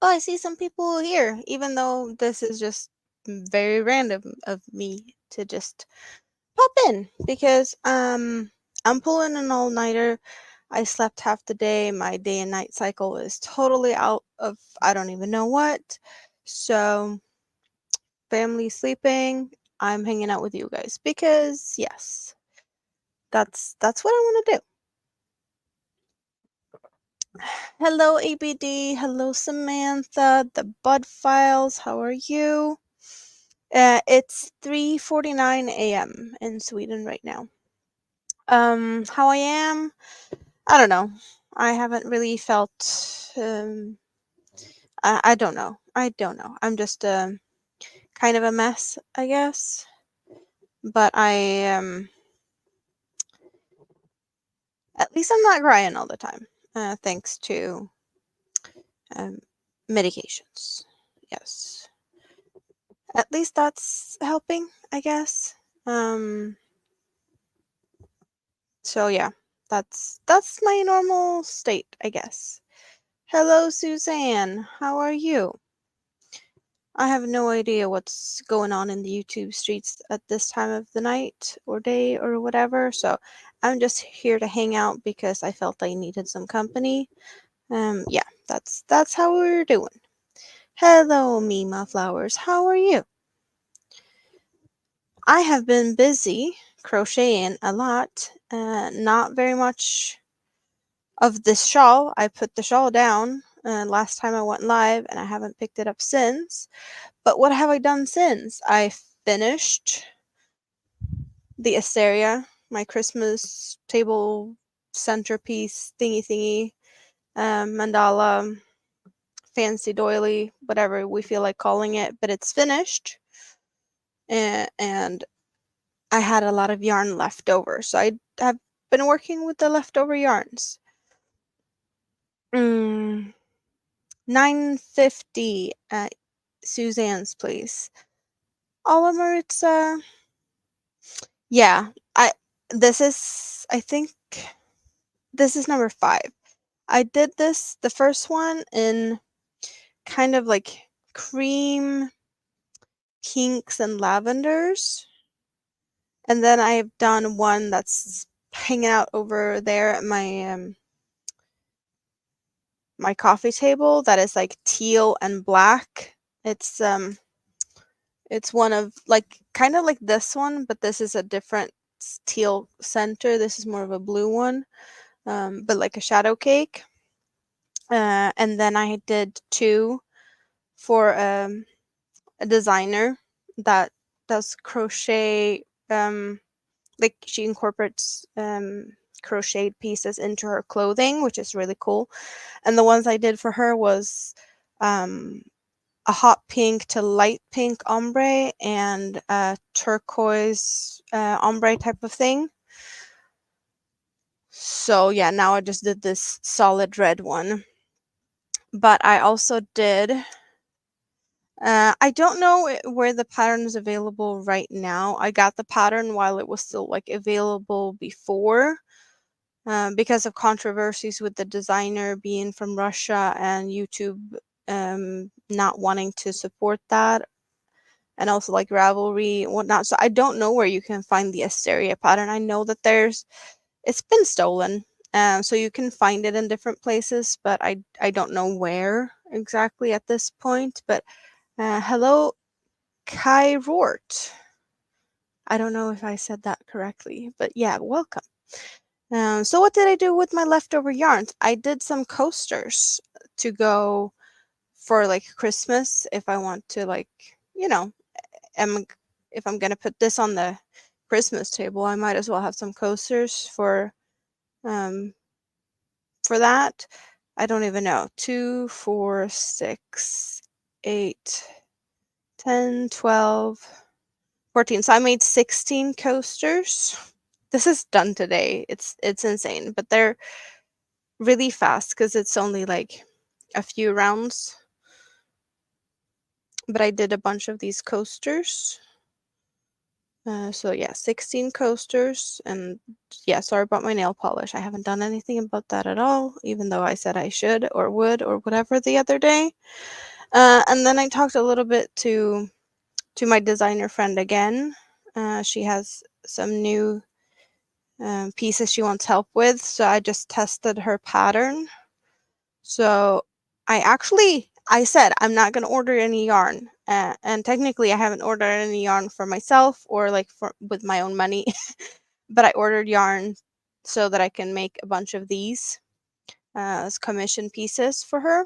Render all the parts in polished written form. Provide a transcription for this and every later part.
Oh, I see some people here, even though this is just very random of me to just pop in because I'm pulling an all-nighter. I slept half the day. My day and night cycle is totally out of I don't even know what. So, family sleeping, I'm hanging out with you guys because yes, that's what I want to do. Hello ABD, hello Samantha, the Bud Files, how are you? It's 3:49 a.m. in Sweden right now. How I am? I don't know. I haven't really felt. I don't know. I don't know. I'm just kind of a mess, I guess. But at least I'm not crying all the time. Thanks to um, medications. Yes. At least that's helping, I guess. Um, so yeah, that's my normal state, I guess. Hello, Suzanne. How are you? I have no idea what's going on in the YouTube streets at this time of the night or day or whatever, so I'm just here to hang out because I felt I needed some company. Yeah, that's how we're doing. Hello, Mima Flowers. How are you? I have been busy crocheting a lot. Not very much of this shawl. I put the shawl down last time I went live, and I haven't picked it up since. But what have I done since? I finished the Asteria, my Christmas table centerpiece thingy, mandala, fancy doily, whatever we feel like calling it, but it's finished. And I had a lot of yarn left over, so I have been working with the leftover yarns. 9:50 at Suzanne's place. Oliver, it's yeah. I I think this is number 5. I did this the first one in kind of like cream pinks and lavenders. And then I've done one that's hanging out over there at my coffee table that is like teal and black. It's one of like kind of like this one, but this is a different teal center. This is more of a blue one, but like a shadow cake. And then I did 2 for a designer that does crochet. Like she incorporates crocheted pieces into her clothing, which is really cool. And the ones I did for her was um, a hot pink to light pink ombre and a turquoise ombre type of thing. So yeah, now I just did this solid red one. But I also did I don't know where the pattern is available right now. I got the pattern while it was still like available before, because of controversies with the designer being from Russia and YouTube not wanting to support that, and also like Ravelry and whatnot. So I don't know where you can find the Asteria pattern. I know that it's been stolen, so you can find it in different places, but I don't know where exactly at this point. But hello, Kai Rort. I don't know if I said that correctly, but yeah, welcome. So what did I do with my leftover yarns? I did some coasters to go for like Christmas if I want to like, you know, am if I'm gonna put this on the Christmas table, I might as well have some coasters um for that. I don't even know. 2, 4, 6, 8, 10, 12, 14. So I made 16 coasters. This is done today. It's insane, but they're really fast because it's only like a few rounds. But I did a bunch of these coasters. So yeah, 16 coasters, and yeah, sorry about my nail polish. I haven't done anything about that at all, even though I said I should or would or whatever the other day. And then I talked a little bit to my designer friend again. She has some new pieces she wants help with, so I just tested her pattern. So I said I'm not gonna order any yarn, and technically I haven't ordered any yarn for myself or like for with my own money, but I ordered yarn so that I can make a bunch of these as commission pieces for her.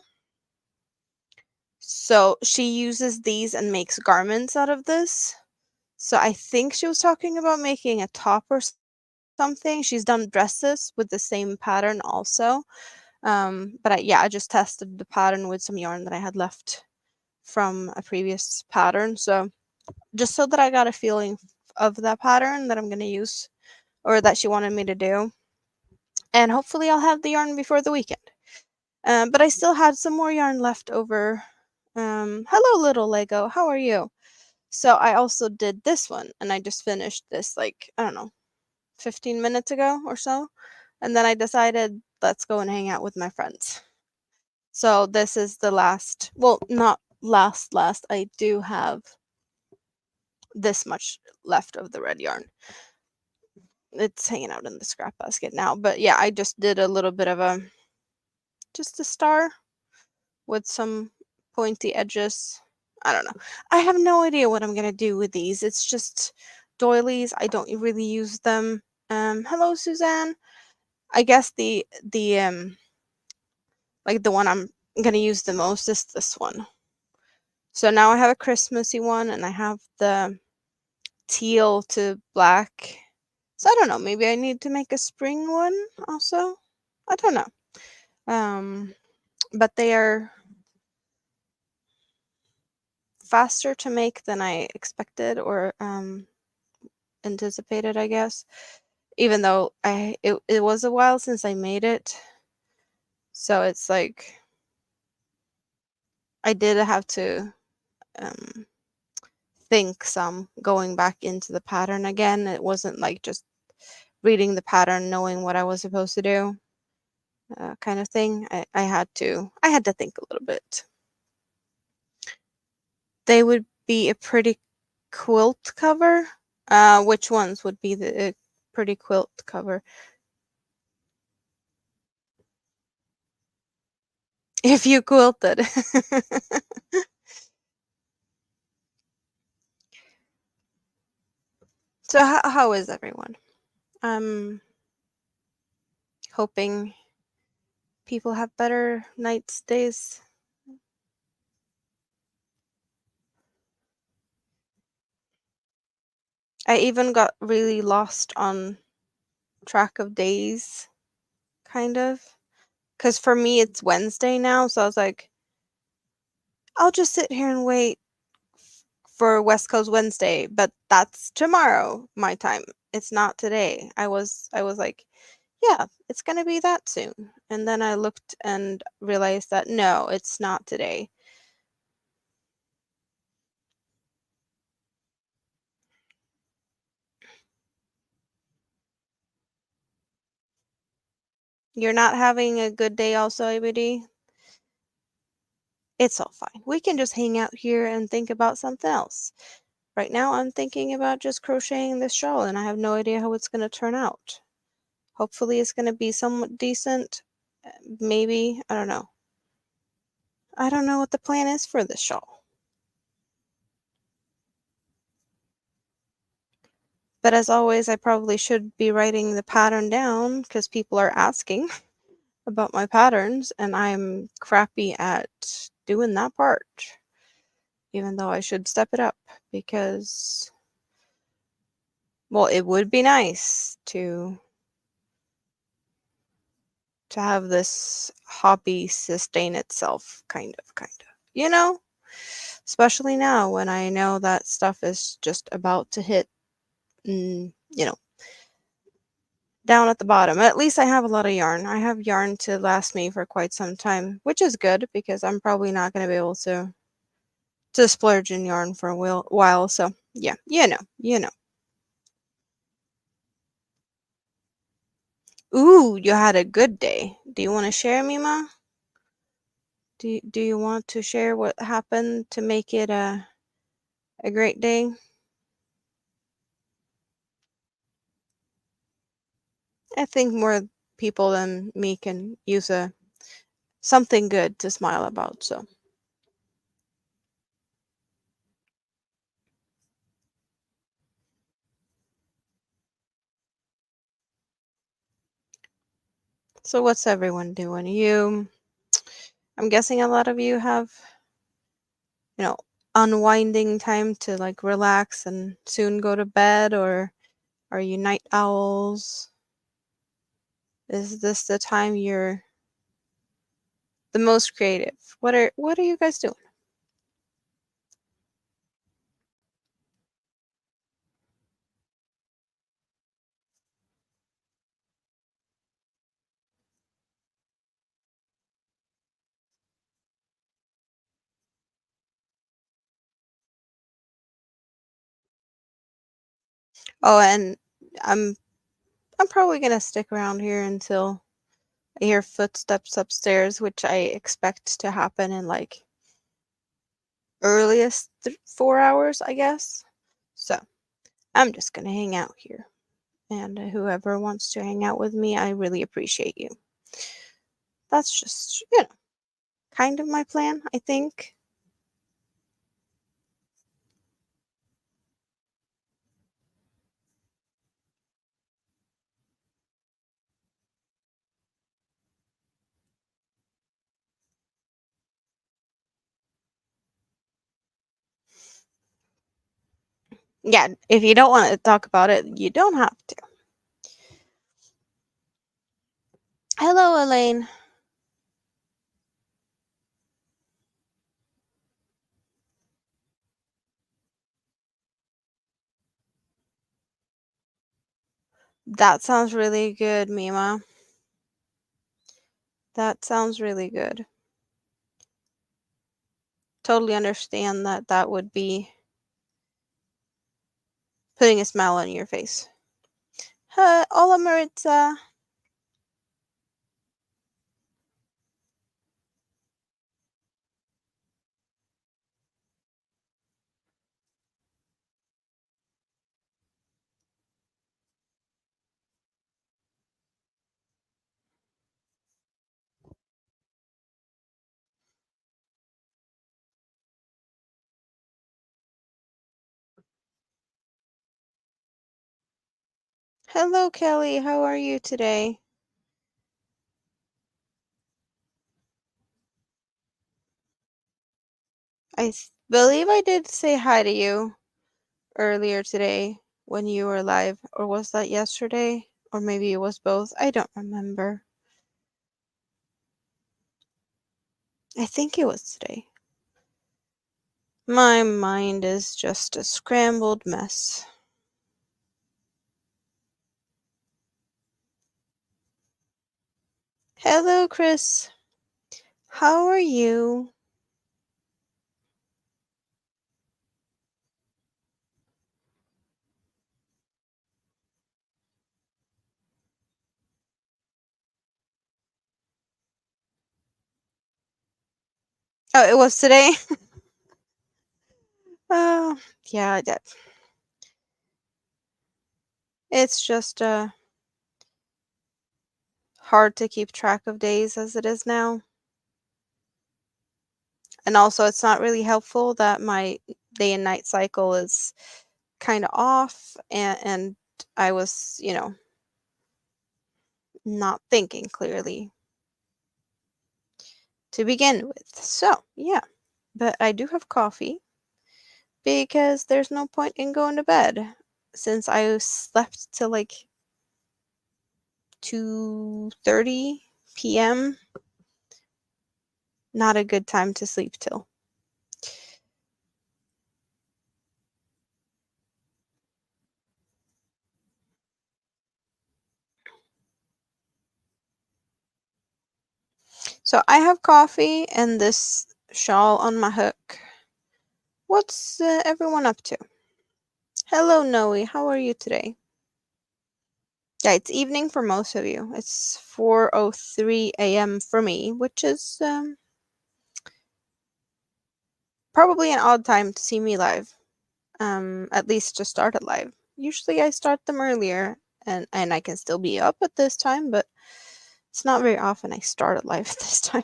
So she uses these and makes garments out of this. So I think she was talking about making a top or something. She's done dresses with the same pattern also. But I just tested the pattern with some yarn that I had left from a previous pattern. So just so that I got a feeling of that pattern that I'm going to use or that she wanted me to do. And hopefully I'll have the yarn before the weekend. But I still had some more yarn left over. Hello, little Lego. How are you? So I also did this one, and I just finished this like, I don't know, 15 minutes ago or so. And then I decided, let's go and hang out with my friends. So this is the last, well, not last. I do have this much left of the red yarn. It's hanging out in the scrap basket now. But yeah, I just did a little bit of just a star with some pointy edges. I don't know. I have no idea what I'm gonna do with these. It's just doilies. I don't really use them. Hello, Suzanne. I guess the like the one I'm gonna use the most is this one. So now I have a Christmassy one, and I have the teal to black. So I don't know. Maybe I need to make a spring one also. I don't know. But they are faster to make than I expected or anticipated, I guess. Even though it was a while since I made it. So it's like I did have to um, think some going back into the pattern again. It wasn't like just reading the pattern, knowing what I was supposed to do, kind of thing. I had to think a little bit. They would be a pretty quilt cover. Which ones would be the pretty quilt cover? If you quilted. So how is everyone? I'm hoping people have better nights, days. I even got really lost on track of days, kind of. Because for me, it's Wednesday now, so I was like, I'll just sit here and wait for West Coast Wednesday, but that's tomorrow, my time. It's not today. I was like, yeah, it's gonna be that soon. And then I looked and realized that no, it's not today. You're not having a good day also, ABD? It's all fine. We can just hang out here and think about something else. Right now, I'm thinking about just crocheting this shawl, and I have no idea how it's going to turn out. Hopefully, it's going to be somewhat decent. Maybe. I don't know. I don't know what the plan is for this shawl. But as always, I probably should be writing the pattern down because people are asking about my patterns, and I'm crappy at doing that part. Even though I should step it up because, well, it would be nice to have this hobby sustain itself, kind of, you know? Especially now when I know that stuff is just about to hit, down at the bottom. At least I have a lot of yarn. I have yarn to last me for quite some time, which is good because I'm probably not going to be able to splurge in yarn for a while. So yeah, you know. Ooh, you had a good day. Do you want to share, Mima? Do you want to share what happened to make it a great day? I think more people than me can use a something good to smile about. So what's everyone doing? I'm guessing a lot of you have, you know, unwinding time to like relax and soon go to bed, or are you night owls? Is this the time you're the most creative? What are you guys doing? Oh, and I'm I'm probably gonna stick around here until I hear footsteps upstairs, which I expect to happen in like earliest 4 hours, I guess. So I'm just gonna hang out here, and whoever wants to hang out with me, I really appreciate you. That's just, kind of my plan, I think. Yeah, if you don't want to talk about it, you don't have to. Hello, Elaine. That sounds really good, Mima. That sounds really good. Totally understand that that would be putting a smile on your face. Hola, Maritza. Hello, Kelly. How are you today? Believe I did say hi to you earlier today when you were live, or was that yesterday? Or maybe it was both. I don't remember. I think it was today. My mind is just a scrambled mess. Hello, Chris. How are you? Oh, it was today? Oh, yeah, it's just hard to keep track of days as it is now. And also, it's not really helpful that my day and night cycle is kind of off, and I was, not thinking clearly to begin with. So, yeah. But I do have coffee because there's no point in going to bed since I slept till like 2:30 p.m. Not a good time to sleep till. So I have coffee and this shawl on my hook. What's everyone up to? Hello, Noe. How are you today? Yeah, it's evening for most of you. It's 4:03 a.m. for me, which is probably an odd time to see me live. At least to start it live. Usually I start them earlier and I can still be up at this time, but it's not very often I start it live at this time.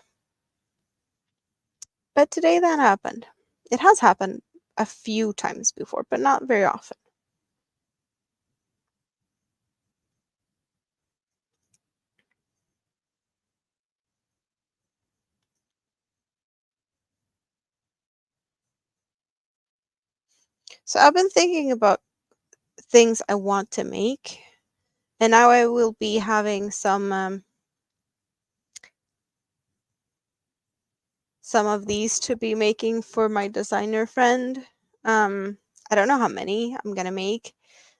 But today that happened. It has happened a few times before, but not very often. So I've been thinking about things I want to make, and now I will be having some of these to be making for my designer friend. I don't know how many I'm gonna make.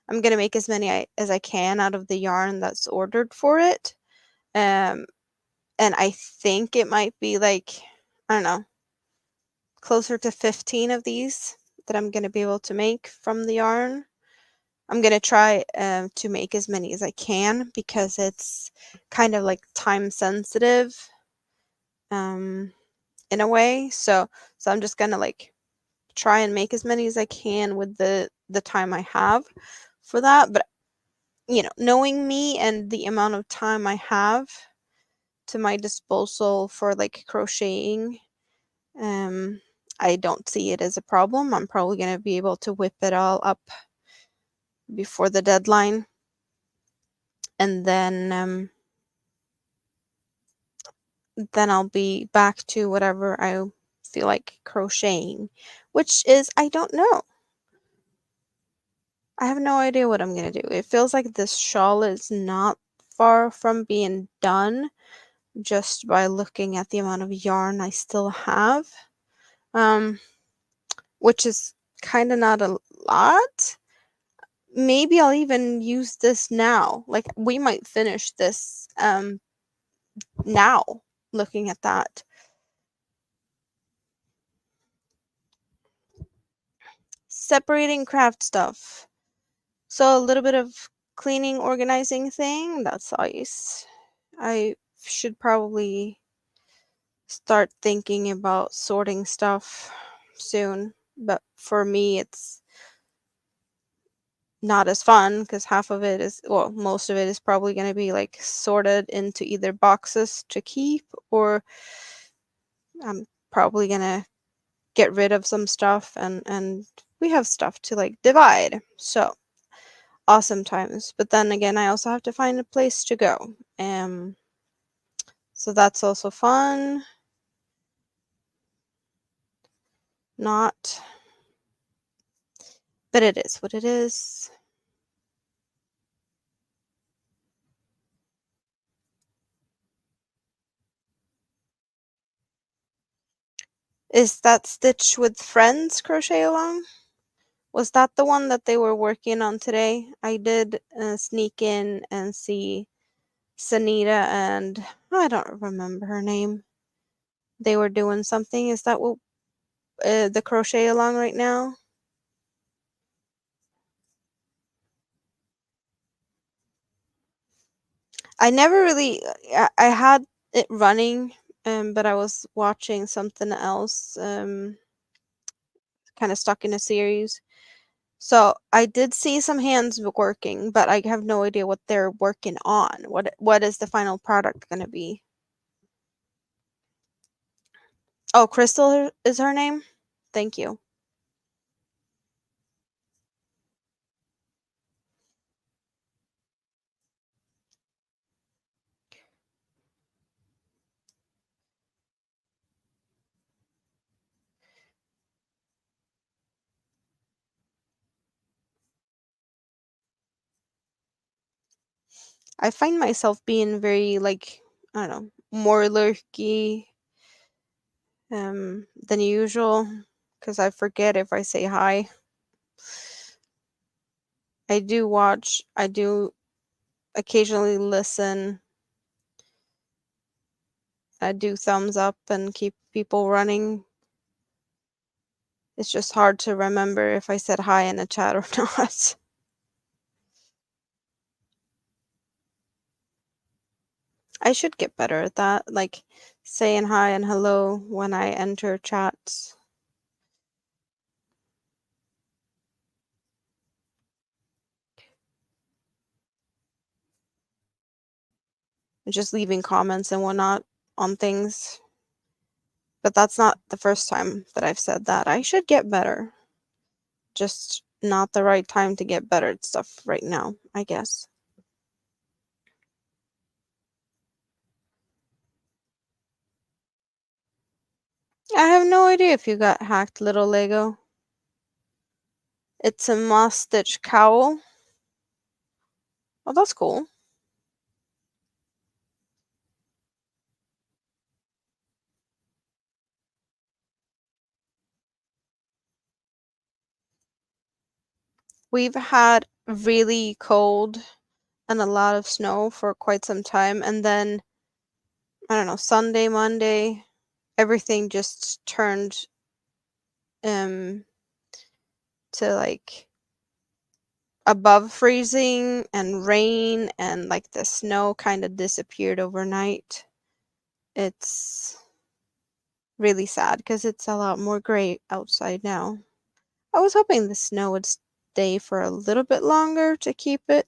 I'm gonna make as many as I can out of the yarn that's ordered for it. Um, and I think it might be like, I don't know, closer to 15 of these that I'm gonna be able to make from the yarn. I'm gonna try to make as many as I can because it's kind of like time sensitive um, in a way. So I'm just gonna like try and make as many as I can with the time I have for that. But knowing me and the amount of time I have to my disposal for like crocheting, um, I don't see it as a problem. I'm probably gonna be able to whip it all up before the deadline, and then I'll be back to whatever I feel like crocheting, which is I don't know. I have no idea what I'm gonna do. It feels like this shawl is not far from being done just by looking at the amount of yarn I still have, um, which is kind of not a lot. Maybe I'll even use this now. Like we might finish this now. Looking at that, separating craft stuff. So a little bit of cleaning, organizing thing. That's nice. I should probably start thinking about sorting stuff soon. But for me, it's not as fun because half of it is, well, most of it is probably going to be like sorted into either boxes to keep or I'm probably going to get rid of some stuff and we have stuff to like divide. So awesome times. But then again, I also have to find a place to go. So that's also fun. Not, but it is what it is. Is that Stitch with Friends crochet along? Was that the one that they were working on today? I did sneak in and see Sanita and I don't remember her name. They were doing something. Is that what the crochet along right now? I never really. I had it running, but I was watching something else. Kind of stuck in a series. So I did see some hands working, but I have no idea what they're working on. What is the final product going to be? Oh, Crystal is her name? Thank you. I find myself being very like, I don't know, more lurky than usual because I forget if I say hi. I do watch, I do occasionally listen, I do thumbs up and keep people running. It's just hard to remember if I said hi in a chat or not. I should get better at that, like saying hi and hello when I enter chats. Just leaving comments and whatnot on things. But that's not the first time that I've said that. I should get better. Just not the right time to get better at stuff right now, I guess. I have no idea if you got hacked, little Lego. It's a moss stitch cowl. Oh, that's cool. We've had really cold and a lot of snow for quite some time, and then I don't know, Sunday, Monday, everything just turned um to like above freezing and rain, and like the snow kind of disappeared overnight. It's really sad because it's a lot more gray outside now. I was hoping the snow would stay for a little bit longer to keep it,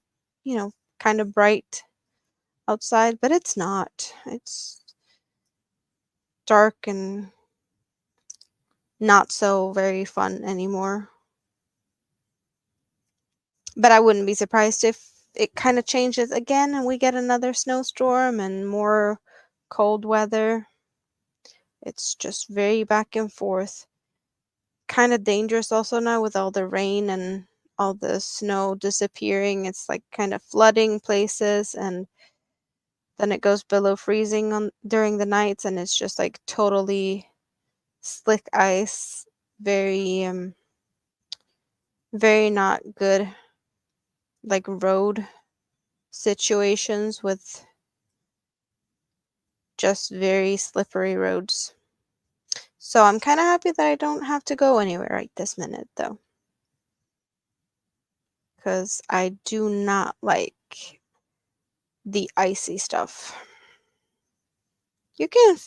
kind of bright outside, but it's not. It's dark and not so very fun anymore. But I wouldn't be surprised if it kind of changes again and we get another snowstorm and more cold weather. It's just very back and forth. Kind of dangerous also now with all the rain and all the snow disappearing. It's like kind of flooding places, and then it goes below freezing on during the nights, and it's just like totally slick ice. Very very not good, like road situations with just very slippery roads. So I'm kind of happy that I don't have to go anywhere right this minute though, because I do not like the icy stuff. You can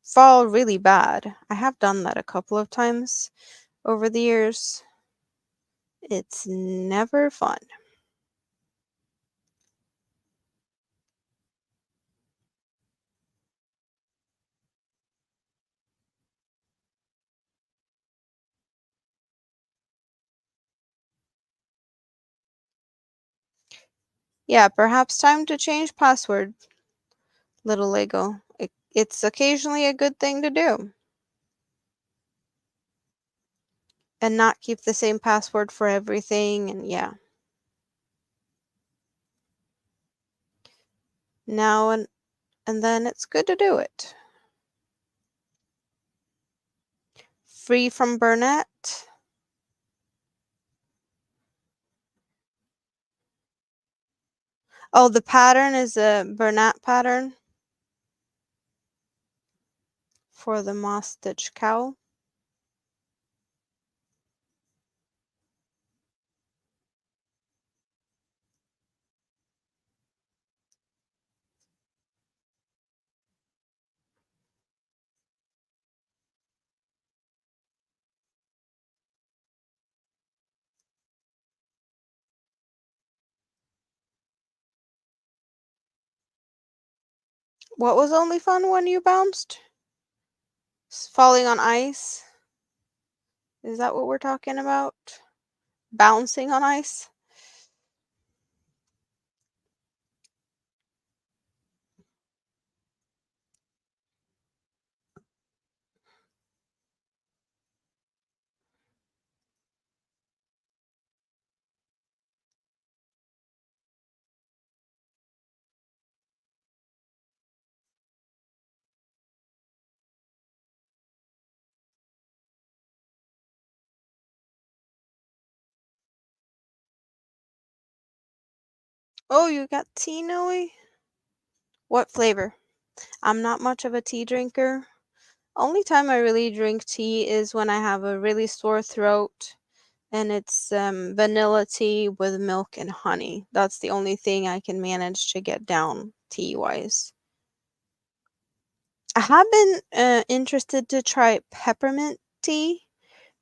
fall really bad. I have done that a couple of times over the years. It's never fun. Yeah, perhaps time to change password, little Lego. It's occasionally a good thing to do. And not keep the same password for everything, and yeah. Now and then it's good to do it. Free from Burnett. Oh, the pattern is a Burnett pattern for the moss stitch cowl. What was only fun when you bounced? Falling on ice? Is that what we're talking about? Bouncing on ice? Oh, you got tea, Noe? What flavor? I'm not much of a tea drinker. Only time I really drink tea is when I have a really sore throat, and it's vanilla tea with milk and honey. That's the only thing I can manage to get down tea wise. I have been interested to try peppermint tea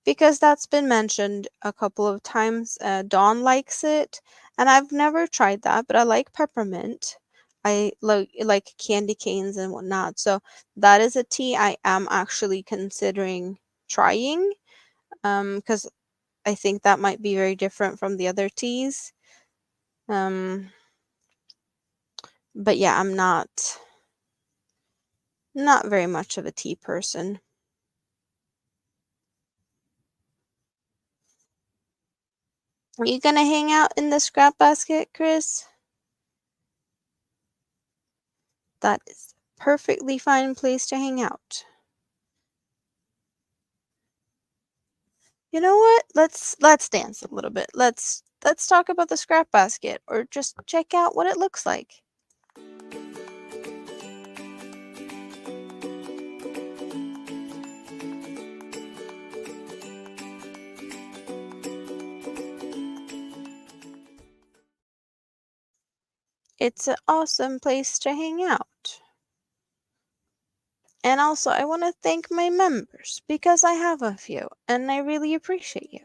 because that's been mentioned a couple of times. Dawn likes it, and I've never tried that, but I like peppermint. I like candy canes and whatnot. So that is a tea I am actually considering trying. Because I think that might be very different from the other teas. Um, but yeah, I'm not very much of a tea person. Are you gonna hang out in the scrap basket, Chris? That is a perfectly fine place to hang out. You know what? Let's dance a little bit. Let's talk about the scrap basket or just check out what it looks like. It's an awesome place to hang out. And also, I want to thank my members because I have a few and I really appreciate you.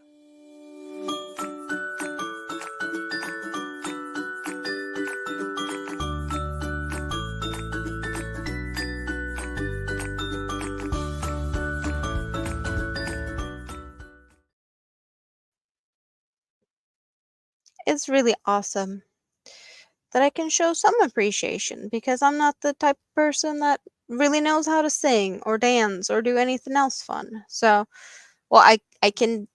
It's really awesome that I can show some appreciation because I'm not the type of person that really knows how to sing or dance or do anything else fun. So, well, I can,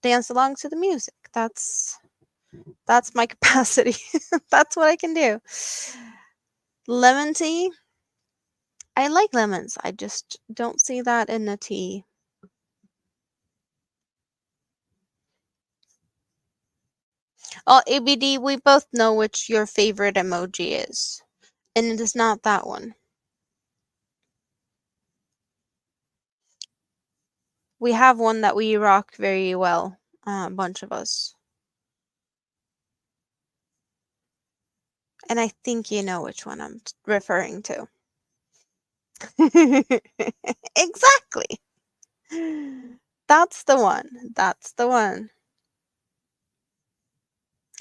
dance along to the music. That's my capacity. That's what I can do. Lemon tea. I like lemons. I just don't see that in a tea. Oh, ABD, we both know which your favorite emoji is. And it is not that one. We have one that we rock very well, a bunch of us. And I think you know which one I'm referring to. Exactly. That's the one. That's the one.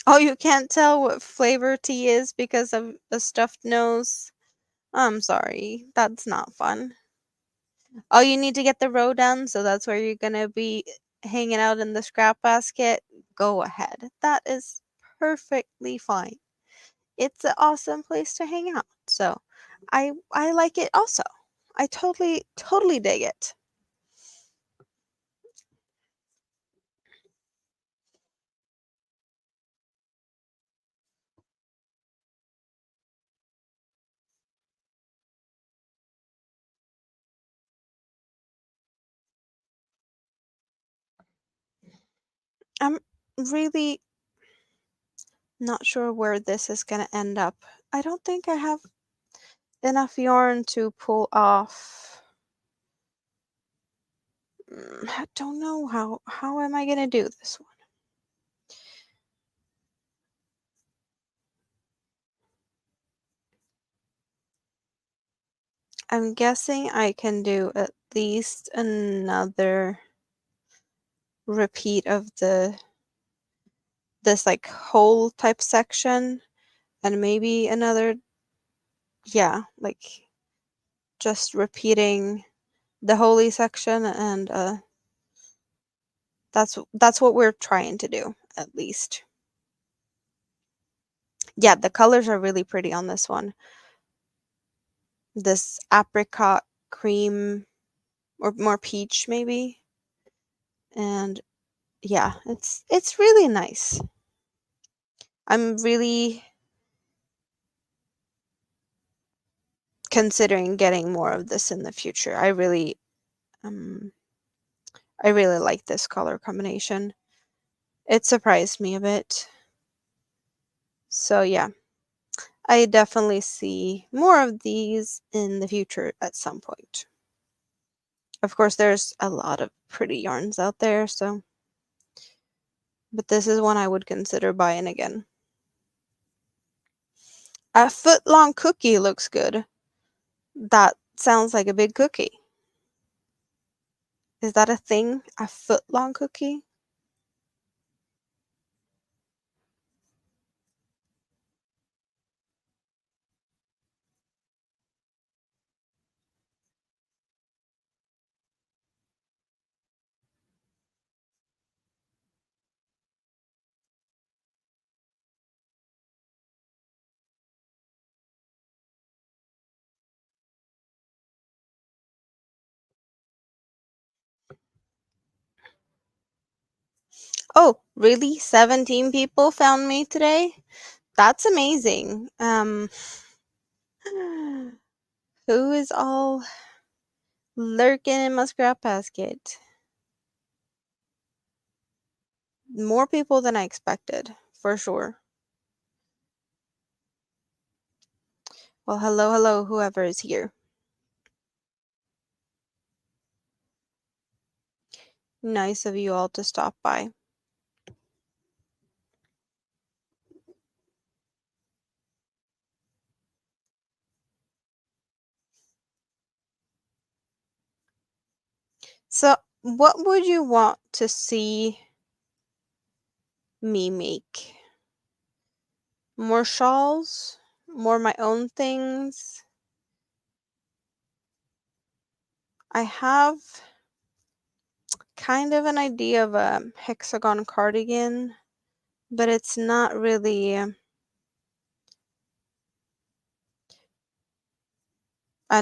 Oh, you can't tell what flavor tea is because of a stuffed nose? I'm sorry. That's not fun. Oh, you need to get the row done, so that's where you're gonna be hanging out in the scrap basket? Go ahead. That is perfectly fine. It's an awesome place to hang out. So I like it also. I totally dig it. I'm really not sure where this is gonna end up. I don't think I have enough yarn to pull off. I don't know how am I gonna do this one. I'm guessing I can do at least another repeat of this like whole type section and maybe another, yeah, like just repeating the holy section, and that's what we're trying to do at least. Yeah, the colors are really pretty on this one. This apricot cream or more peach maybe. And yeah, it's really nice. I'm really considering getting more of this in the future. Um I really like this color combination. It surprised me a bit. So yeah, I definitely see more of these in the future at some point. Of course, there's a lot of pretty yarns out there, so but this is one I would consider buying again. A foot long cookie looks good. That sounds like a big cookie. Is that a thing? A foot long cookie? Oh, really? 17 people found me today? That's amazing. Who is all lurking in my scrap basket? More people than I expected, for sure. Well, hello, hello, whoever is here. Nice of you all to stop by. So, what would you want to see me make? More shawls? More my own things? I have kind of an idea of a hexagon cardigan, but it's not really an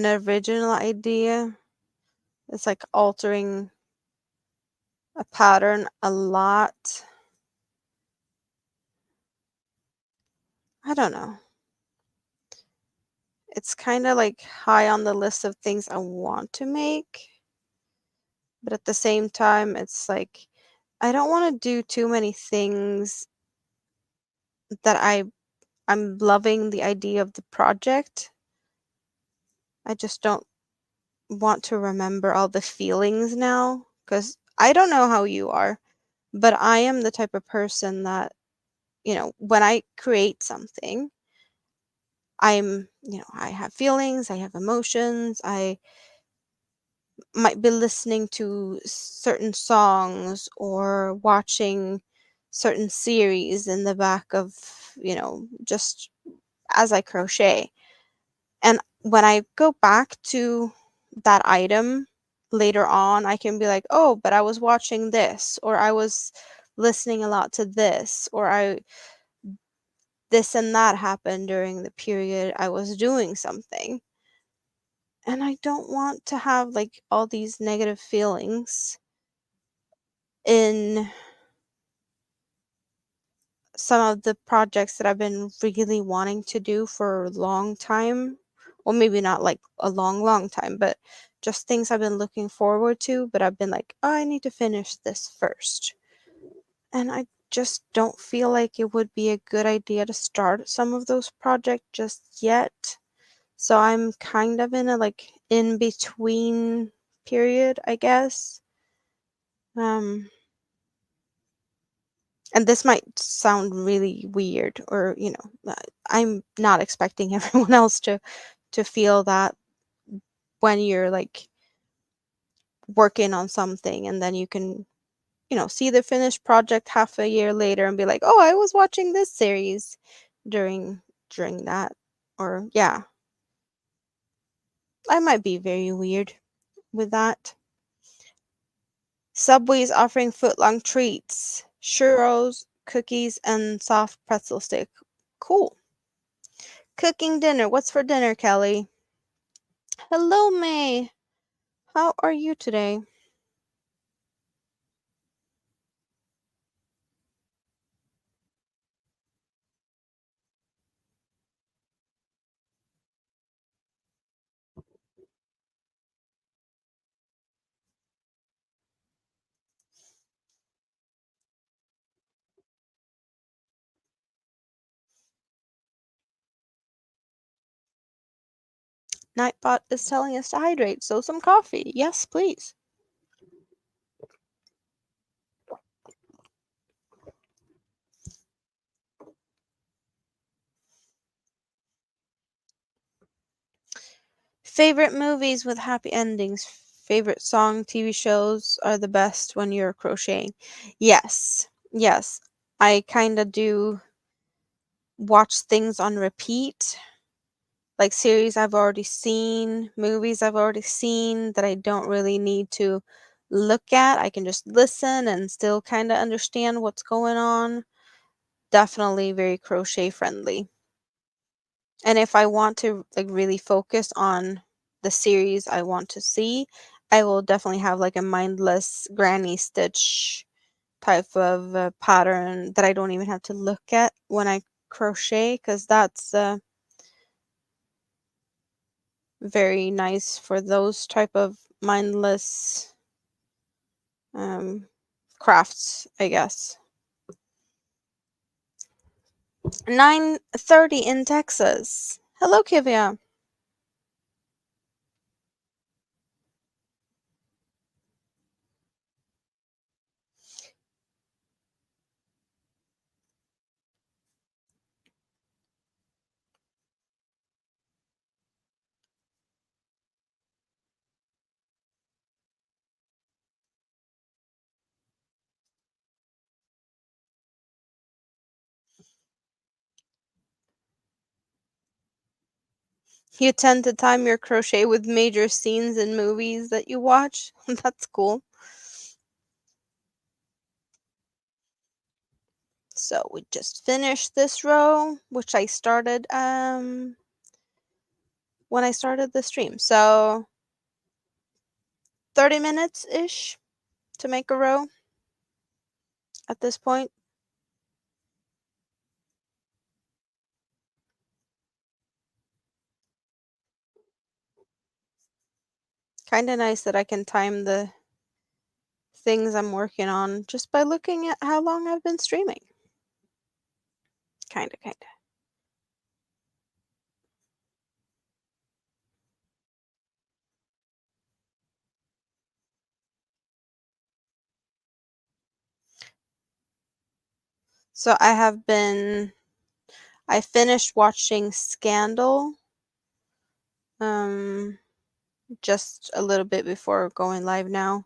original idea. It's like altering a pattern a lot. I don't know. It's kind of like high on the list of things I want to make, but at the same time, it's like I don't want to do too many things that I'm loving the idea of the project. I just don't want to remember all the feelings now because I don't know how you are, but I am the type of person that, when I create something, I have feelings, I have emotions, I might be listening to certain songs or watching certain series in the back of, just as I crochet. And when I go back to that item later on, I can be like, oh, but I was watching this, or I was listening a lot to this, or this and that happened during the period I was doing something. And I don't want to have like all these negative feelings in some of the projects that I've been really wanting to do for a long time. Well, maybe not like a long, long time, but just things I've been looking forward to. But I've been like, oh, I need to finish this first. And I just don't feel like it would be a good idea to start some of those projects just yet. So I'm kind of in a like in between period, I guess. Um, and this might sound really weird, or I'm not expecting everyone else to feel that when you're like working on something and then you can see the finished project half a year later and be like, oh, I was watching this series during that. Or yeah, I might be very weird with that. Subway's offering footlong treats, churros, cookies, and soft pretzel stick. Cool. Cooking dinner. What's for dinner, Kelly? Hello, May. How are you today? Nightbot is telling us to hydrate, so some coffee. Yes, please. Favorite movies with happy endings. Favorite song, TV shows are the best when you're crocheting. Yes. Yes. I kind of do watch things on repeat, like series I've already seen, movies I've already seen that I don't really need to look at. I can just listen and still kind of understand what's going on. Definitely very crochet friendly. And if I want to like really focus on the series I want to see, I will definitely have like a mindless granny stitch type of pattern that I don't even have to look at when I crochet, because that's very nice for those type of mindless um, crafts, I guess. 9:30 in Texas. Hello, Kivia. You tend to time your crochet with major scenes in movies that you watch. That's cool. So we just finished this row, which I started when I started the stream. So 30 minutes ish to make a row at this point. Kind of nice that I can time the things I'm working on just by looking at how long I've been streaming. Kind of, kind of. So I finished watching Scandal um just a little bit before going live now,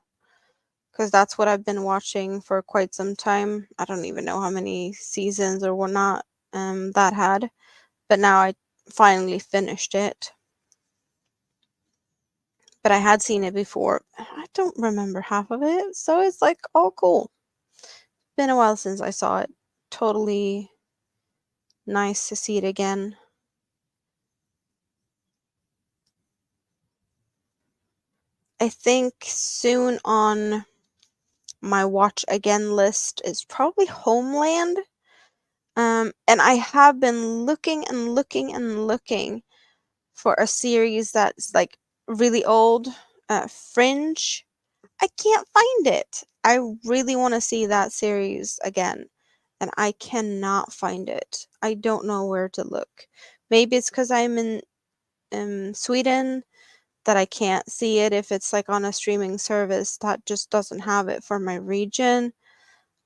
because that's what I've been watching for quite some time. I don't even know how many seasons or whatnot that had, but now I finally finished it. But I had seen it before. I don't remember half of it, so it's like, oh, cool. Been a while since I saw it. Totally nice to see it again. I think soon on my watch again list is probably Homeland. And I have been looking and looking and looking for a series that's like really old, Fringe. I can't find it. I really want to see that series again, and I cannot find it. I don't know where to look. Maybe it's because I'm in Sweden that I can't see it if it's like on a streaming service that just doesn't have it for my region.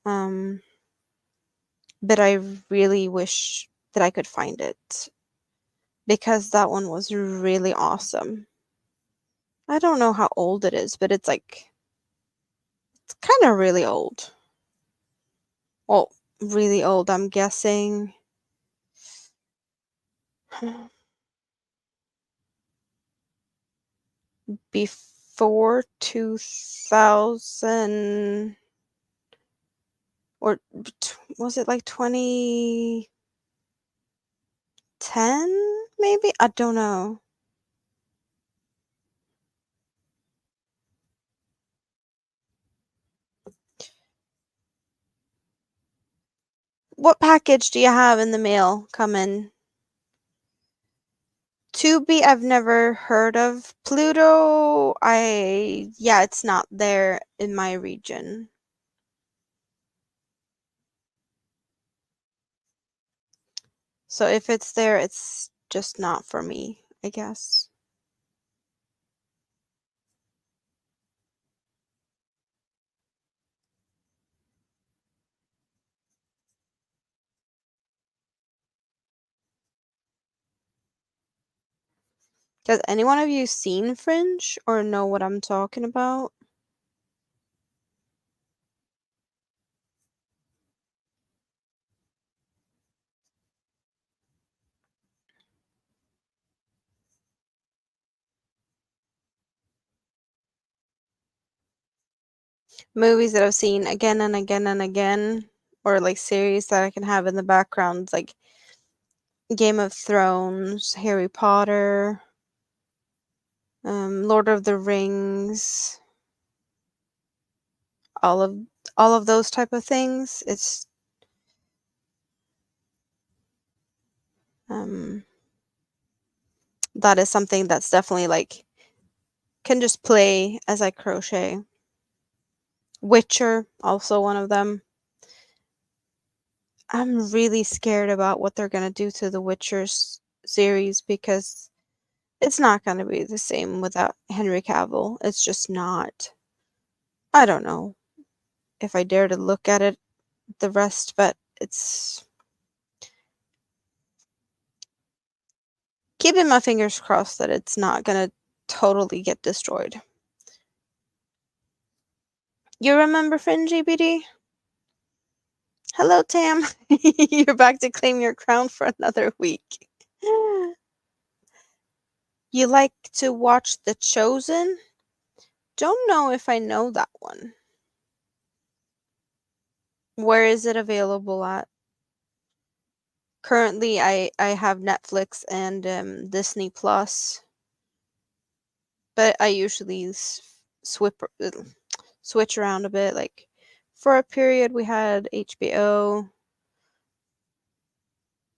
Um, but I really wish that I could find it because that one was really awesome. I don't know how old it is, but it's like it's kind of really old. Well, really old, I'm guessing. Before 2000, or was it like 2010 maybe? I don't know. What package do you have in the mail coming? Tubi, I've never heard of. Pluto, yeah, it's not there in my region. So if it's there, it's just not for me, I guess. Has any one of you seen Fringe or know what I'm talking about? Movies that I've seen again and again and again, or like series that I can have in the background, like Game of Thrones, Harry Potter, Lord of the Rings, all of all of those type of things. It's um that is something that's definitely like can just play as I crochet. Witcher, also one of them. I'm really scared about what they're gonna do to the Witcher's series because it's not gonna be the same without Henry Cavill. It's just not. I don't know if I dare to look at it the rest, but it's keeping my fingers crossed that it's not gonna totally get destroyed. You remember Fringe GBD? Hello, Tam. You're back to claim your crown for another week. You like to watch The Chosen? Don't know if I know that one. Where is it available at? Currently, I have Netflix and Disney Plus, but I usually switch around a bit. Like for a period, we had HBO,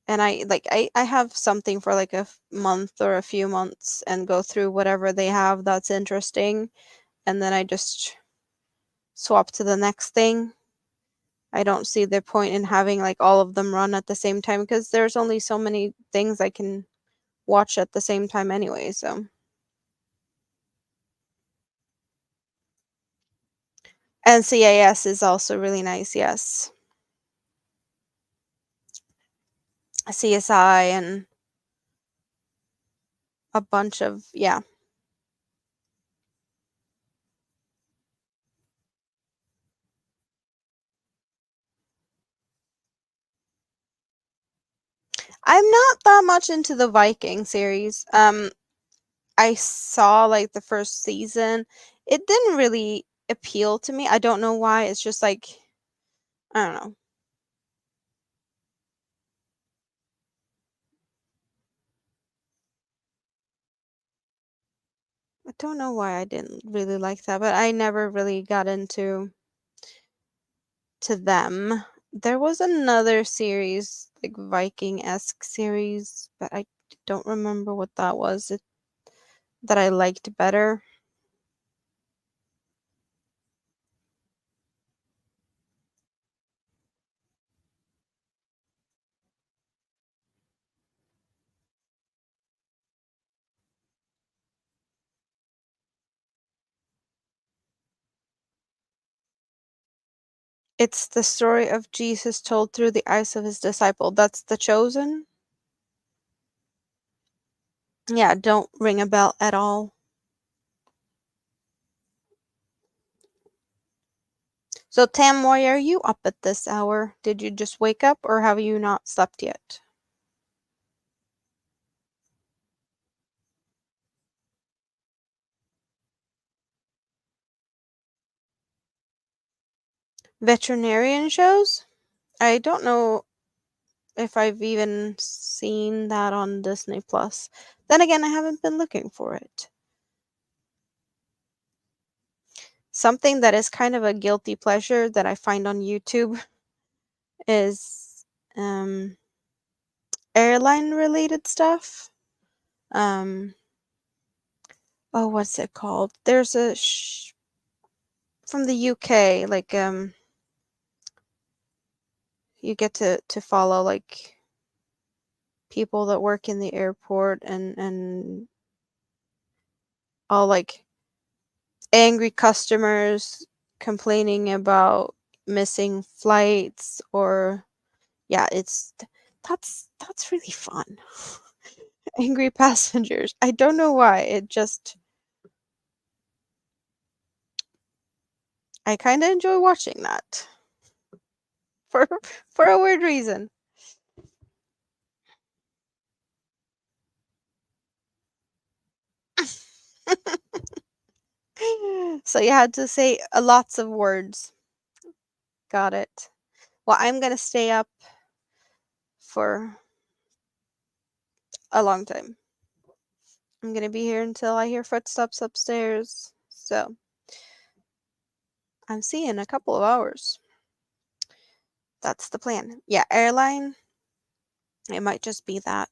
and I have something for like a month or a few months and go through whatever they have that's interesting, and then I just swap to the next thing. I don't see the point in having like all of them run at the same time because there's only so many things I can watch at the same time anyway, so. NCIS is also really nice, yes. CSI and a bunch of, yeah. I'm not that much into the Viking series. I saw like the first season. It didn't really appeal to me. I don't know why. It's just like, I don't know. I don't know why I didn't really like that, but I never really got into to them. There was another series, like Viking-esque series, but I don't remember what that was. That I liked better. It's the story of Jesus told through the eyes of his disciple. That's The Chosen? Yeah, don't ring a bell at all. So, Tam, why are you up at this hour? Did you just wake up or have you not slept yet? Veterinarian shows? I don't know if I've even seen that on Disney Plus. Then again, I haven't been looking for it. Something that is kind of a guilty pleasure that I find on YouTube is airline related stuff. Um oh, what's it called? There's a from the UK, like you get to follow like people that work in the airport and all like angry customers complaining about missing flights or yeah, it's that's really fun. Angry passengers. I don't know why. I kind of enjoy watching that for for a weird reason. So you had to say lots of words. Got it. Well, I'm gonna stay up for a long time. I'm gonna be here until I hear footsteps upstairs. So I'm seeing a couple of hours. That's the plan. Yeah, airline. It might just be that.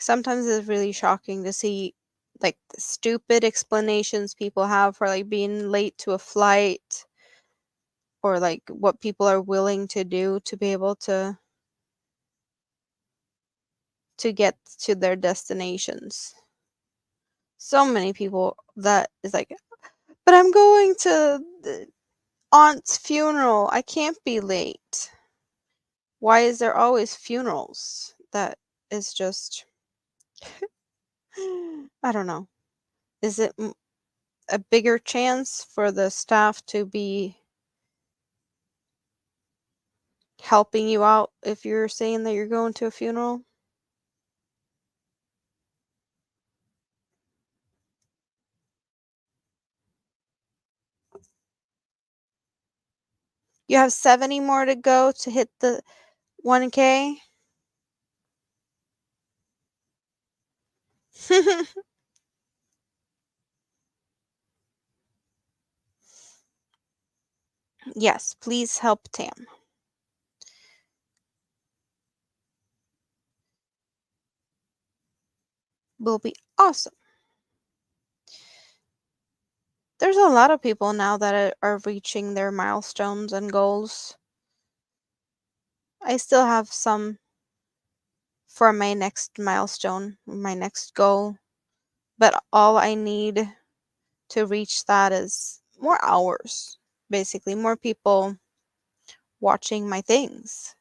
Sometimes it's really shocking to see like the stupid explanations people have for like being late to a flight or like what people are willing to do to be able to get to their destinations. So many people that is like, but I'm going to the aunt's funeral. I can't be late. Why is there always funerals? That is just, I don't know. Is it a bigger chance for the staff to be helping you out if you're saying that you're going to a funeral? You have 70 more to go to hit the 1K. Yes, please help Tam. Will be awesome. There's a lot of people now that are reaching their milestones and goals. I still have some for my next milestone, my next goal, but all I need to reach that is more hours, basically, more people watching my things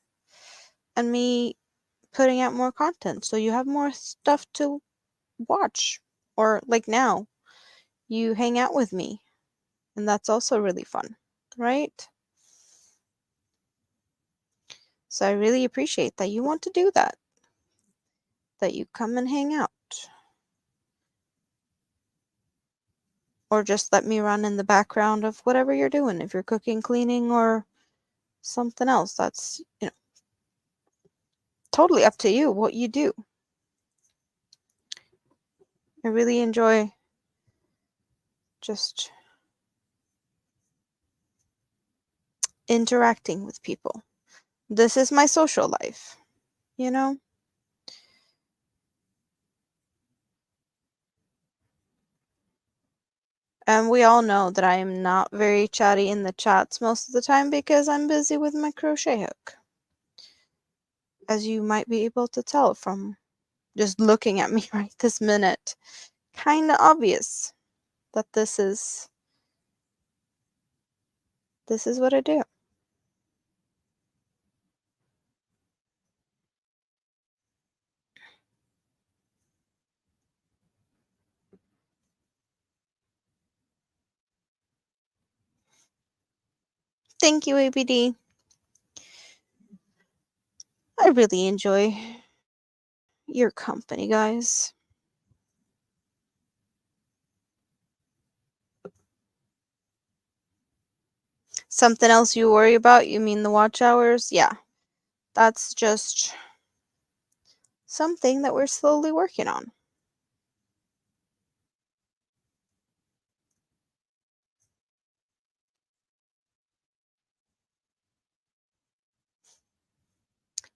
and me putting out more content so you have more stuff to watch. Or like now, you hang out with me, and that's also really fun, right? So I really appreciate that you want to do that, that you come and hang out. Or just let me run in the background of whatever you're doing. If you're cooking, cleaning, or something else, that's, totally up to you what you do. I really enjoy just interacting with people. This is my social life, you know? And we all know that I am not very chatty in the chats most of the time because I'm busy with my crochet hook. As you might be able to tell from just looking at me right this minute. Kinda obvious that this is what I do. Thank you, ABD. I really enjoy your company, guys. Something else you worry about? You mean the watch hours? Yeah. That's just something that we're slowly working on.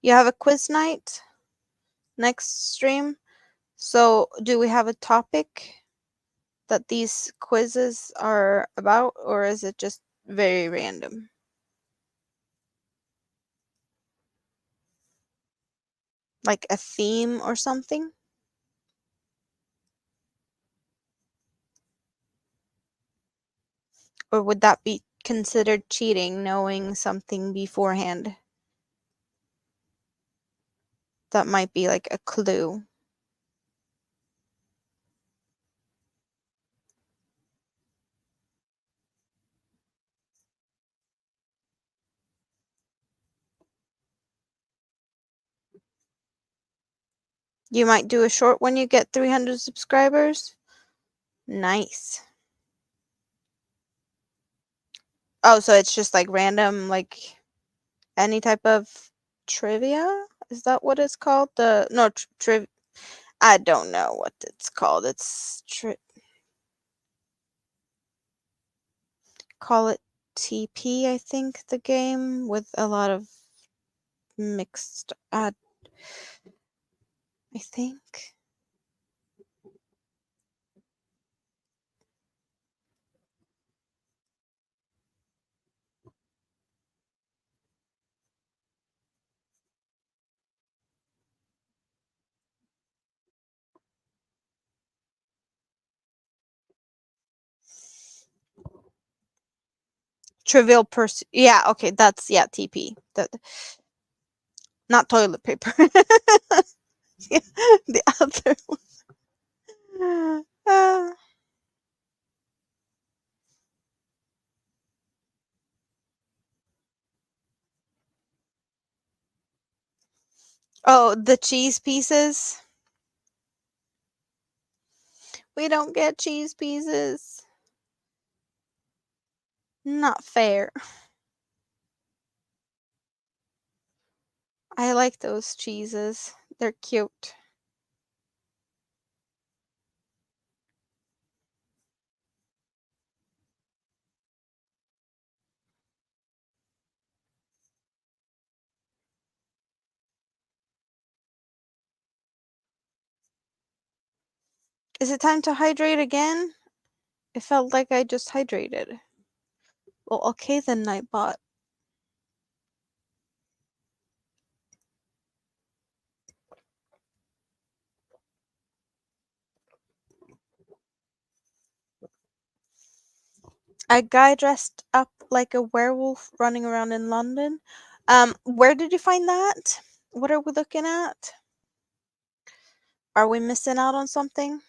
You have a quiz night next stream. So, do we have a topic that these quizzes are about, or is it just very random? Like a theme or something? Or would that be considered cheating, knowing something beforehand? That might be like a clue. You might do a short when you get 300 subscribers. Nice. Oh, so it's just like random, like any type of trivia? Is that what it's called? The no I don't know what it's called. It's call it TP, I think, the game with a lot of mixed I think. Trivial Pursuit. Yeah, okay, that's yeah, TP. Not toilet paper. Yeah, the other one. Oh, the cheese pieces. We don't get cheese pieces. Not fair. I like those cheeses. They're cute. Is it time to hydrate again? It felt like I just hydrated. Well, okay then, Nightbot. A guy dressed up like a werewolf running around in London. Where did you find that? What are we looking at? Are we missing out on something?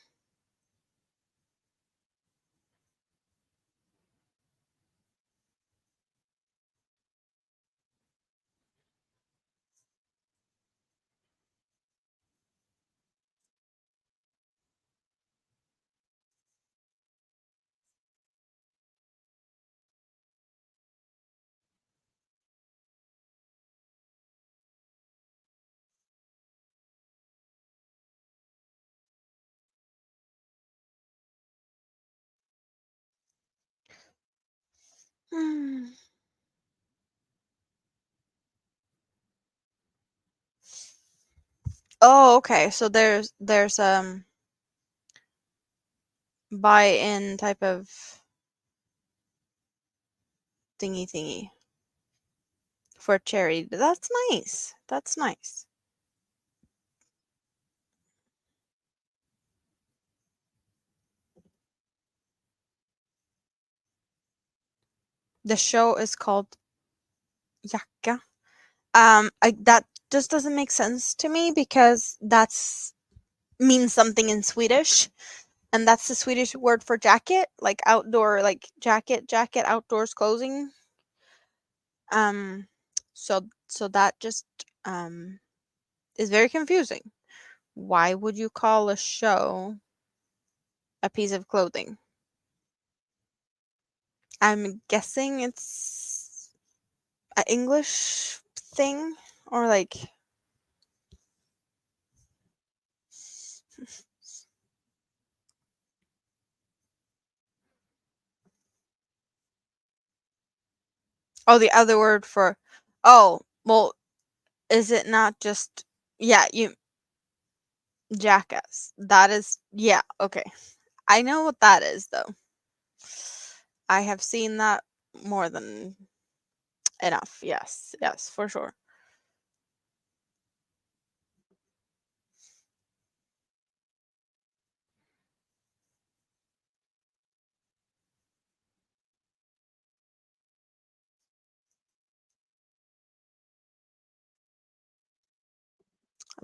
Hmm. Oh, okay. So there's buy-in type of thingy for charity. That's nice. That's nice. The show is called Jacka. That just doesn't make sense to me because that's means something in Swedish, and that's the Swedish word for jacket, like outdoor, like jacket, outdoors clothing. Um, so that just is very confusing. Why would you call a show a piece of clothing? I'm guessing it's an English thing or like oh the other word for oh well is it not just yeah you jackass that is yeah okay I know what that is though. I have seen that more than enough. Yes, yes, for sure.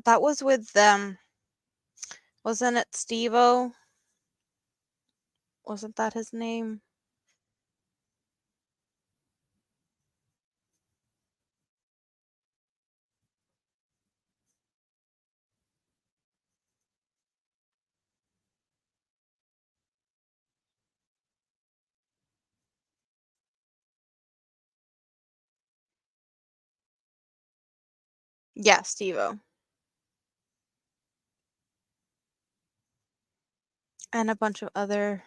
That was with them. Wasn't it Steve-O? Wasn't that his name? Yeah, Steve-O. And a bunch of other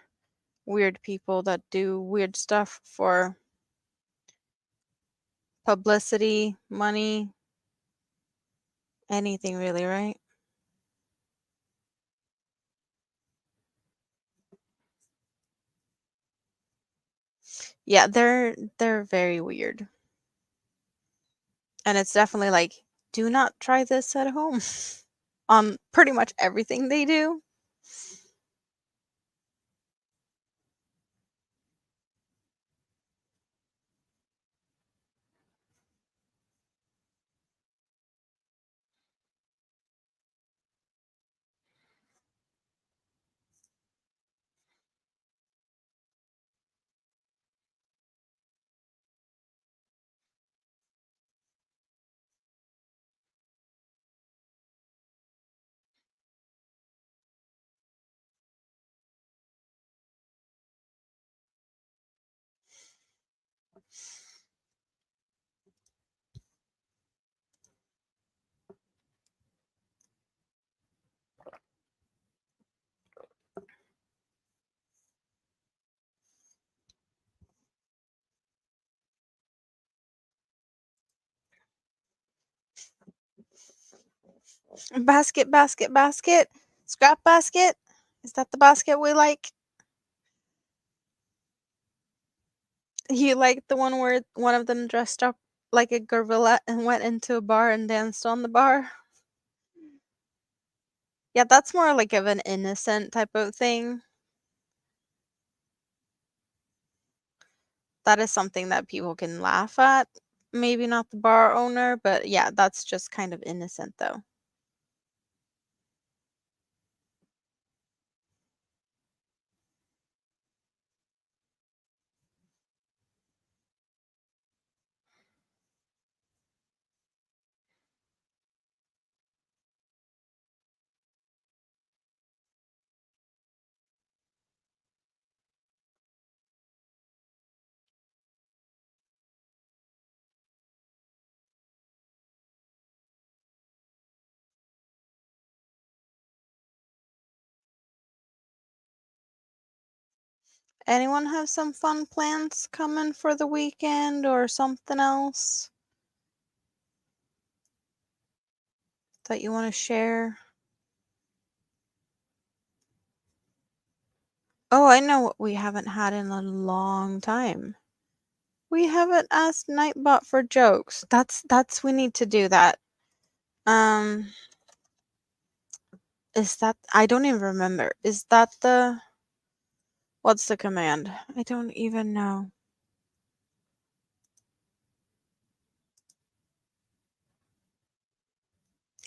weird people that do weird stuff for publicity, money, anything really, right? Yeah, they're very weird. And it's definitely like, do not try this at home on pretty much everything they do. Basket, basket, basket. Scrap basket. Is that the basket we like? You like the one where one of them dressed up like a gorilla and went into a bar and danced on the bar? Yeah, that's more like of an innocent type of thing. That is something that people can laugh at. Maybe not the bar owner, but yeah, that's just kind of innocent though. Anyone have some fun plans coming for the weekend or something else that you want to share? Oh, I know what we haven't had in a long time. We haven't asked Nightbot for jokes. That's we need to do that. Um, is that I don't even remember. Is that the what's the command? I don't even know.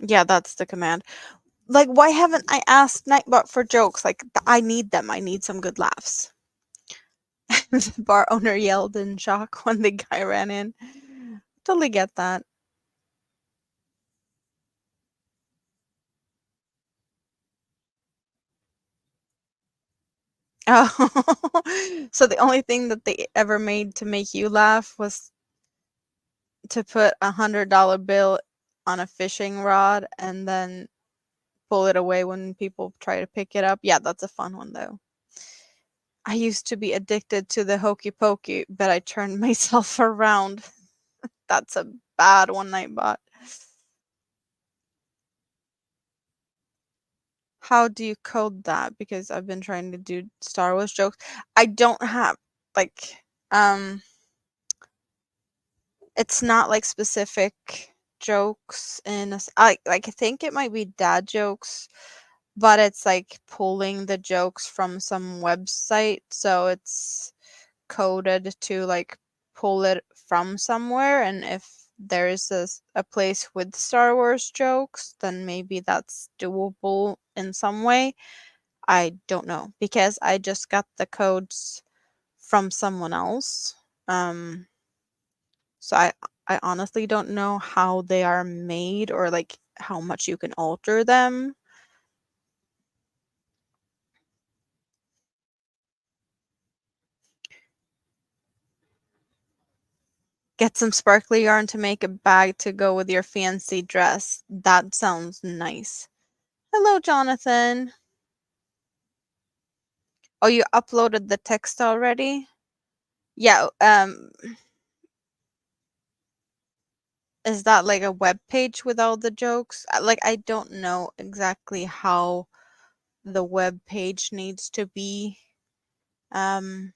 Yeah, that's the command. Like, why haven't I asked Nightbot for jokes? Like, I need them. I need some good laughs. The bar owner yelled in shock when the guy ran in. Totally get that. Oh, so the only thing that they ever made to make you laugh was to put $100 bill on a fishing rod and then pull it away when people try to pick it up. Yeah, that's a fun one though. I used to be addicted to the hokey pokey, but I turned myself around. That's a bad one night bot. How do you code that? Because I've been trying to do Star Wars jokes. I don't have like um it's not like specific jokes in I think it might be dad jokes, but it's like pulling the jokes from some website, so it's coded to like pull it from somewhere, and if there is a place with Star Wars jokes, then maybe that's doable in some way. I don't know because I just got the codes from someone else. Um, so I honestly don't know how they are made or like how much you can alter them. Get some sparkly yarn to make a bag to go with your fancy dress. That sounds nice. Hello, Jonathan. Oh, you uploaded the text already? Yeah, is that like a web page with all the jokes? Like, I don't know exactly how the web page needs to be um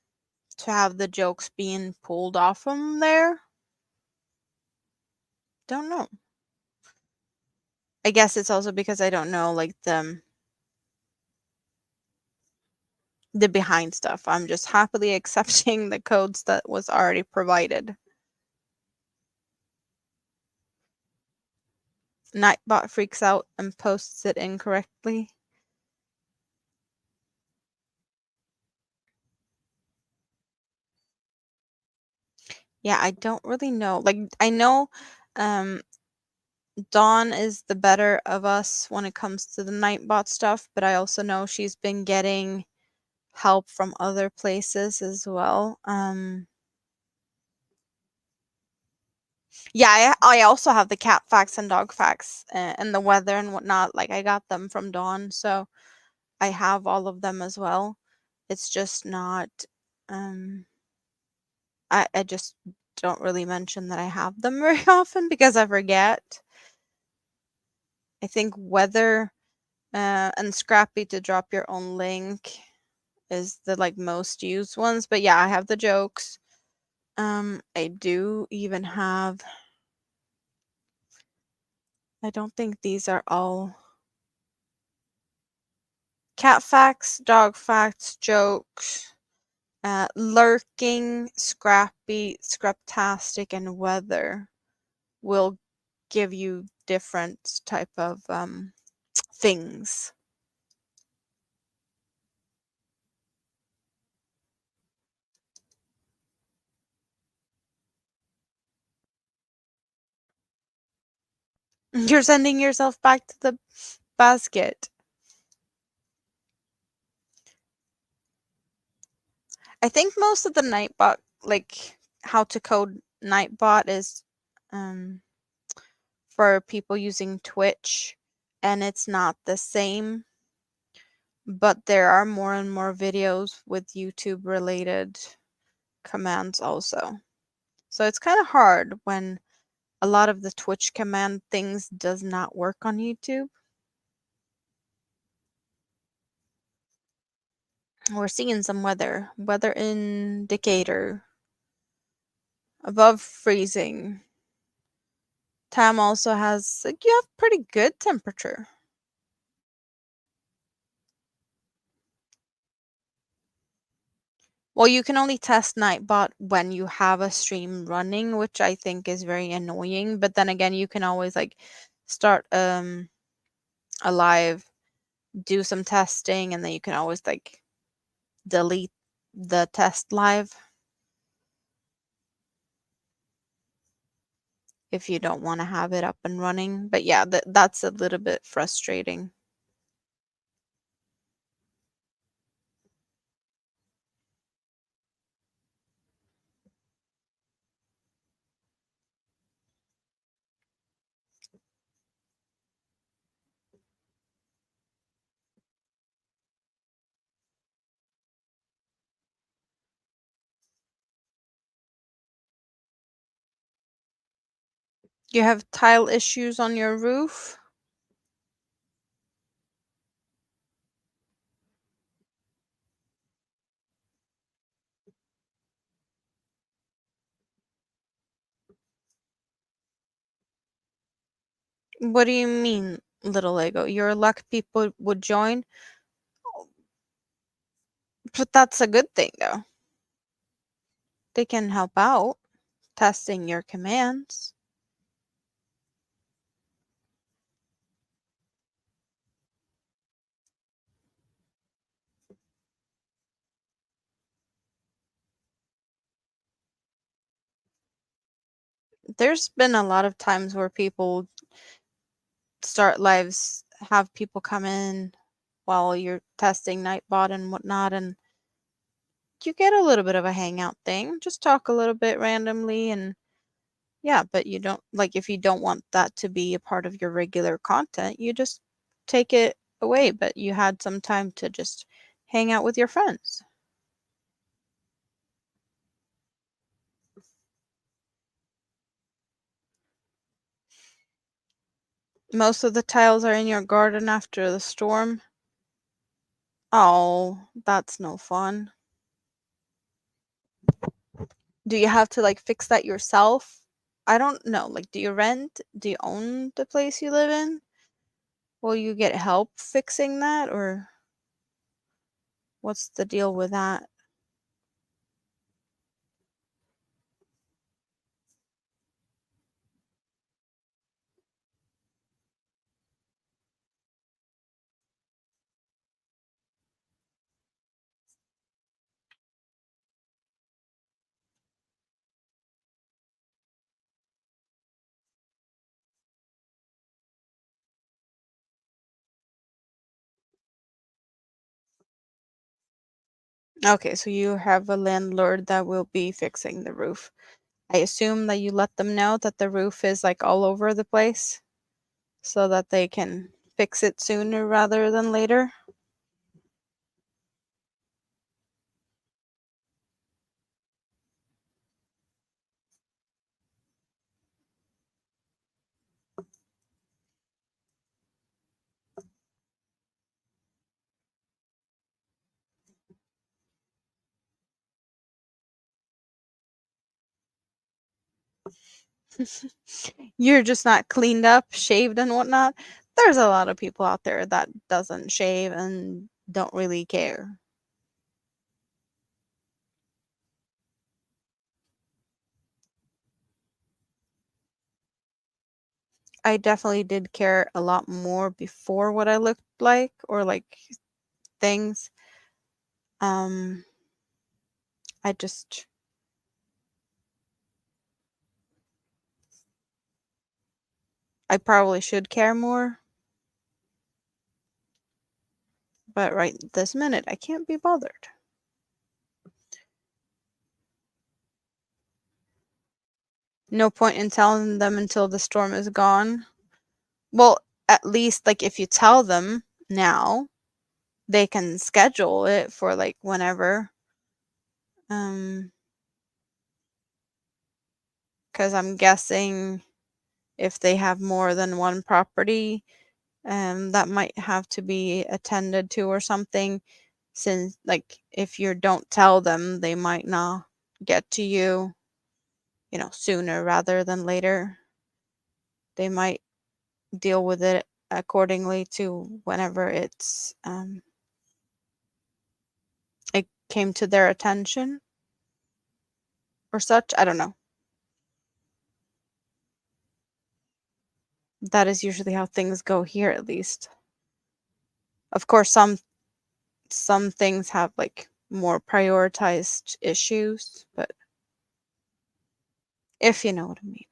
to have the jokes being pulled off from there. Don't know. I guess it's also because I don't know like the behind stuff. I'm just happily accepting the codes that was already provided. Nightbot freaks out and posts it incorrectly. Yeah, I don't really know. Like I know um Dawn is the better of us when it comes to the Nightbot stuff, but I also know she's been getting help from other places as well. Yeah, I also have the cat facts and dog facts and the weather and whatnot. Like I got them from Dawn, so I have all of them as well. It's just not. Um, I just don't really mention that I have them very often because I forget. I think weather and Scrappy to drop your own link is the like most used ones. But yeah, I have the jokes. I do even have. I don't think these are all cat facts, dog facts, jokes, lurking, scrappy, scraptastic, and weather will give you different type of things. You're sending yourself back to the basket. I think most of the Nightbot, like how to code Nightbot, is um, for people using Twitch, and it's not the same. But there are more and more videos with YouTube related commands also. So it's kind of hard when a lot of the Twitch command things does not work on YouTube. We're seeing some weather. Weather indicator. Above freezing. Tam also has like you have pretty good temperature. Well, you can only test Nightbot when you have a stream running, which I think is very annoying. But then again, you can always like start a live, do some testing, and then you can always like delete the test live if you don't want to have it up and running. But yeah, that's a little bit frustrating. You have tile issues on your roof? What do you mean, little Lego? Your luck people would join? But that's a good thing, though. They can help out testing your commands. There's been a lot of times where people start lives, have people come in while you're testing Nightbot and whatnot, and you get a little bit of a hangout thing. Just talk a little bit randomly, and yeah, but you don't like, if you don't want that to be a part of your regular content, you just take it away, but you had some time to just hang out with your friends. Most of the tiles are in your garden after the storm. Oh, that's no fun. Do you have to like fix that yourself? I don't know. Like, do you rent? Do you own the place you live in? Will you get help fixing that, or what's the deal with that? Okay, so you have a landlord that will be fixing the roof. I assume that you let them know that the roof is like all over the place so that they can fix it sooner rather than later. You're just not cleaned up, shaved and whatnot. There's a lot of people out there that doesn't shave and don't really care. I definitely did care a lot more before what I looked like, or like things. Um, I just, I probably should care more, but right this minute I can't be bothered. No point in telling them until the storm is gone. Well, at least like if you tell them now, they can schedule it for like whenever. Um, because I'm guessing if they have more than one property, that might have to be attended to or something. Since like if you don't tell them, they might not get to you, sooner rather than later. They might deal with it accordingly to whenever it came to their attention or such. I don't know. That is usually how things go here, at least. Of course, some things have like more prioritized issues, but if you know what I mean.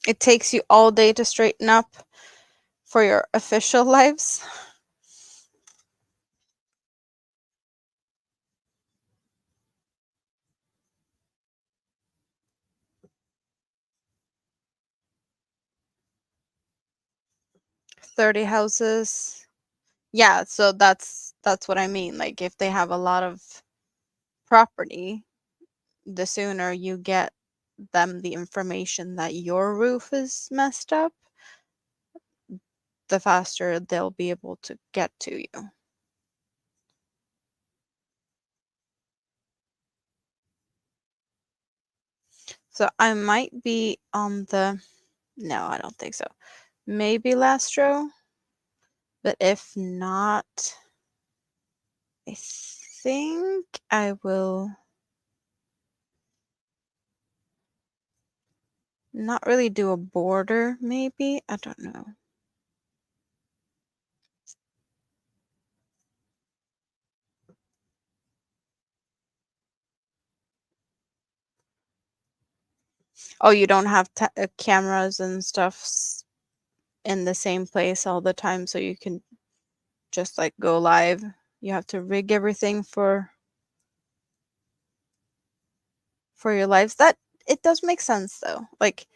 It takes you all day to straighten up for your official lives. 30 houses. Yeah, so that's what I mean. Like if they have a lot of property, the sooner you get them the information that your roof is messed up, the faster they'll be able to get to you. So I might be on the, no, I don't think so. Maybe last row, but if not, I think I will not really do a border, maybe. I don't know. Oh, you don't have cameras and stuff in the same place all the time, so you can just like go live. You have to rig everything for your lives. That it does make sense though. Like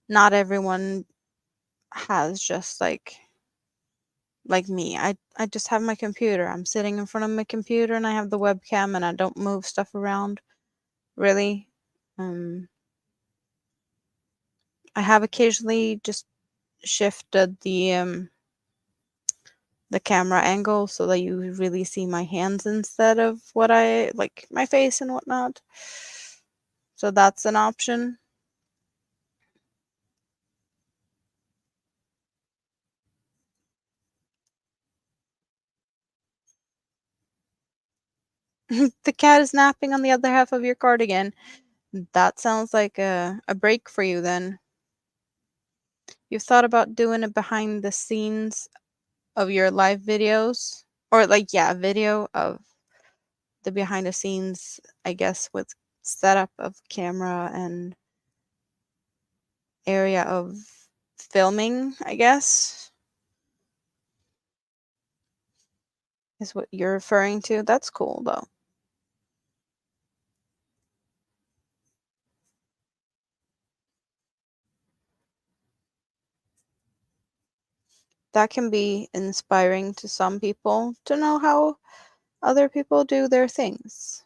not everyone has just like me. I just have my computer. I'm sitting in front of my computer and I have the webcam and I don't move stuff around really. I have occasionally just shifted the camera angle so that you really see my hands instead of what I like my face and whatnot. So that's an option. The cat is napping on the other half of your cardigan. That sounds like a break for you then. You've thought about doing a behind the scenes of your live videos? Or like yeah, a video of the behind the scenes, I guess, with setup of camera and area of filming, I guess, is what you're referring to. That's cool though. That can be inspiring to some people to know how other people do their things.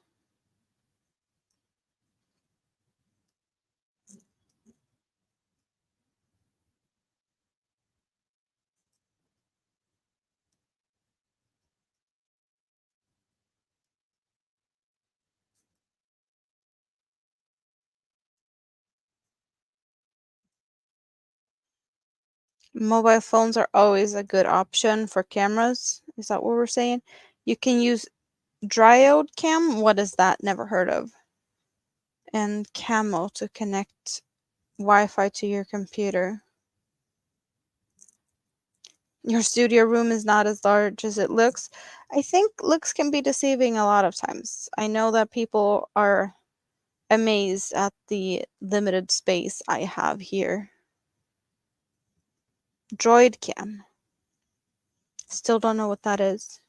Mobile phones are always a good option for cameras. Is that what we're saying? You can use Diode cam. What is that? Never heard of. And Camo to connect Wi-Fi to your computer. Your studio room is not as large as it looks. I think looks can be deceiving a lot of times. I know that people are amazed at the limited space I have here. Droid cam. Still don't know what that is.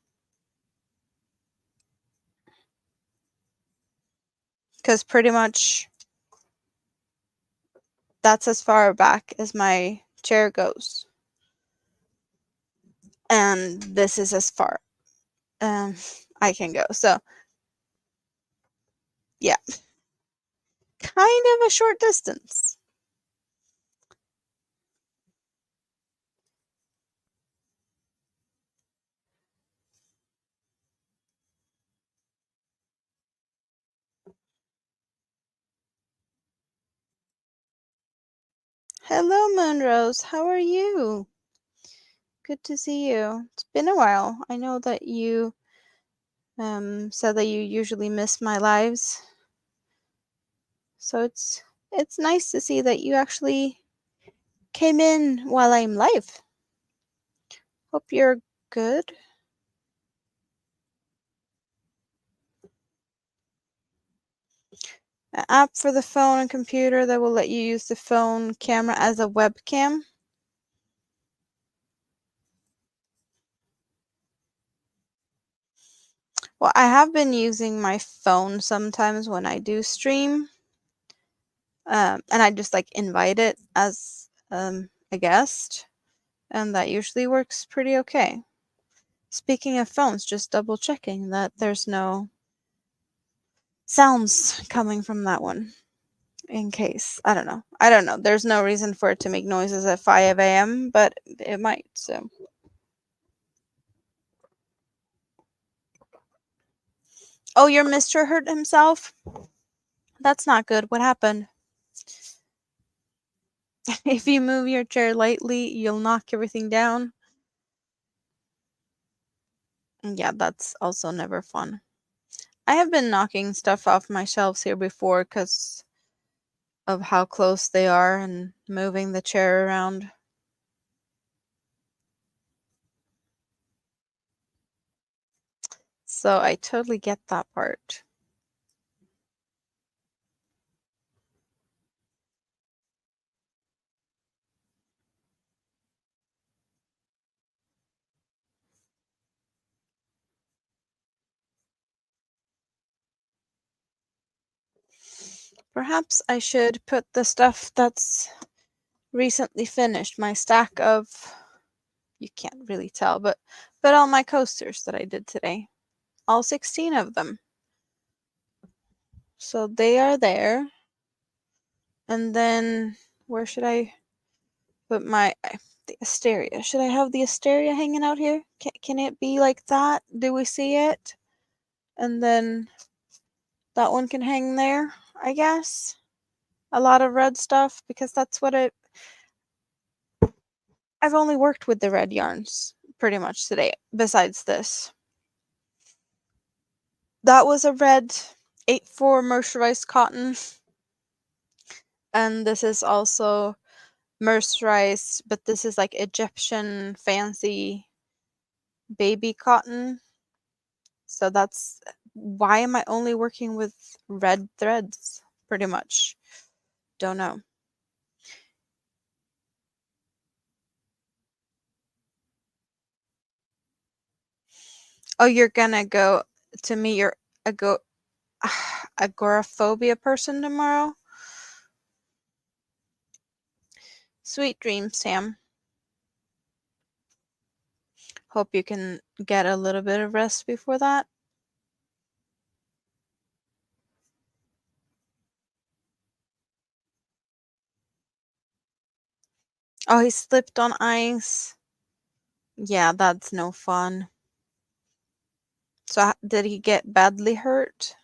Because pretty much that's as far back as my chair goes. And this is as far um, I can go. So, yeah, kind of a short distance. Hello, Moonrose. How are you? Good to see you. It's been a while. I know that you said that you usually miss my lives, so it's nice to see that you actually came in while I'm live. Hope you're good. An app for the phone and computer that will let you use the phone camera as a webcam. Well, I have been using my phone sometimes when I do stream, and I just like invite it as a guest, and that usually works pretty okay. Speaking of phones, just double checking that there's no sounds coming from that one in case. I don't know. I don't know. There's no reason for it to make noises at 5 a.m., but it might, so. Oh, your mister hurt himself? That's not good. What happened? If you move your chair lightly, you'll knock everything down. Yeah, that's also never fun. I have been knocking stuff off my shelves here before because of how close they are and moving the chair around. So I totally get that part. Perhaps I should put the stuff that's recently finished, my stack of, you can't really tell, but all my coasters that I did today. All 16 of them. So they are there. And then where should I put the Asteria? Should I have the Asteria hanging out here? Can it be like that? Do we see it? And then that one can hang there, I guess. A lot of red stuff because that's what I've only worked with the red yarns pretty much today, besides this. That was a red 8/4 mercerized cotton. And this is also mercerized, but this is like Egyptian fancy baby cotton. So that's why am I only working with red threads, pretty much. Don't know. Oh, you're gonna go to meet your agoraphobia person tomorrow? Sweet dreams, Sam. Hope you can get a little bit of rest before that. Oh, he slipped on ice. Yeah, that's no fun. So did he get badly hurt?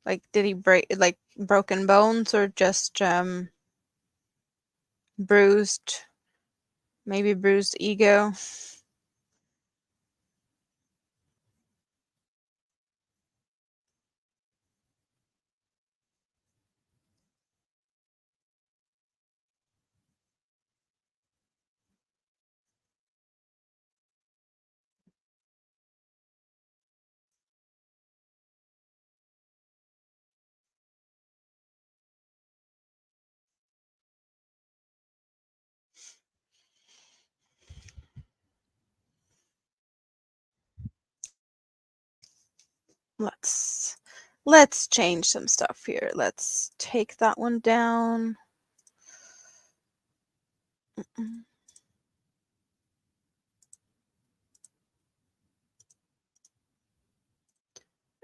Like, did he break, like, broken bones or just bruised, maybe bruised ego? Let's change some stuff here. Let's take that one down.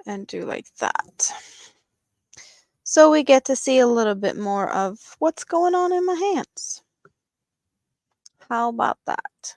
And do like that. So we get to see a little bit more of what's going on in my hands. How about that?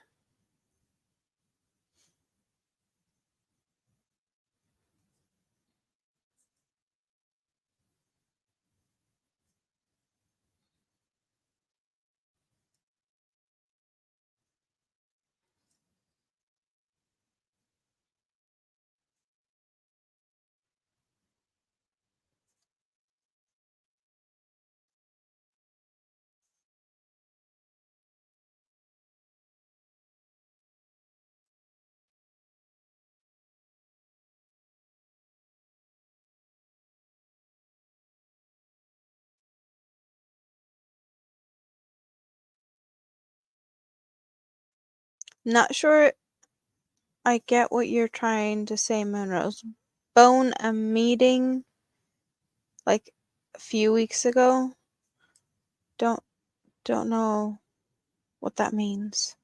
Not sure I get what you're trying to say, Monrose. Bone a meeting like a few weeks ago? Don't know what that means.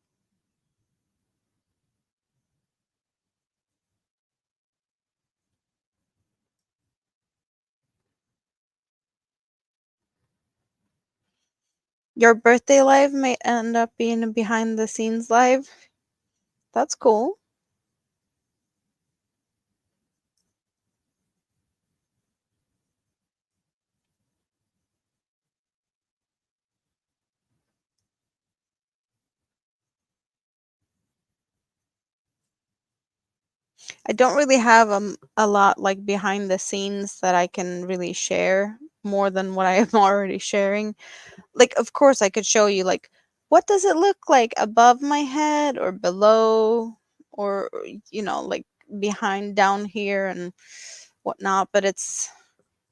Your birthday live may end up being a behind the scenes live. That's cool. I don't really have a lot like behind the scenes that I can really share more than what I am already sharing. Like, of course, I could show you like what does it look like above my head or below, or like behind down here and whatnot. But it's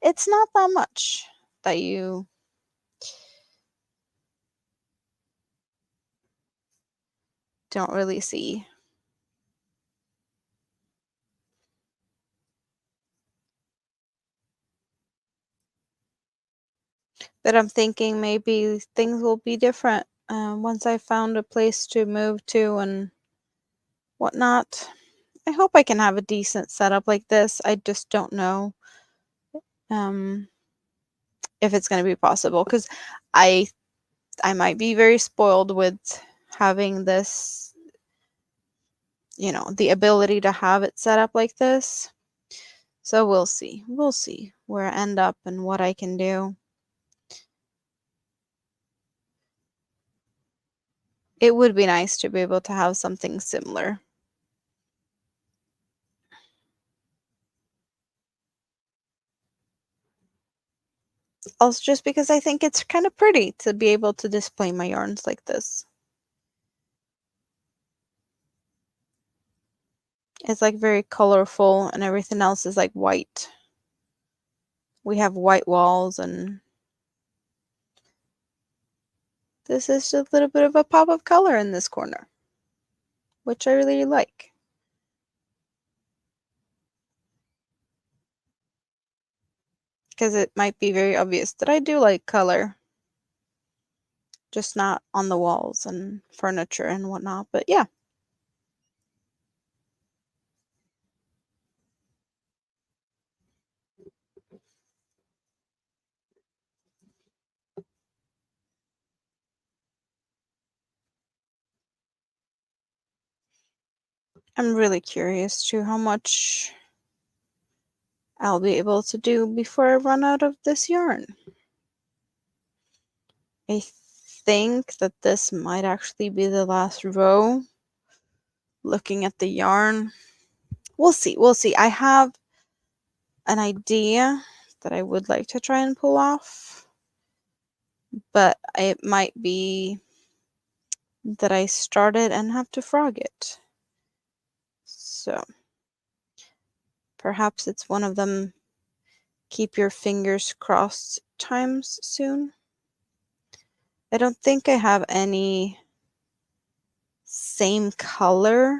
not that much that you don't really see. that I'm thinking maybe things will be different once I found a place to move to and whatnot. I hope I can have a decent setup like this. I just don't know um, if it's going to be possible because I I might be very spoiled with having this, the ability to have it set up like this. So we'll see. We'll see where I end up and what I can do. It would be nice to be able to have something similar. Also, just because I think it's kind of pretty to be able to display my yarns like this. It's like very colorful and everything else is like white. We have white walls and this is just a little bit of a pop of color in this corner, which I really like. Because it might be very obvious that I do like color, just not on the walls and furniture and whatnot. But yeah. I'm really curious to how much I'll be able to do before I run out of this yarn. I think that this might actually be the last row. Looking at the yarn, we'll see. We'll see. I have an idea that I would like to try and pull off, but it might be that I started and have to frog it. So perhaps it's one of them keep your fingers crossed times soon. I don't think I have any same color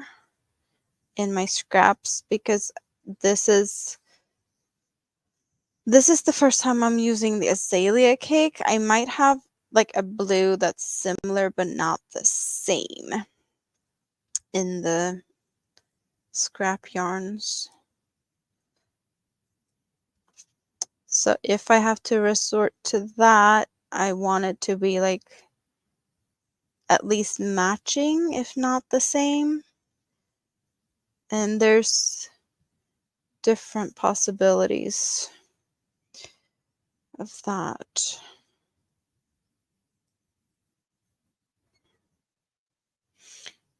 in my scraps because this is the first time I'm using the azalea cake. I might have like a blue that's similar but not the same in the scrap yarns. So if I have to resort to that, I want it to be like at least matching, if not the same. And there's different possibilities of that.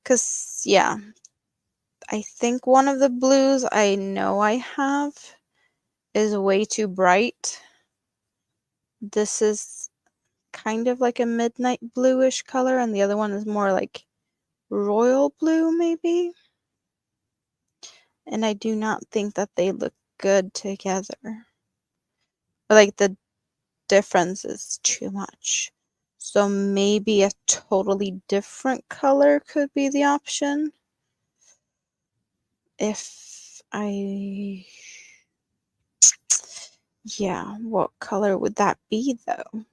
Because, yeah, I think one of the blues I know I have is way too bright. This is kind of like a midnight bluish color, and the other one is more like royal blue, maybe. And I do not think that they look good together. Like the difference is too much. So maybe a totally different color could be the option. If I... Yeah, what color would that be though?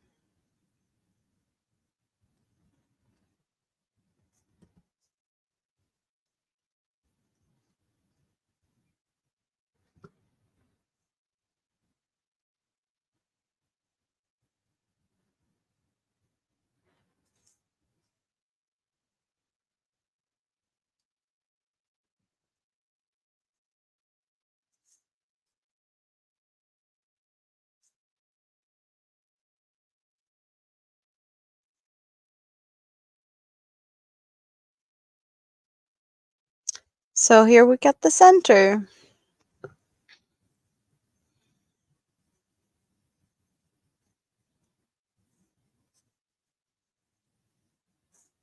So here we got the center.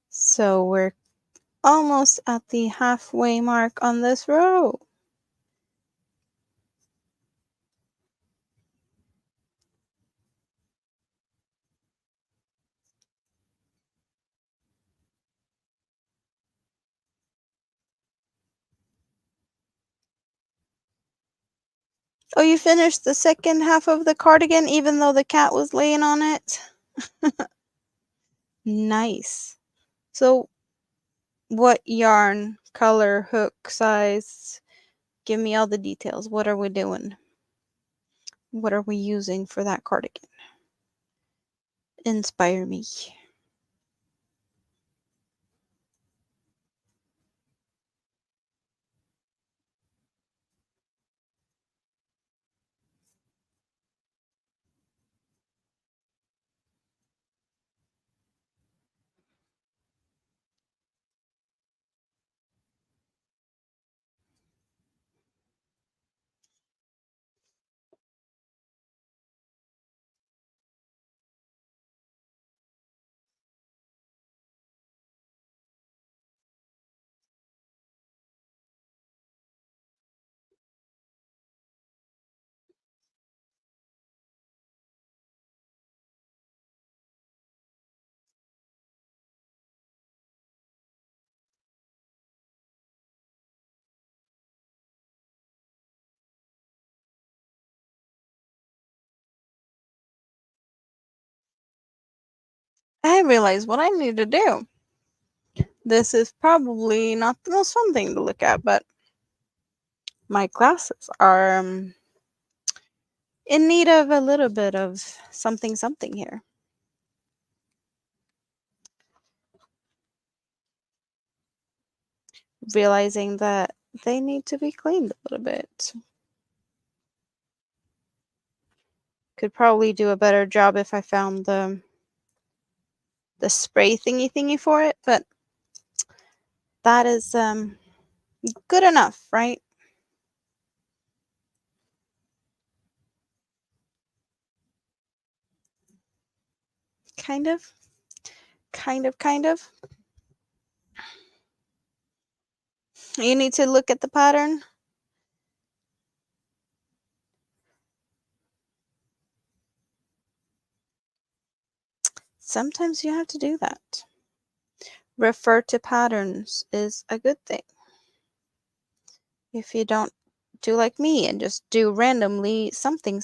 So we're almost at the halfway mark on this row. Oh, you finished the second half of the cardigan even though the cat was laying on it? Nice. So, what yarn, color, hook, size? Give me all the details. What are we doing? What are we using for that cardigan? Inspire me. I realize what I need to do. This is probably not the most fun thing to look at, but my glasses are in need of a little bit of something something here. Realizing that they need to be cleaned a little bit. Could probably do a better job if I found the spray thingy for it, but that is good enough, right? Kind of. Kind of. You need to look at the pattern. Sometimes you have to do that. Refer to patterns is a good thing. If you don't do like me and just do randomly something.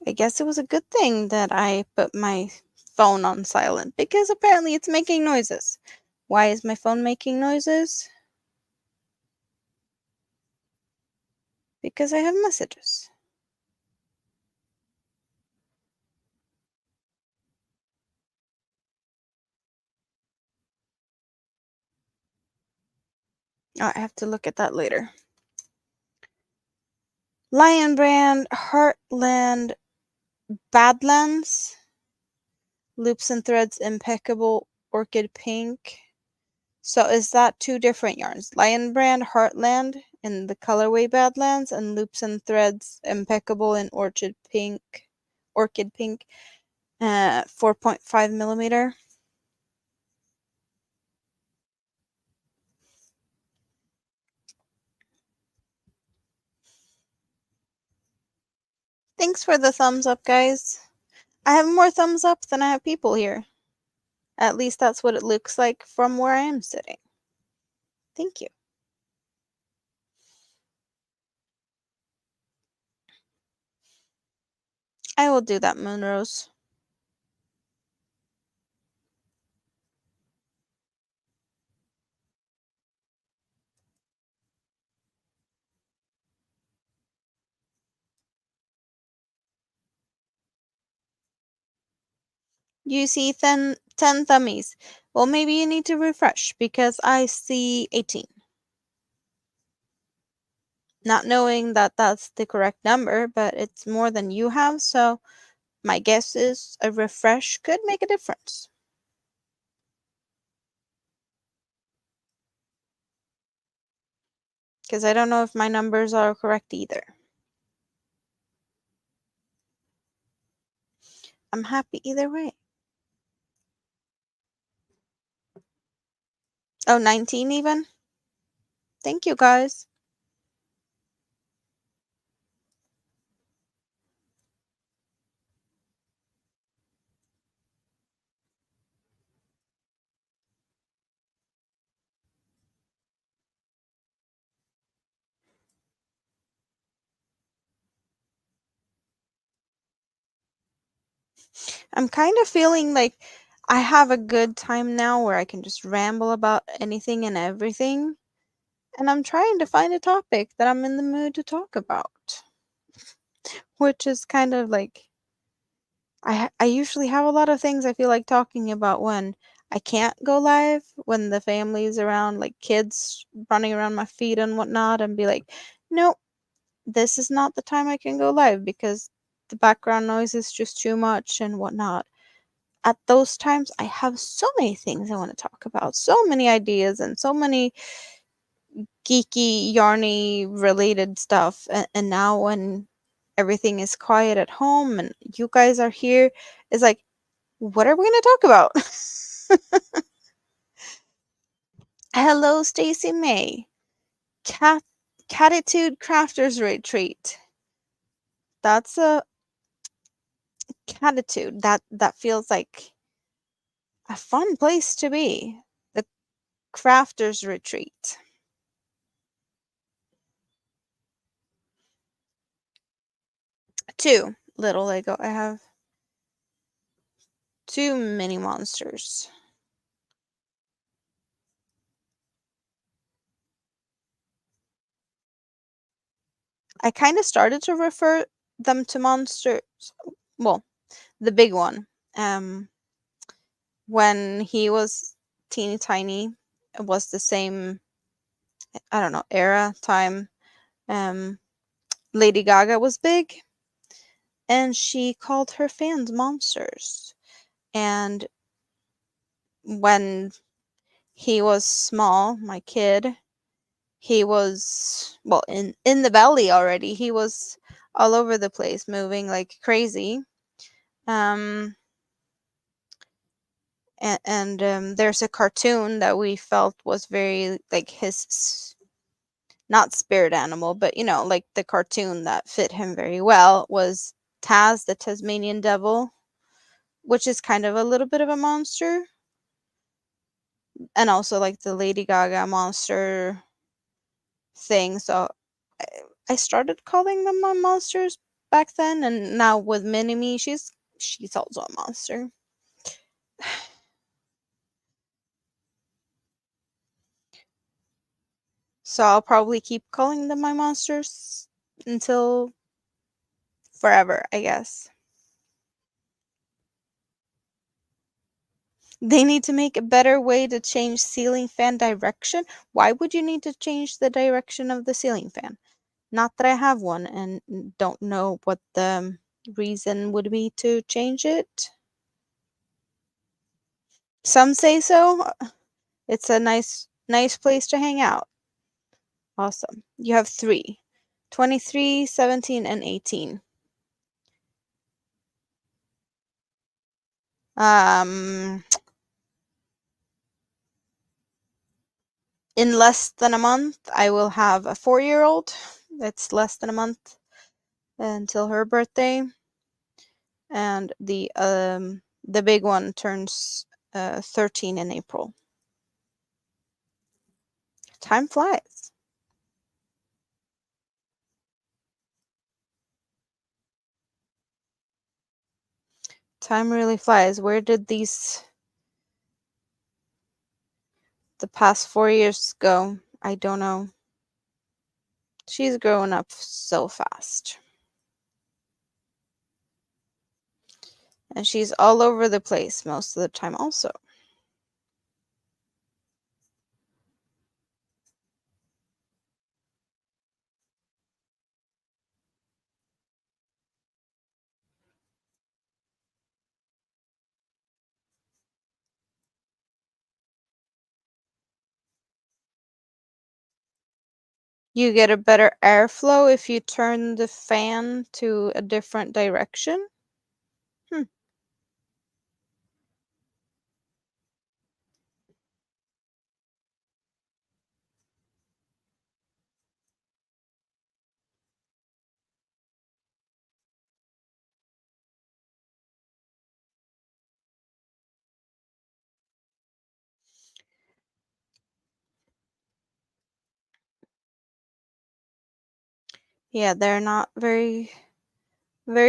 I guess it was a good thing that I put my phone on silent because apparently it's making noises. Why is my phone making noises? Because I have messages. Oh, I have to look at that later. Lion Brand, Heartland, Badlands, Loops and Threads, Impeccable, Orchid Pink. So is that two different yarns? Lion Brand, Heartland, in the colorway Badlands, and Loops and Threads, Impeccable, in Orchid Pink, 4.5 millimeter. Thanks for the thumbs up, guys. I have more thumbs up than I have people here. At least that's what it looks like from where I am sitting. Thank you. I will do that, Moonrose. You see 10 thummies. Well, maybe you need to refresh because I see 18. Not knowing that that's the correct number, but it's more than you have, so my guess is a refresh could make a difference. because I don't know if my numbers are correct either. I'm happy either way. Oh, 19 even? Thank you guys. I'm kind of feeling like I have a good time now where I can just ramble about anything and everything. And I'm trying to find a topic that I'm in the mood to talk about, which is kind of like I usually have a lot of things I feel like talking about when I can't go live, when the family's around, like kids running around my feet and whatnot, and be like, nope, this is not the time I can go live because the background noise is just too much and whatnot. At those times, I have so many things I want to talk about, so many ideas, and so many geeky, yarny related stuff. And now, when everything is quiet at home and you guys are here, it's like, what are we going to talk about? Hello, Stacy May. Cat Catitude Crafters Retreat. That's a catitude. That feels like a fun place to be. The Crafters Retreat. 2 little Lego. I have 2 mini monsters. I kind of started to refer them to monsters. Well, the big one. Um, when he was teeny tiny, it was the same, I don't know, era, time. Um, Lady Gaga was big, and she called her fans monsters. And when he was small, my kid, he was, well, in the belly already. He was all over the place, moving like crazy. Um, and there's a cartoon that we felt was very like his not spirit animal, but like the cartoon that fit him very well was Taz, the Tasmanian devil, which is kind of a little bit of a monster, and also like the Lady Gaga monster thing. So I, I started calling them my monsters back then, and now with Mini Me, she's also a monster. So I'll probably keep calling them my monsters until forever, I guess. They need to make a better way to change ceiling fan direction. Why would you need to change the direction of the ceiling fan? Not that I have one and don't know what the reason would be to change it. Some say so. It's a nice place to hang out. Awesome. You have 3. 23, 17, and 18. Um in less than a month, I will have a 4-year-old. It's less than a month until her birthday, and the big one turns 13 in April. Time flies. Time really flies. Where did the past 4 years go? I don't know. She's growing up so fast. And she's all over the place most of the time also. You get a better airflow if you turn the fan to a different direction? Hmm. Yeah, they're not very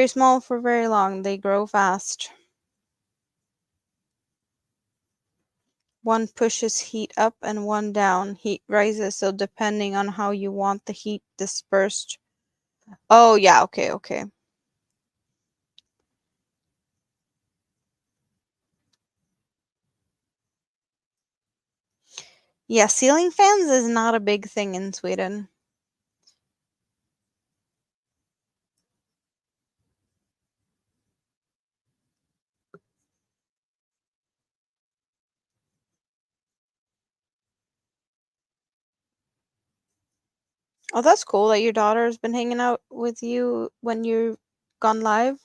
small for very long. They grow fast. One pushes heat up and one down. Heat rises, so depending on how you want the heat dispersed. Oh, yeah, okay, okay. Yeah, ceiling fans is not a big thing in Sweden. Oh, that's cool that your daughter's been hanging out with you when you've gone live.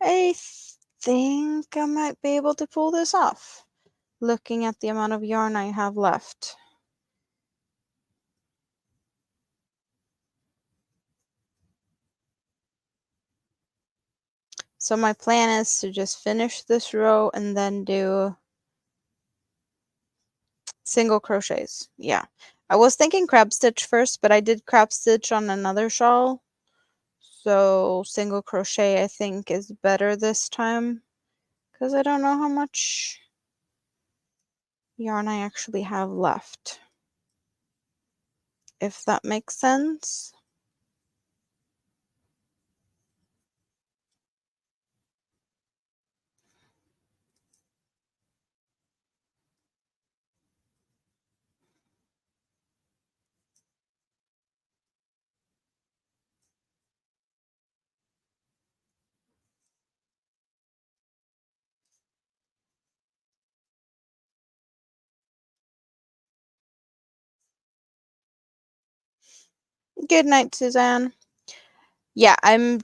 I think I might be able to pull this off, looking at the amount of yarn I have left. So my plan is to just finish this row and then do single crochets. Yeah. I was thinking crab stitch first, but I did crab stitch on another shawl. So single crochet I think is better this time because I don't know how much yarn I actually have left. If that makes sense. Good night, Suzanne. Yeah, I'm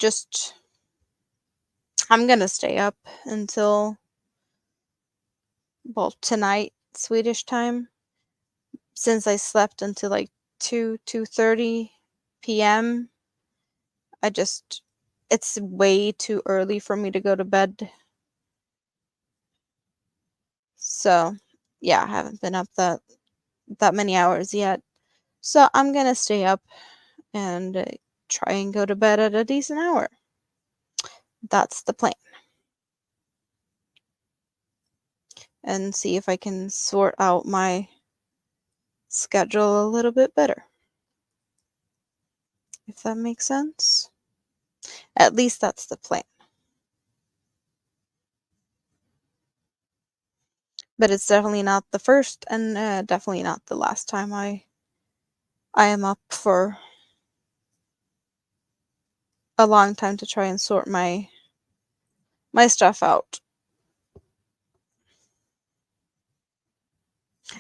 gonna stay up until, well, tonight, Swedish time, since I slept until like 2:30 p.m. I just it's way too early for me to go to bed. So, yeah, I haven't been up that many hours yet. So, I'm gonna stay up and try and go to bed at a decent hour. That's the plan. And see if I can sort out my schedule a little bit better. If that makes sense. At least that's the plan. But it's definitely not the first and definitely not the last time I am up for a long time to try and sort my stuff out.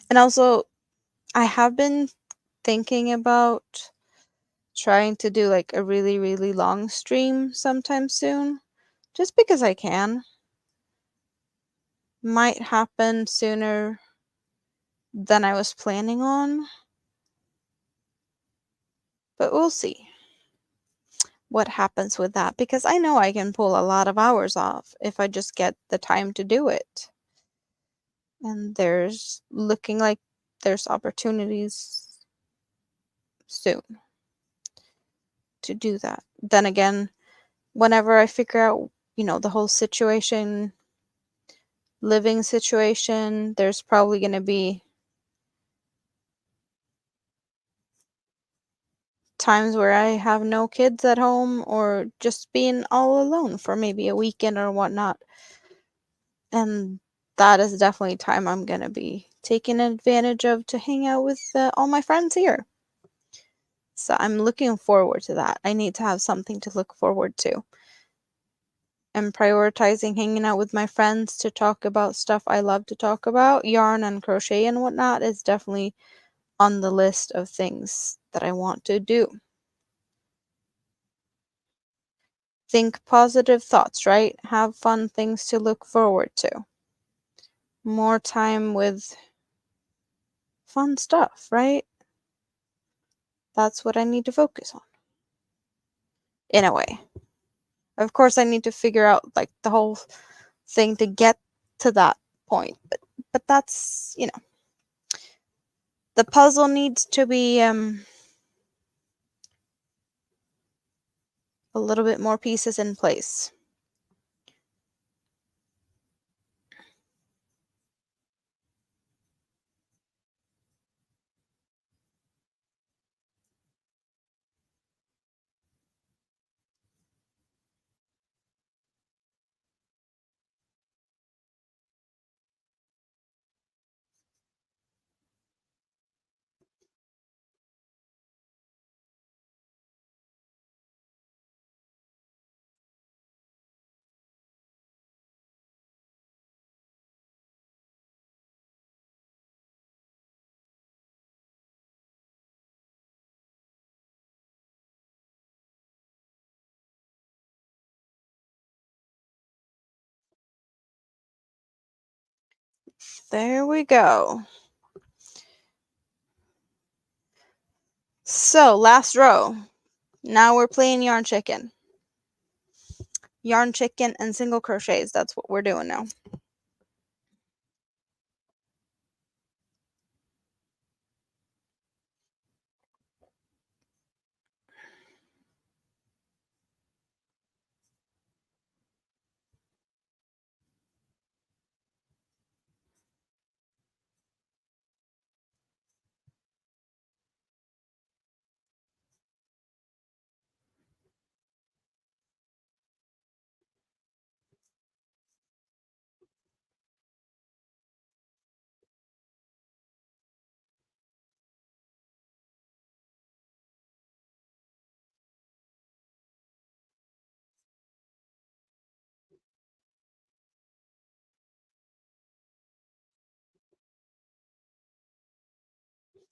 And also, I have been thinking about trying to do like a really, really long stream sometime soon, just because I can. Might happen sooner than I was planning on, but we'll see what happens with that because I know I can pull a lot of hours off if I just get the time to do it. And there's looking like there's opportunities soon to do that. Then again, whenever I figure out, the whole situation, living situation, there's probably going to be times where I have no kids at home or just being all alone for maybe a weekend or whatnot. And that is definitely time I'm going to be taking advantage of to hang out with all my friends here. So I'm looking forward to that. I need to have something to look forward to. And prioritizing hanging out with my friends to talk about stuff I love to talk about, yarn and crochet and whatnot, is definitely on the list of things that I want to do. Think positive thoughts, right? Have fun things to look forward to. More time with fun stuff, right? That's what I need to focus on. In a way. Of course, I need to figure out like the whole thing to get to that point, but that's, the puzzle needs to be a little bit more pieces in place. There we go. So, last row. Now we're playing yarn chicken. Yarn chicken and single crochets. That's what we're doing now.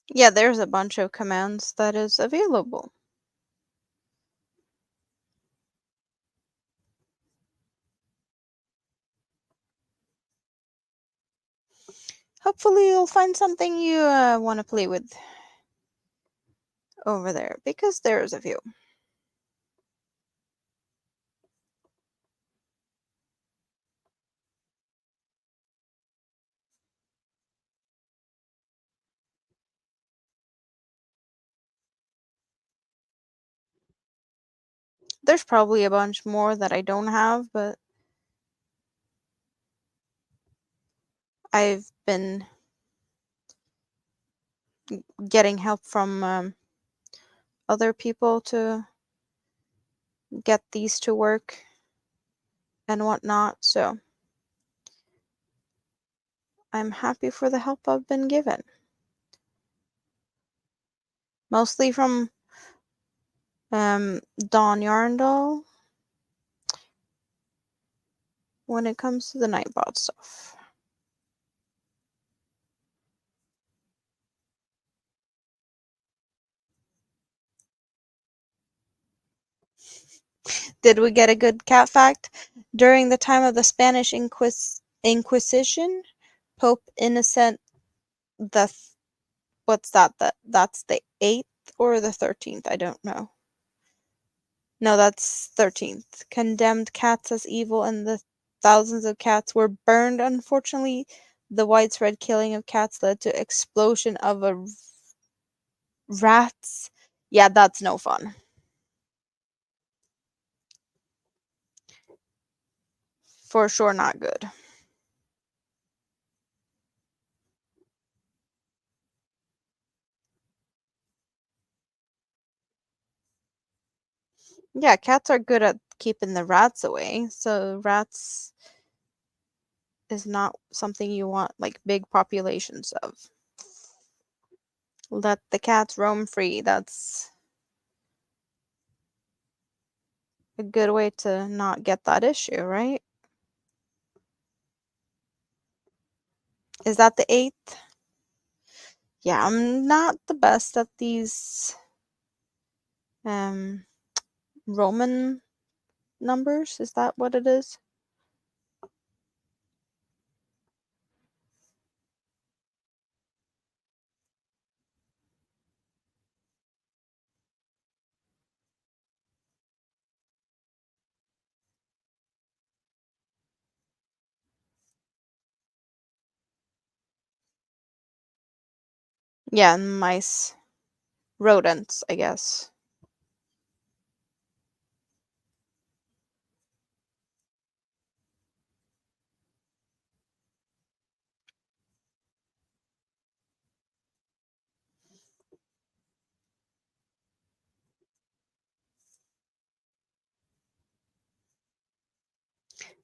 Yeah, there's a bunch of commands that is available. Hopefully you'll find something you want to play with over there, because there's a few. There's probably a bunch more that I don't have, but I've been getting help from other people to get these to work and whatnot, so I'm happy for the help I've been given. Mostly from Dawn Yarndall when it comes to the Nightbot stuff. Did we get a good cat fact? During the time of the Spanish Inquisition, Pope Innocent the what's that? That's the 8th or the 13th? I don't know. No, that's 13th. Condemned cats as evil, and the thousands of cats were burned. Unfortunately, the widespread killing of cats led to explosion of rats. Yeah, that's no fun. For sure not good. Yeah, cats are good at keeping the rats away. So rats is not something you want like big populations of. Let the cats roam free. That's a good way to not get that issue, right? Is that the eighth? Yeah, I'm not the best at these um Roman numbers. Is that what it is? Yeah, mice. Rodents, I guess.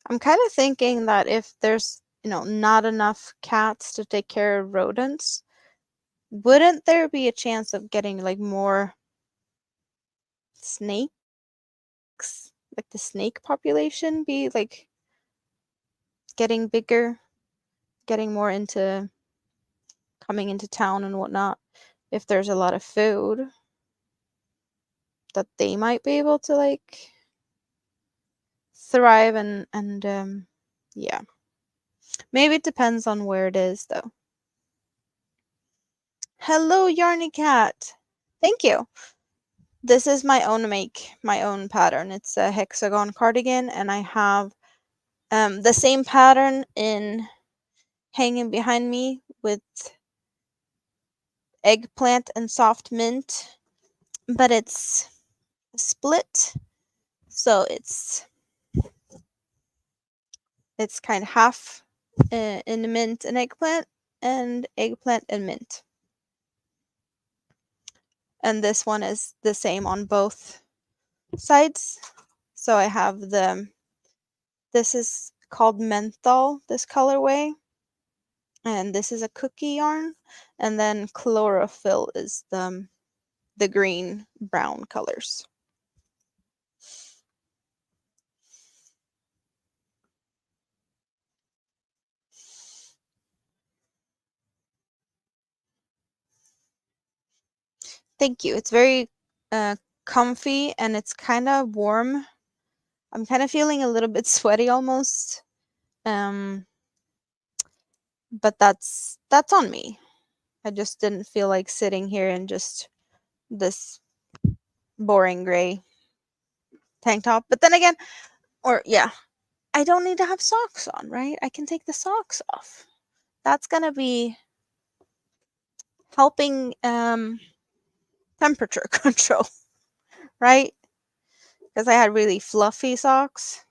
I'm kind of thinking that if there's, not enough cats to take care of rodents, wouldn't there be a chance of getting like more snakes? Like the snake population be like getting bigger, getting more into coming into town and whatnot. If there's a lot of food that they might be able to like thrive and yeah. Maybe it depends on where it is though. Hello, Yarny Cat. Thank you. This is my own make, my own pattern. It's a hexagon cardigan, and I have the same pattern in hanging behind me with eggplant and soft mint, but it's split, so it's kind of half in the mint and eggplant and mint. And this one is the same on both sides. So I have this is called menthol, this colorway, and this is a cookie yarn, and then chlorophyll is the green brown colors. Thank you. It's very comfy and it's kind of warm. I'm kind of feeling a little bit sweaty almost. Um, but that's on me. I just didn't feel like sitting here in just this boring gray tank top. But then again, or yeah, I don't need to have socks on, right? I can take the socks off. That's gonna be helping temperature control, right? Because I had really fluffy socks.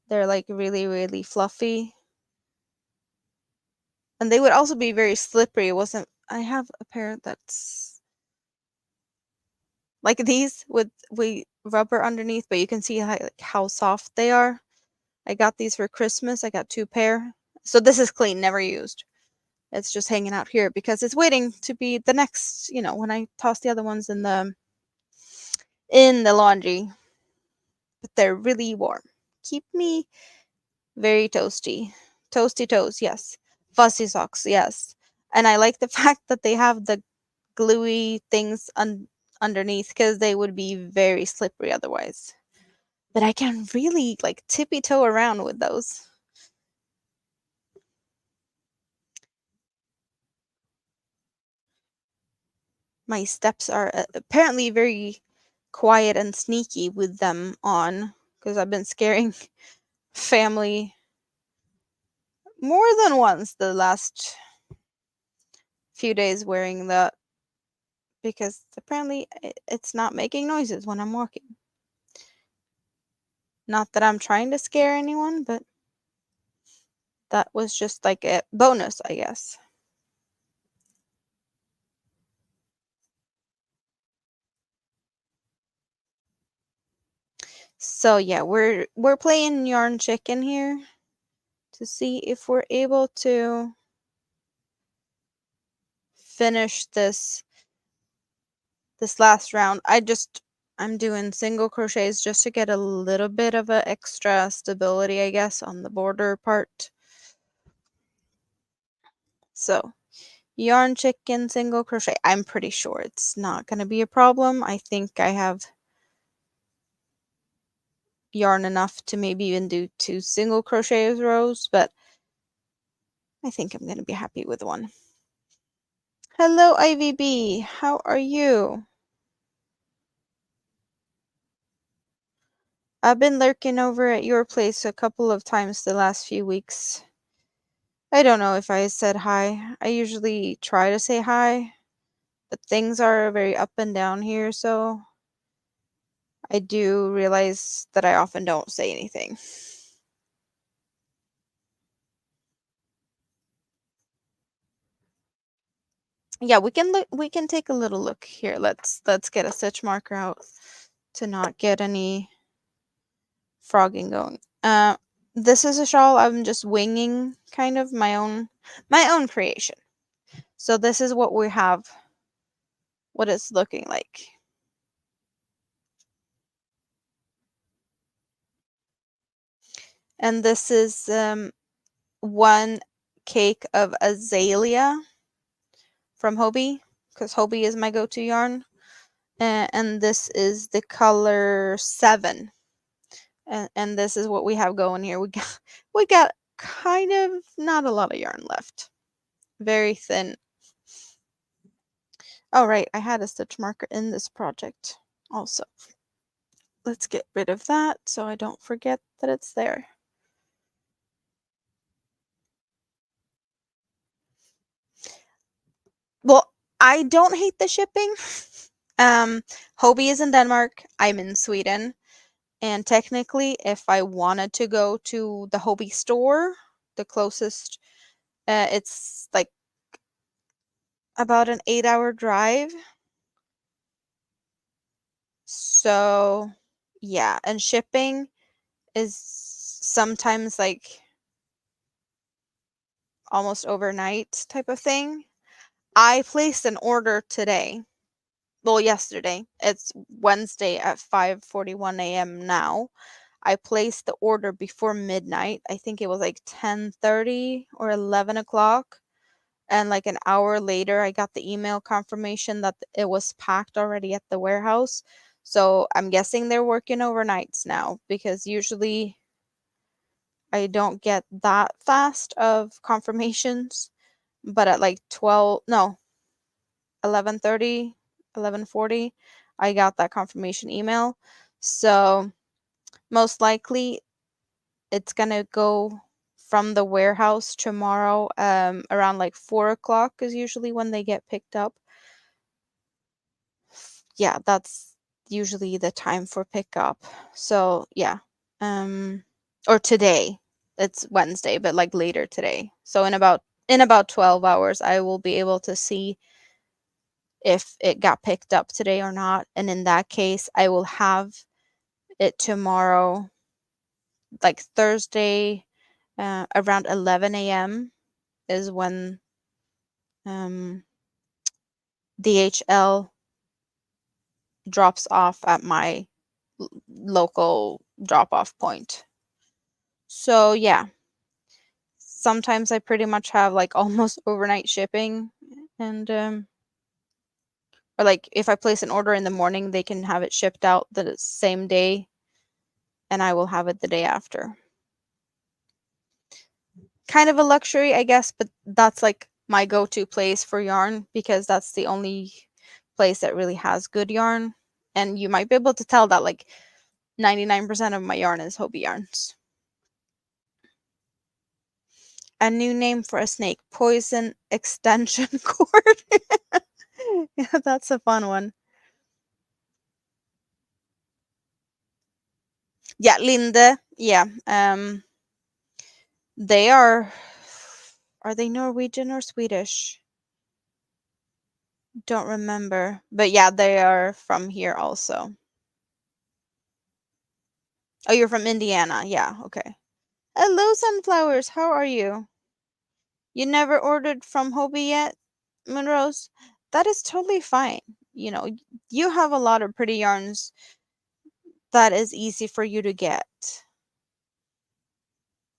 They're like really, really fluffy. And they would also be very slippery. It wasn't I have a pair that's like these with rubber underneath, but you can see how soft they are. I got these for Christmas. I got 2 pair. So this is clean, never used. It's just hanging out here because it's waiting to be the next, when I toss the other ones in the laundry. But they're really warm. Keep me very toasty. Toasty toes, yes. Fuzzy socks, yes. And I like the fact that they have the gluey things underneath because they would be very slippery otherwise. But I can really like tippy toe around with those. My steps are apparently very quiet and sneaky with them on because I've been scaring family more than once the last few days wearing that because apparently it's not making noises when I'm walking. Not that I'm trying to scare anyone, but that was just like a bonus, I guess. So yeah, we're playing yarn chicken here to see if we're able to finish this last round. I'm doing single crochets just to get a little bit of a extra stability, I guess, on the border part. So yarn chicken single crochet. I'm pretty sure it's not going to be a problem. I think I have yarn enough to maybe even do 2 single crochet rows, but I think I'm going to be happy with one. Hello, IVB. How are you? I've been lurking over at your place a couple of times the last few weeks. I don't know if I said hi. I usually try to say hi, but things are very up and down here, so I do realize that I often don't say anything. Yeah, we can take a little look here. Let's get a stitch marker out to not get any frogging going. This is a shawl I'm just winging, kind of my own creation. So this is what we have, what it's looking like. And this is one cake of azalea from Hobie, because Hobie is my go-to yarn. And this is the color 7. And this is what we have going here. We got kind of not a lot of yarn left. Very thin. Oh, right, I had a stitch marker in this project also. Let's get rid of that so I don't forget that it's there. Well, I don't hate the shipping. Hobie is in Denmark. I'm in Sweden. And technically, if I wanted to go to the Hobie store, the closest, it's like about an 8-hour drive. So, yeah, and shipping is sometimes like almost overnight type of thing. I placed an order today. Well, yesterday. It's Wednesday at 5:41 a.m. now. I placed the order before midnight. I think it was like 10:30 or 11 o'clock. And like an hour later, I got the email confirmation that it was packed already at the warehouse. So I'm guessing they're working overnights now, because usually I don't get that fast of confirmations. But at like 11:30, 11:40, I got that confirmation email. So most likely it's gonna go from the warehouse tomorrow, around like 4 o'clock is usually when they get picked up. Yeah, that's usually the time for pickup. So yeah, or today. It's Wednesday, but like later today. So in about 12 hours, I will be able to see if it got picked up today or not. And in that case, I will have it tomorrow, like Thursday, around 11 a.m. is when DHL drops off at my local drop off point. So yeah, sometimes I pretty much have like almost overnight shipping, and or like if I place an order in the morning, they can have it shipped out the same day, and I will have it the day after. Kind of a luxury, I guess, but that's like my go-to place for yarn, because that's the only place that really has good yarn. And you might be able to tell that like 99% of my yarn is Hobie yarns. A new name for a snake, poison extension cord. Yeah, that's a fun one. Yeah, Linde. Yeah. They are they Norwegian or Swedish? Don't remember. But yeah, they are from here also. Oh, you're from Indiana. Yeah, okay. Hello, sunflowers. How are you? You never ordered from Hobie yet, Monrose? That is totally fine. You know, you have a lot of pretty yarns that is easy for you to get.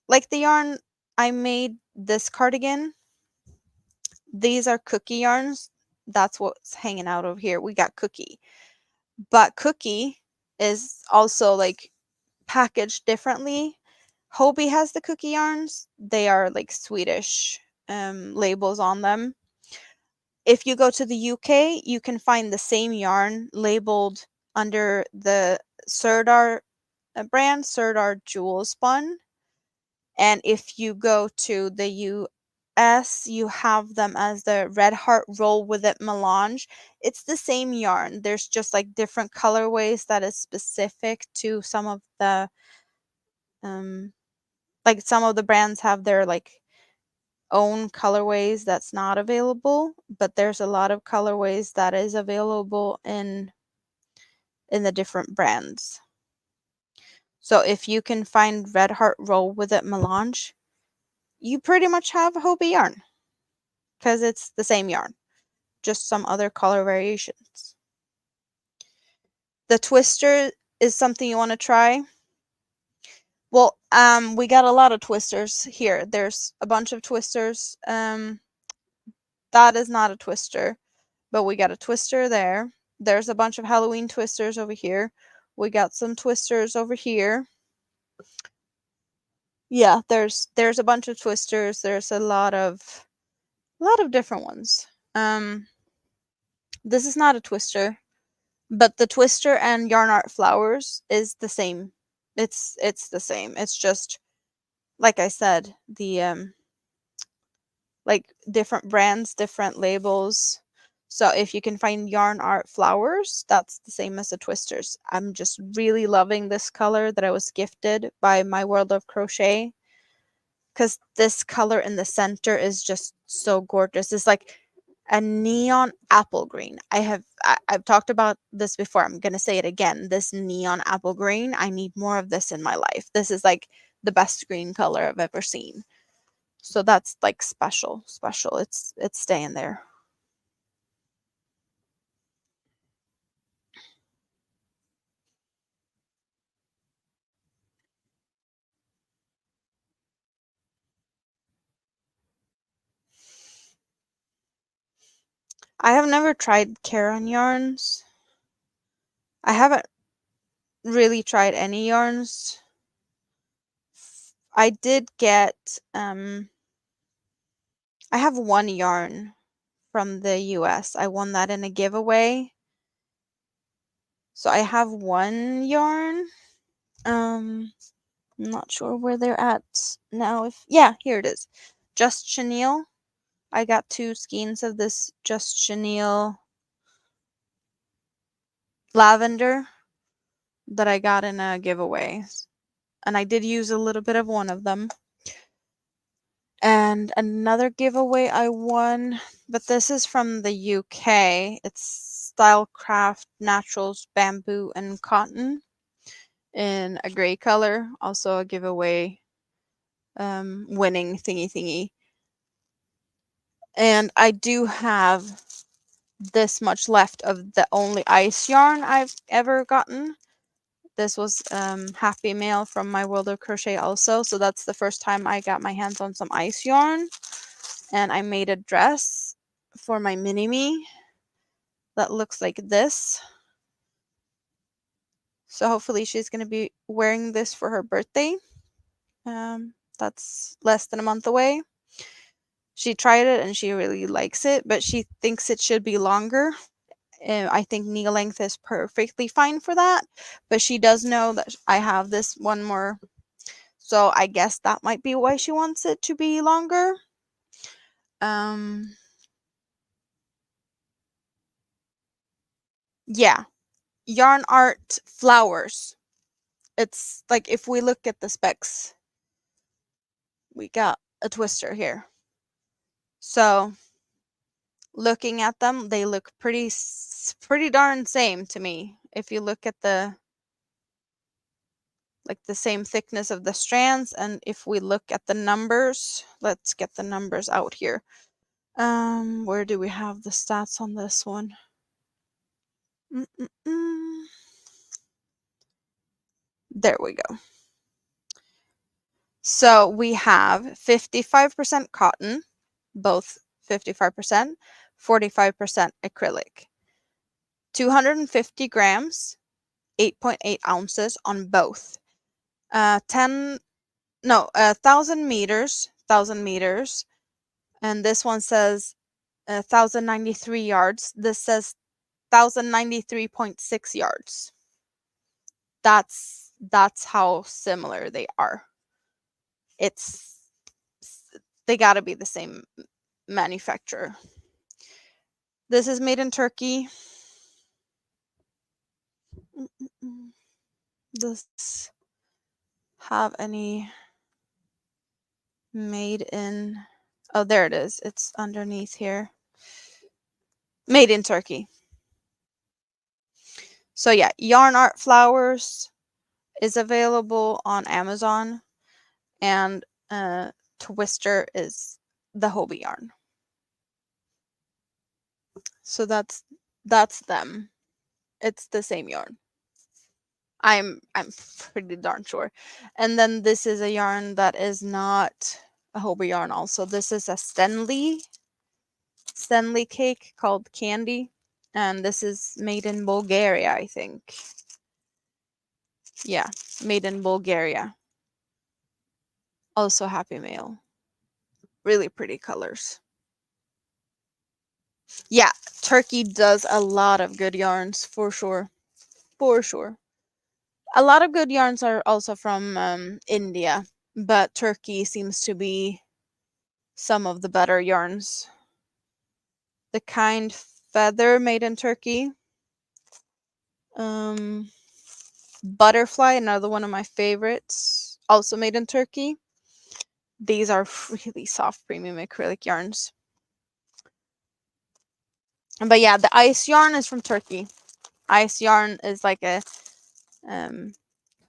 Like the yarn I made this cardigan, these are cookie yarns. That's what's hanging out over here. We got cookie. But cookie is also like packaged differently. Hobie has the cookie yarns. They are like Swedish labels on them. If you go to the UK, you can find the same yarn labeled under the Sirdar brand, Sirdar Jewel Spun. And if you go to the US, you have them as the Red Heart Roll with It Melange. It's the same yarn. There's just like different colorways that is specific to some of the like some of the brands have their like own colorways that's not available, but there's a lot of colorways that is available in the different brands. So if you can find Red Heart Roll with It Melange, you pretty much have Hobie yarn because it's the same yarn, just some other color variations. The twister is something you want to try. Well, we got a lot of twisters here. There's a bunch of twisters. That is not a twister, but we got a twister there. There's a bunch of Halloween twisters over here. We got some twisters over here. Yeah, there's a bunch of twisters. There's a lot of different ones. This is not a twister, but the twister and yarn art flowers is the same. It's the same. It's just like I said, the like different brands, different labels. So if you can find yarn art flowers, that's the same as the twisters. I'm just really loving this color that I was gifted by My World of Crochet, because this color in the center is just so gorgeous. It's like a neon apple green. I've talked about this before. I'm going to say it again. This neon apple green, I need more of this in my life. This is like the best green color I've ever seen. So that's like special. It's staying there. I have never tried Caron yarns. I haven't really tried any yarns. I did get I have one yarn from the US. I won that in a giveaway. So I have one yarn. I'm not sure where they're at now. Yeah, here it is. Just Chenille. I got 2 skeins of this Just Chenille lavender that I got in a giveaway. And I did use a little bit of one of them. And another giveaway I won, but this is from the UK. It's Stylecraft Naturals Bamboo and Cotton in a gray color. Also a giveaway winning thingy. And I do have this much left of the only ice yarn I've ever gotten. This was Happy Mail from My World of Crochet also. So that's the first time I got my hands on some ice yarn. And I made a dress for my mini-me that looks like this. So hopefully she's going to be wearing this for her birthday. That's less than a month away. She tried it and she really likes it, but she thinks it should be longer. I think knee length is perfectly fine for that, but she does know that I have this one more. So I guess that might be why she wants it to be longer. Yeah. Yarn art flowers. It's like if we look at the specs, we got a twister here. So looking at them, they look pretty darn same to me. If you look at the like the same thickness of the strands. And if we look at the numbers, let's get the numbers out here. Where do we have the stats on this one? There we go. So we have 55% cotton, both 55%, 45% acrylic, 250 grams, 8.8 ounces on both. 1,000 meters, 1,000 meters. And this one says 1,093 yards. This says 1,093.6 yards. That's how similar they are. They gotta be the same manufacturer. This is made in Turkey. Does have any made in? Oh, there it is. It's underneath here. Made in Turkey. So yeah, Yarn Art Flowers is available on Amazon, and Twister is the Hobie yarn. So that's them. It's the same yarn. I'm pretty darn sure. And then this is a yarn that is not a Hobie yarn also. This is a Stenley cake called Candy. And this is made in Bulgaria, I think. Yeah, made in Bulgaria. Also Happy Mail. Really pretty colors. Yeah, Turkey does a lot of good yarns for sure. For sure. A lot of good yarns are also from India, but Turkey seems to be some of the better yarns. The Kind Feather made in Turkey. Butterfly, another one of my favorites, also made in Turkey. These are really soft premium acrylic yarns. But yeah, the Ice yarn is from Turkey. Ice yarn is like a kind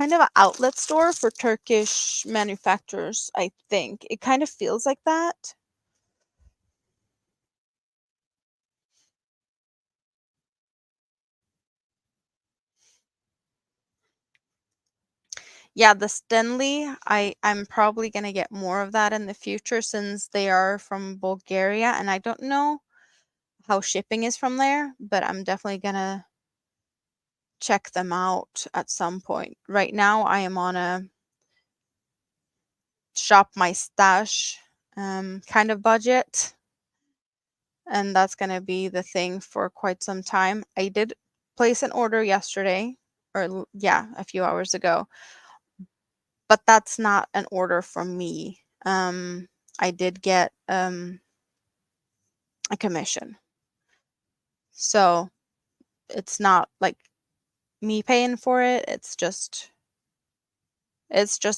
of an outlet store for Turkish manufacturers, I think. It kind of feels like that. Yeah, the Stenley, I'm probably going to get more of that in the future since they are from Bulgaria, and I don't know how shipping is from there, but I'm definitely going to check them out at some point. Right now, I am on a shop my stash kind of budget, and that's going to be the thing for quite some time. I did place an order yesterday, or yeah, a few hours ago, but that's not an order from me. I did get a commission, so it's not like me paying for it. It's just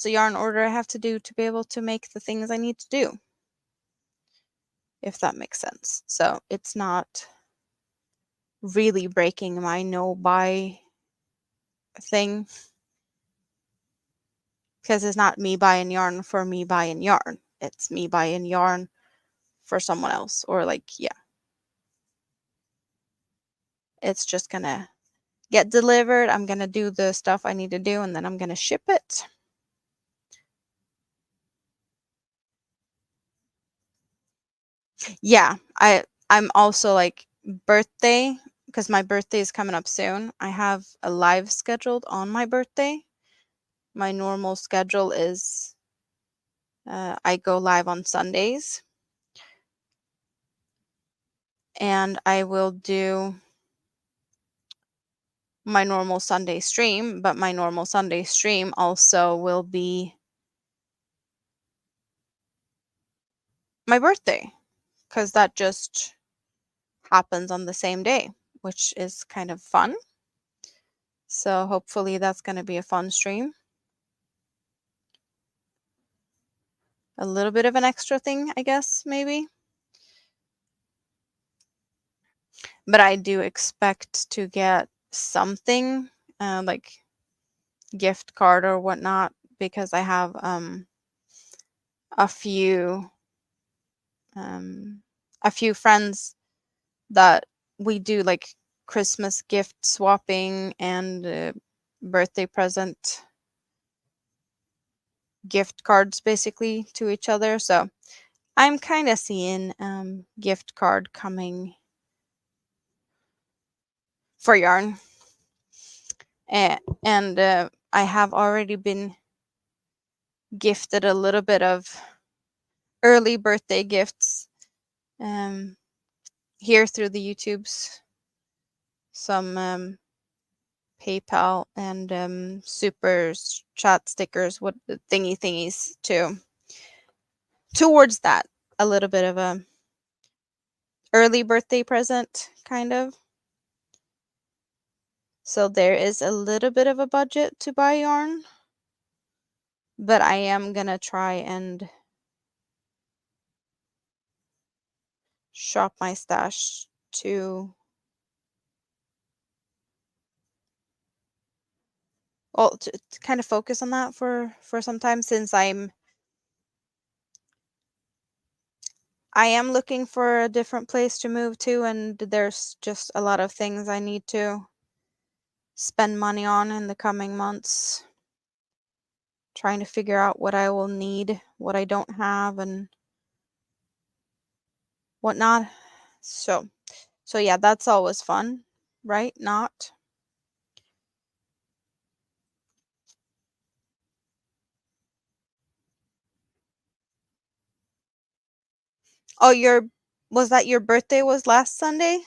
a yarn order I have to do to be able to make the things I need to do, if that makes sense. So it's not really breaking my no buy thing, because it's not me buying yarn for me buying yarn. It's me buying yarn for someone else, or like, yeah. It's just gonna get delivered. I'm gonna do the stuff I need to do, and then I'm gonna ship it. Yeah, I'm also like birthday, because my birthday is coming up soon. I have a live scheduled on my birthday. My normal schedule is I go live on Sundays, and I will do my normal Sunday stream, but my normal Sunday stream also will be my birthday, because that just happens on the same day, which is kind of fun. So hopefully that's going to be a fun stream. A little bit of an extra thing, I guess, maybe. But I do expect to get something like gift card or whatnot, because I have a few um a few friends that we do like Christmas gift swapping and birthday present gift cards basically to each other. So I'm kind of seeing gift card coming for yarn. And I have already been gifted a little bit of early birthday gifts um, here through the YouTubes. Some PayPal and super chat stickers, what thingies too. Towards that, a little bit of a early birthday present, kind of. So there is a little bit of a budget to buy yarn, but I am gonna try and shop my stash to, well, to kind of focus on that for some time, since I am looking for a different place to move to, and there's just a lot of things I need to spend money on in the coming months. Trying to figure out what I will need, what I don't have, and whatnot. So yeah, that's always fun, right? Not. Oh, was that your birthday was last Sunday?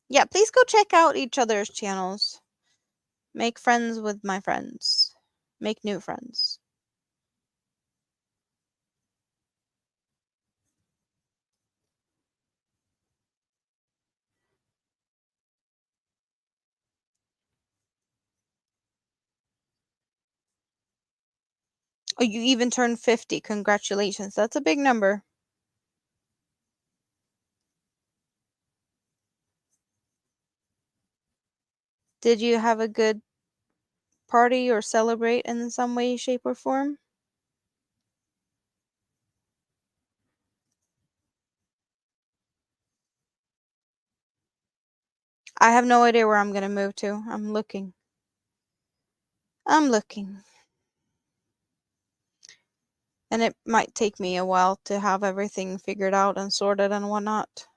Yeah, please go check out each other's channels. Make friends with my friends. Make new friends. Oh, you even turned 50. Congratulations. That's a big number. Did you have a good party or celebrate in some way, shape, or form? I have no idea where I'm gonna move to. I'm looking. I'm looking. And it might take me a while to have everything figured out and sorted and whatnot.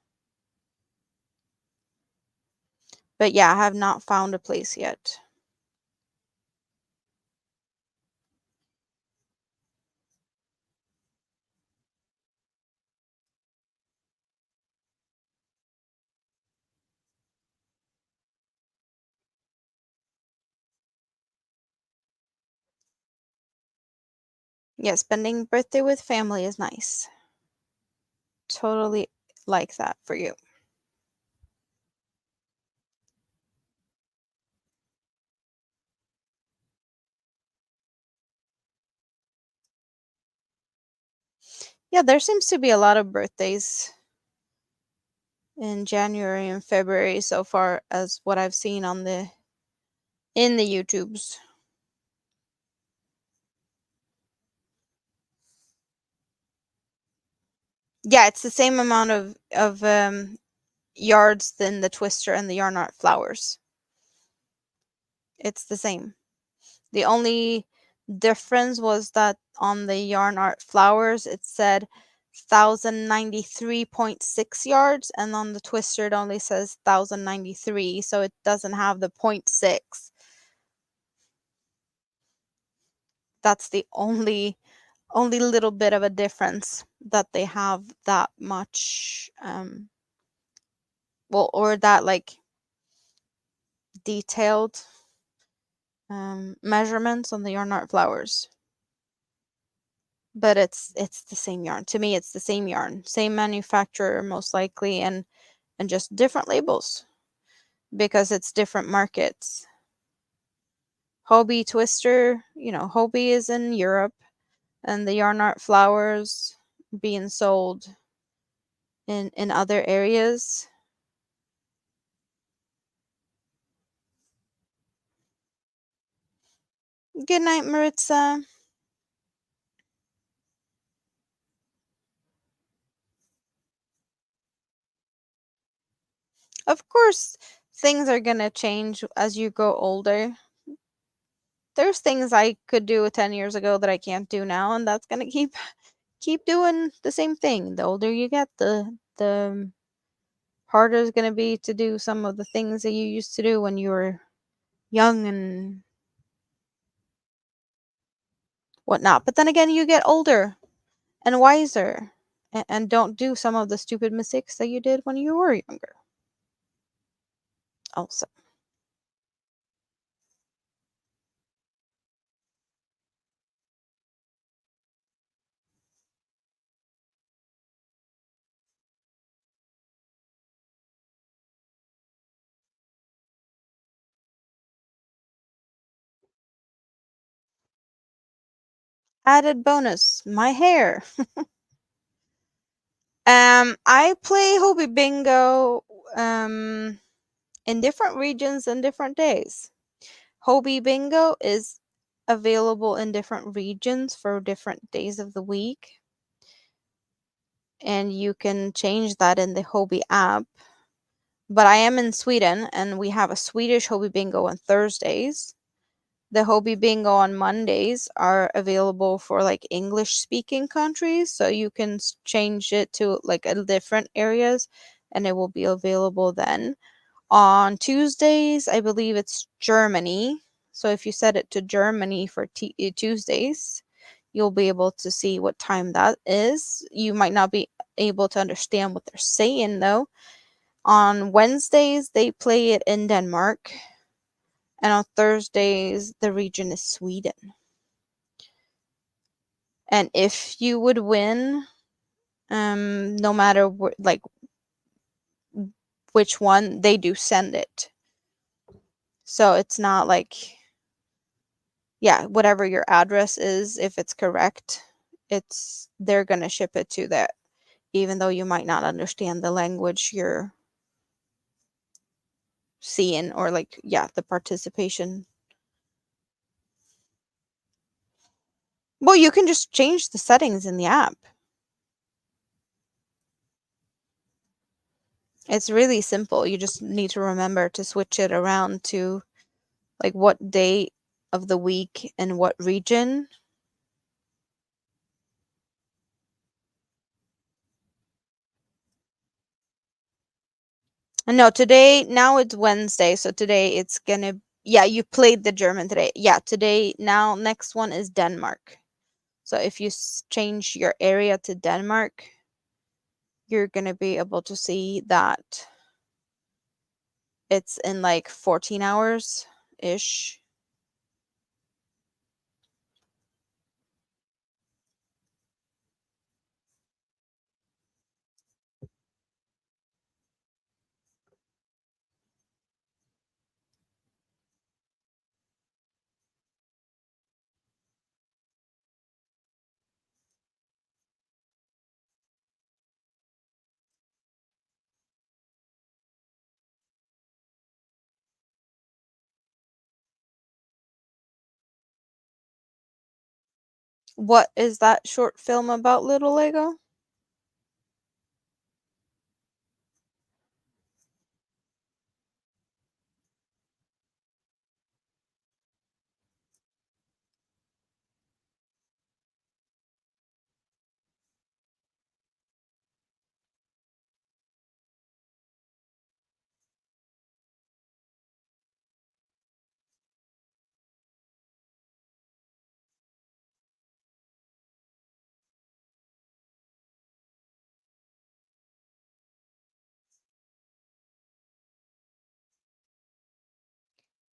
But yeah, I have not found a place yet. Yeah, spending birthday with family is nice. Totally like that for you. Yeah, there seems to be a lot of birthdays in January and February so far, as what I've seen on the in the YouTubes. Yeah, it's the same amount of yards than the twister and the yarn art flowers. It's the same. The only difference was that on the yarn art flowers it said 1093.6 yards, and on the twister it only says 1093, so it doesn't have the 0.6. That's the only little bit of a difference, that they have that much well, or that like detailed measurements on the yarn art flowers. But it's the same yarn. To me, it's the same yarn, same manufacturer most likely, and just different labels because it's different markets. Hobie Twister, Hobie is in Europe, and the yarn art flowers being sold in other areas. Good night, Maritza. Of course, things are gonna change as you grow older. There's things I could do 10 years ago that I can't do now, and that's gonna keep doing the same thing. The older you get, the harder it's gonna be to do some of the things that you used to do when you were young and whatnot. But then again, you get older and wiser and don't do some of the stupid mistakes that you did when you were younger. Also, added bonus, my hair. I play Hobie Bingo in different regions and different days. Hobie Bingo is available in different regions for different days of the week, and you can change that in the Hobie app. But I am in Sweden, and we have a Swedish Hobie Bingo on Thursdays. The Hobie Bingo on Mondays are available for like English speaking countries, so you can change it to like different areas and it will be available then. On Tuesdays, I believe it's Germany. So if you set it to Germany for Tuesdays, you'll be able to see what time that is. You might not be able to understand what they're saying though. On Wednesdays, they play it in Denmark. And on Thursdays, the region is Sweden. And if you would win, no matter like which one, they do send it. So it's not like, yeah, whatever your address is, if it's correct, they're gonna ship it to that, even though you might not understand the language you're seeing or like, yeah, the participation. Well, you can just change the settings in the app. It's really simple. You just need to remember to switch it around to like what day of the week and what region. And no, today, now it's Wednesday, so today it's gonna, yeah, you played the German today. Yeah, today, now next one is Denmark. So if you change your area to Denmark, you're gonna be able to see that it's in like 14 hours ish. What is that short film about, Little Lego?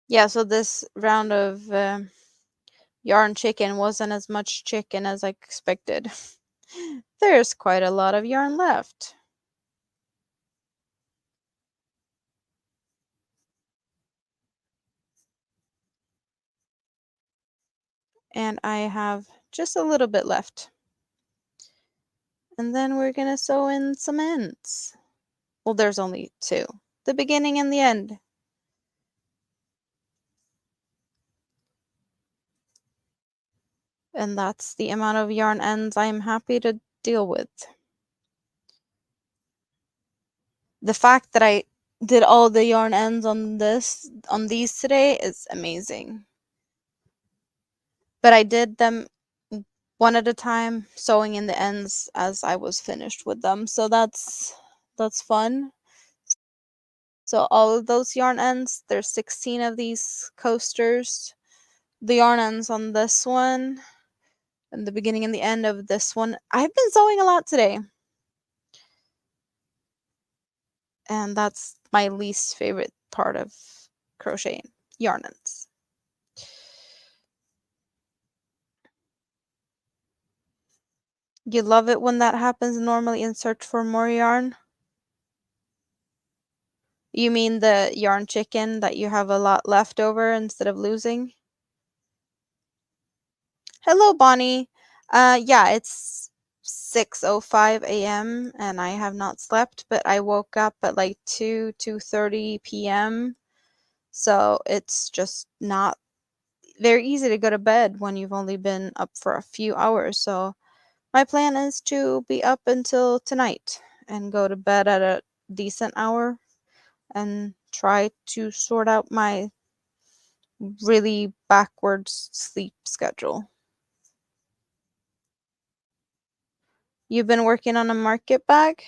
Yeah, so this round of yarn chicken wasn't as much chicken as I expected. There's quite a lot of yarn left. And I have just a little bit left. And then we're gonna sew in some ends. Well, there's only two, the beginning and the end. And that's the amount of yarn ends I'm happy to deal with. The fact that I did all the yarn ends on these today is amazing. But I did them one at a time, sewing in the ends as I was finished with them. So that's fun. So all of those yarn ends, there's 16 of these coasters. The yarn ends on this one and the beginning and the end of this one. I've been sewing a lot today. And that's my least favorite part of crocheting, yarn ends. You love it when that happens normally in search for more yarn? You mean the yarn chicken that you have a lot left over instead of losing? Hello, Bonnie. Yeah, it's 6:05 a.m. and I have not slept, but I woke up at like 2:30 p.m. So it's just not very easy to go to bed when you've only been up for a few hours. So my plan is to be up until tonight and go to bed at a decent hour and try to sort out my really backwards sleep schedule. You've been working on a market bag?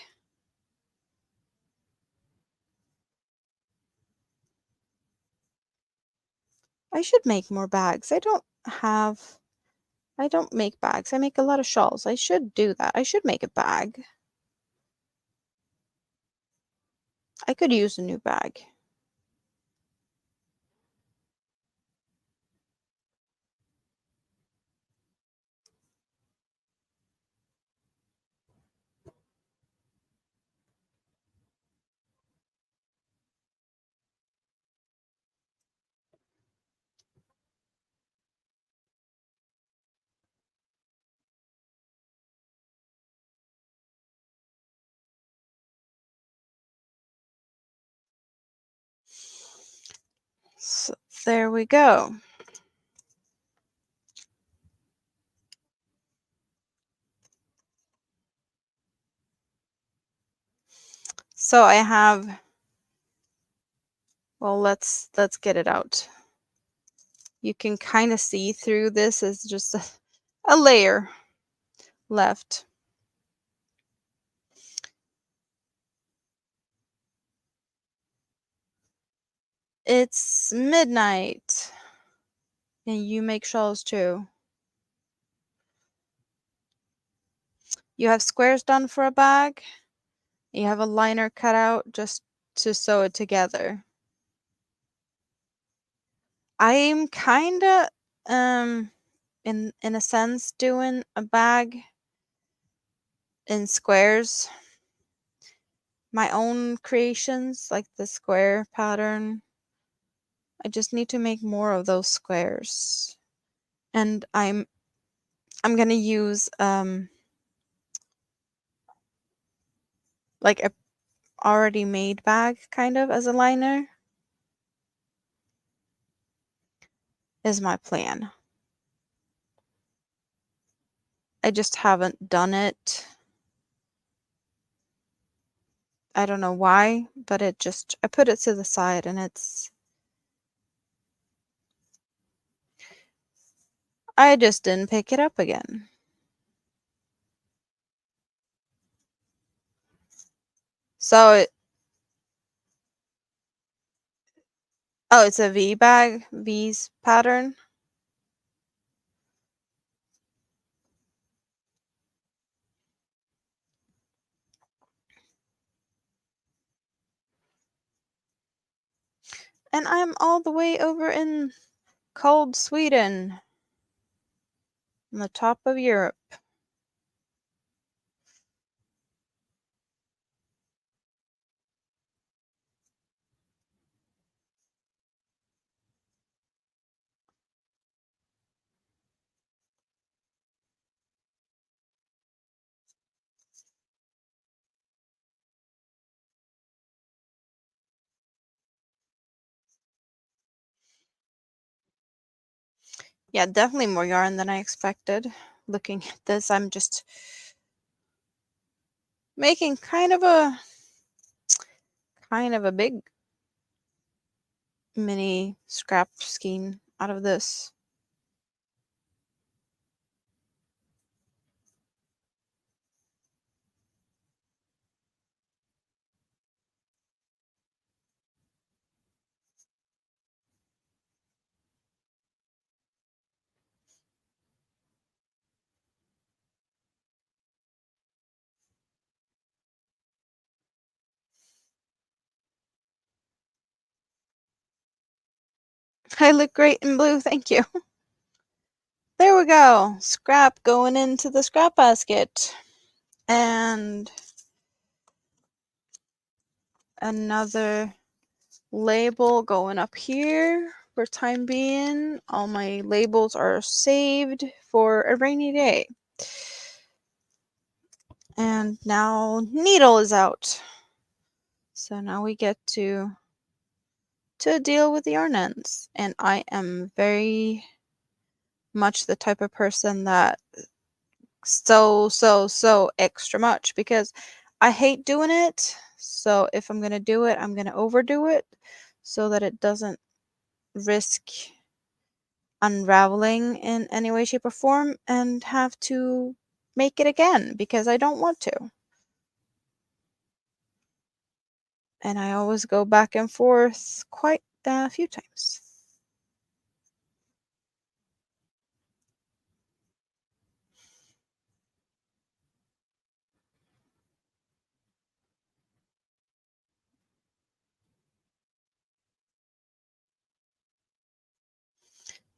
I should make more bags. I don't make bags. I make a lot of shawls. I should do that. I should make a bag. I could use a new bag. So there we go. So I have, well, let's get it out. You can kind of see through this as just a layer left. It's midnight. And you make shawls too. You have squares done for a bag. You have a liner cut out just to sew it together. I'm kinda in a sense doing a bag in squares. My own creations, like the square pattern. I just need to make more of those squares. And I'm gonna use like a already made bag kind of as a liner is my plan. I just haven't done it. I don't know why, but I put it to the side and I just didn't pick it up again. So oh, it's a V bag, V's pattern. And I'm all the way over in cold Sweden, on the top of Europe. Yeah, definitely more yarn than I expected. Looking at this, I'm just making kind of a big mini scrap skein out of this. I look great in blue, thank you. There we go. Scrap going into the scrap basket. And another label going up here for time being. All my labels are saved for a rainy day. And now needle is out. So now we get to deal with the yarn ends. And I am very much the type of person that so extra much, because I hate doing it. So if I'm going to do it, I'm going to overdo it so that it doesn't risk unraveling in any way, shape, or form and have to make it again because I don't want to. And I always go back and forth quite a few times.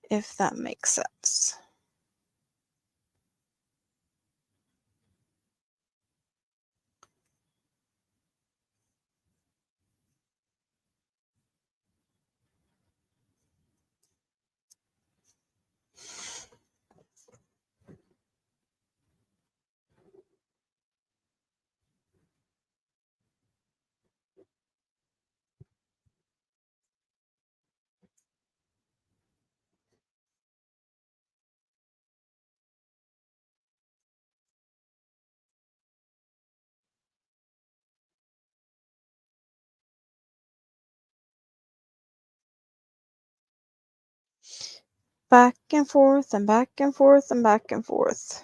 If that makes sense. Back and forth and back and forth and back and forth.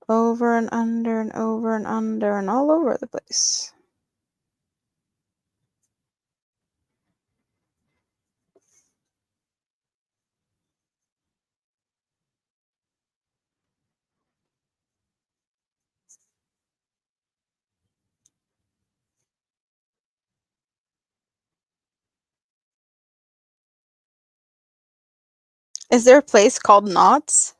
Over and under and over and under and all over the place. Is there a place called Knots?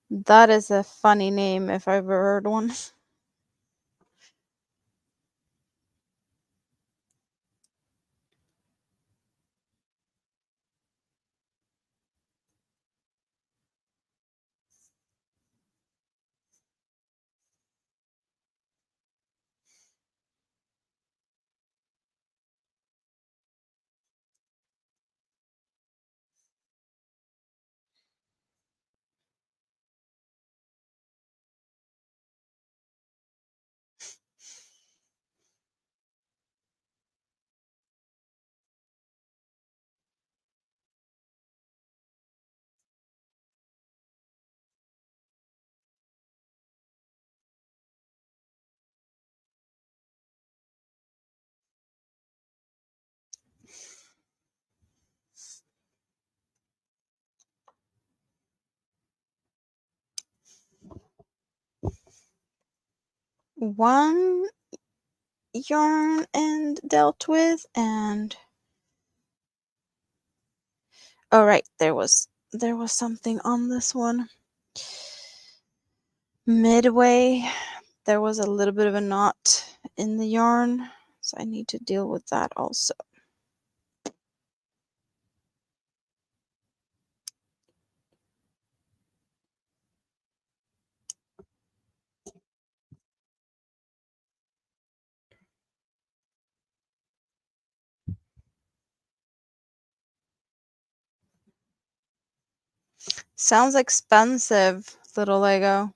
That is a funny name if I've ever heard one. One yarn end dealt with, and oh right, there was something on this one. Midway, there was a little bit of a knot in the yarn, so I need to deal with that also. Sounds expensive, little Lego.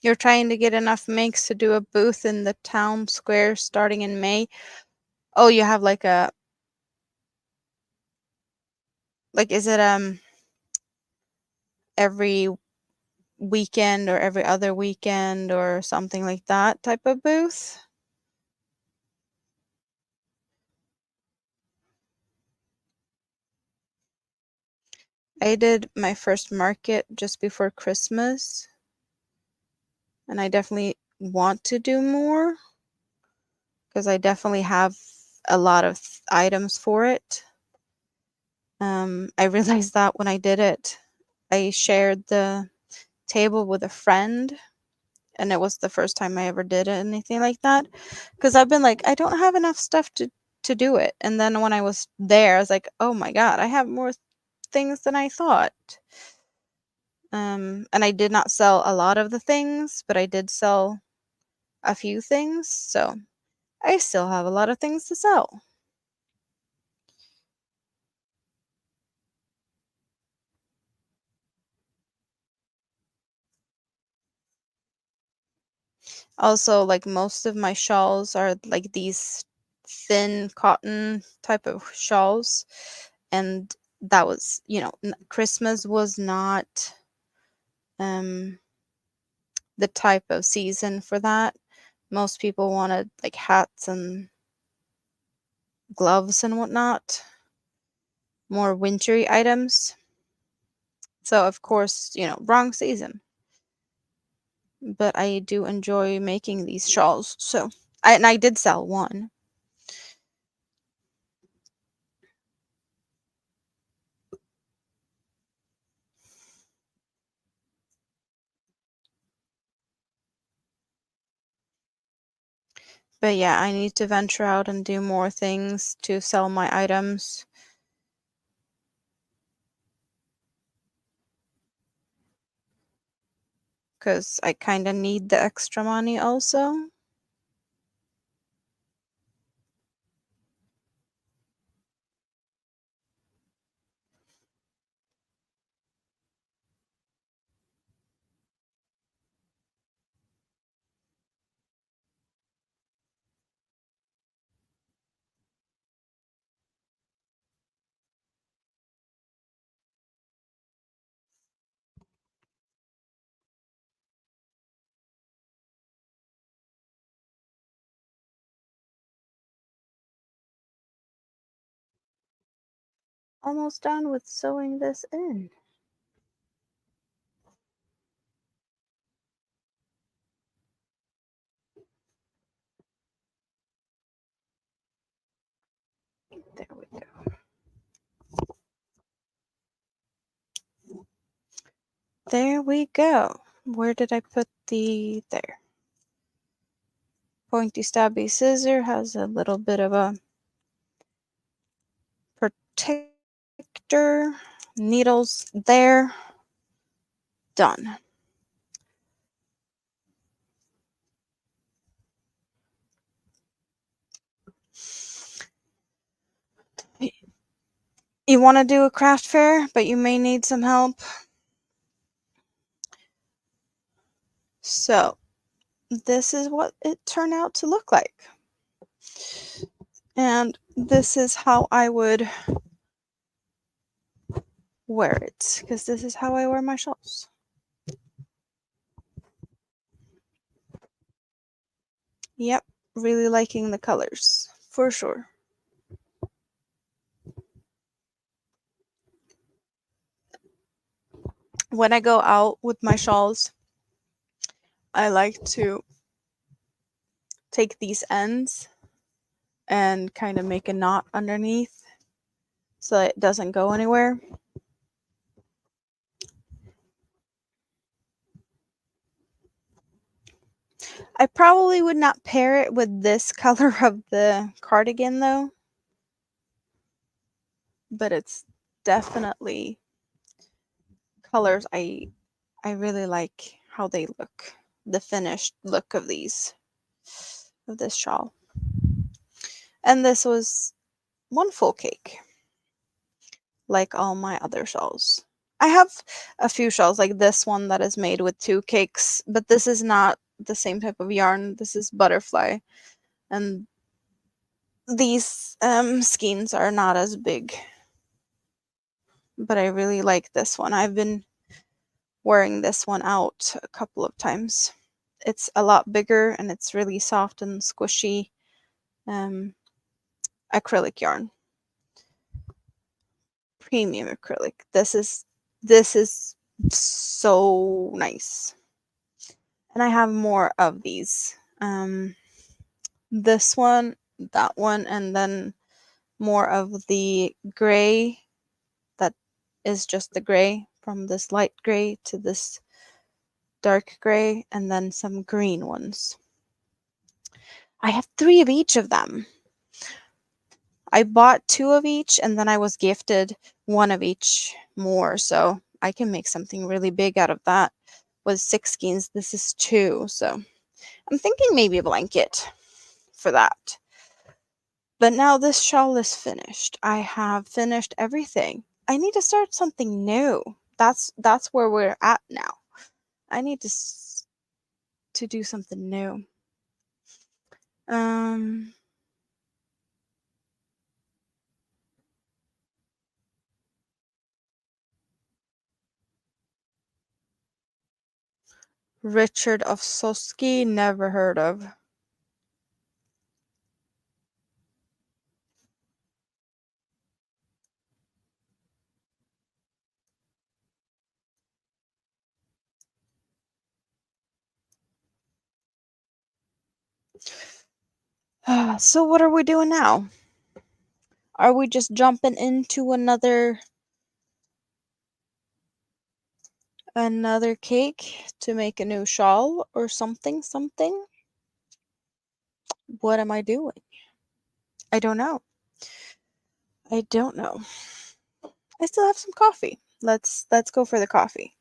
You're trying to get enough makes to do a booth in the town square starting in May. Oh, you have like is it every weekend or every other weekend or something like that type of booth? I did my first market just before Christmas, and I definitely want to do more because I definitely have a lot of items for it. I realized that when I did it, I shared the table with a friend, and it was the first time I ever did anything like that. Because I've been like, I don't have enough stuff to do it. And then when I was there, I was like, oh my god, I have more things than I thought. And I did not sell a lot of the things, but I did sell a few things, so I still have a lot of things to sell. Also, like most of my shawls are like these thin cotton type of shawls, and that was, Christmas was not um the type of season for that. Most people wanted like hats and gloves and whatnot, more wintry items. So of course, wrong season. But I do enjoy making these shawls. So I did sell one. But yeah, I need to venture out and do more things to sell my items because I kind of need the extra money also. Almost done with sewing this in. There we go. There we go. Where did I put there? Pointy stabby scissor has a little bit of a protector. Needles there. Done. You want to do a craft fair, but you may need some help. So this is what it turned out to look like. And this is how I would wear it, because this is how I wear my shawls. Yep, really liking the colors, for sure. When I go out with my shawls, I like to take these ends and kind of make a knot underneath so it doesn't go anywhere. I probably would not pair it with this color of the cardigan though, but it's definitely colors I really like how they look, the finished look of this shawl. And this was one full cake, like all my other shawls. I have a few shawls like this one that is made with 2 cakes, but this is not the same type of yarn. This is butterfly, and these skeins are not as big. But I really like this one. I've been wearing this one out a couple of times. It's a lot bigger and it's really soft and squishy acrylic yarn. Premium acrylic. This is so nice. And I have more of these. This one, that one, and then more of the gray that is just the gray, from this light gray to this dark gray, and then some green ones. I have 3 of each of them. I bought 2 of each and then I was gifted 1 of each more, so I can make something really big out of that. With 6 skeins, this is 2, so I'm thinking maybe a blanket for that. But now this shawl is finished. I have finished everything. I need to start something new. That's where we're at now. I need to do something new. Richard of Soski, never heard of. So what are we doing now? Are we just jumping into another cake to make a new shawl or something? What am I doing? I don't know. I don't know. I still have some coffee. Let's go for the coffee.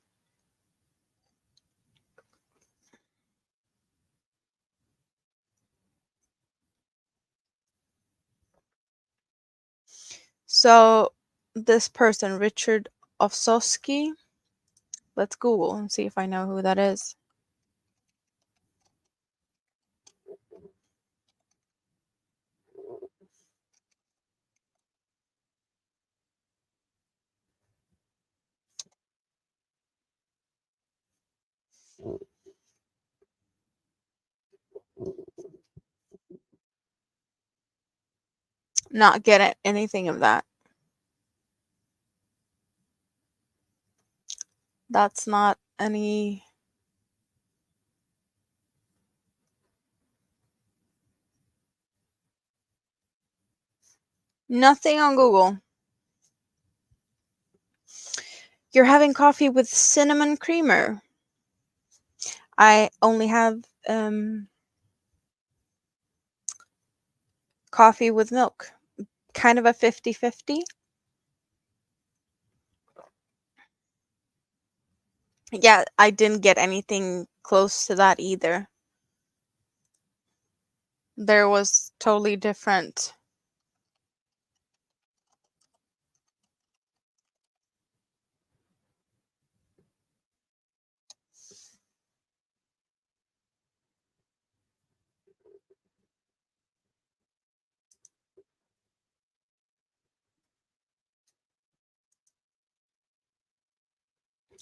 So this person, Richard Ofsowski, let's Google and see if I know who that is. Not getting anything of that. That's not any. Nothing on Google. You're having coffee with cinnamon creamer. I only have coffee with milk. Kind of a 50-50. Yeah, I didn't get anything close to that either. There was totally different.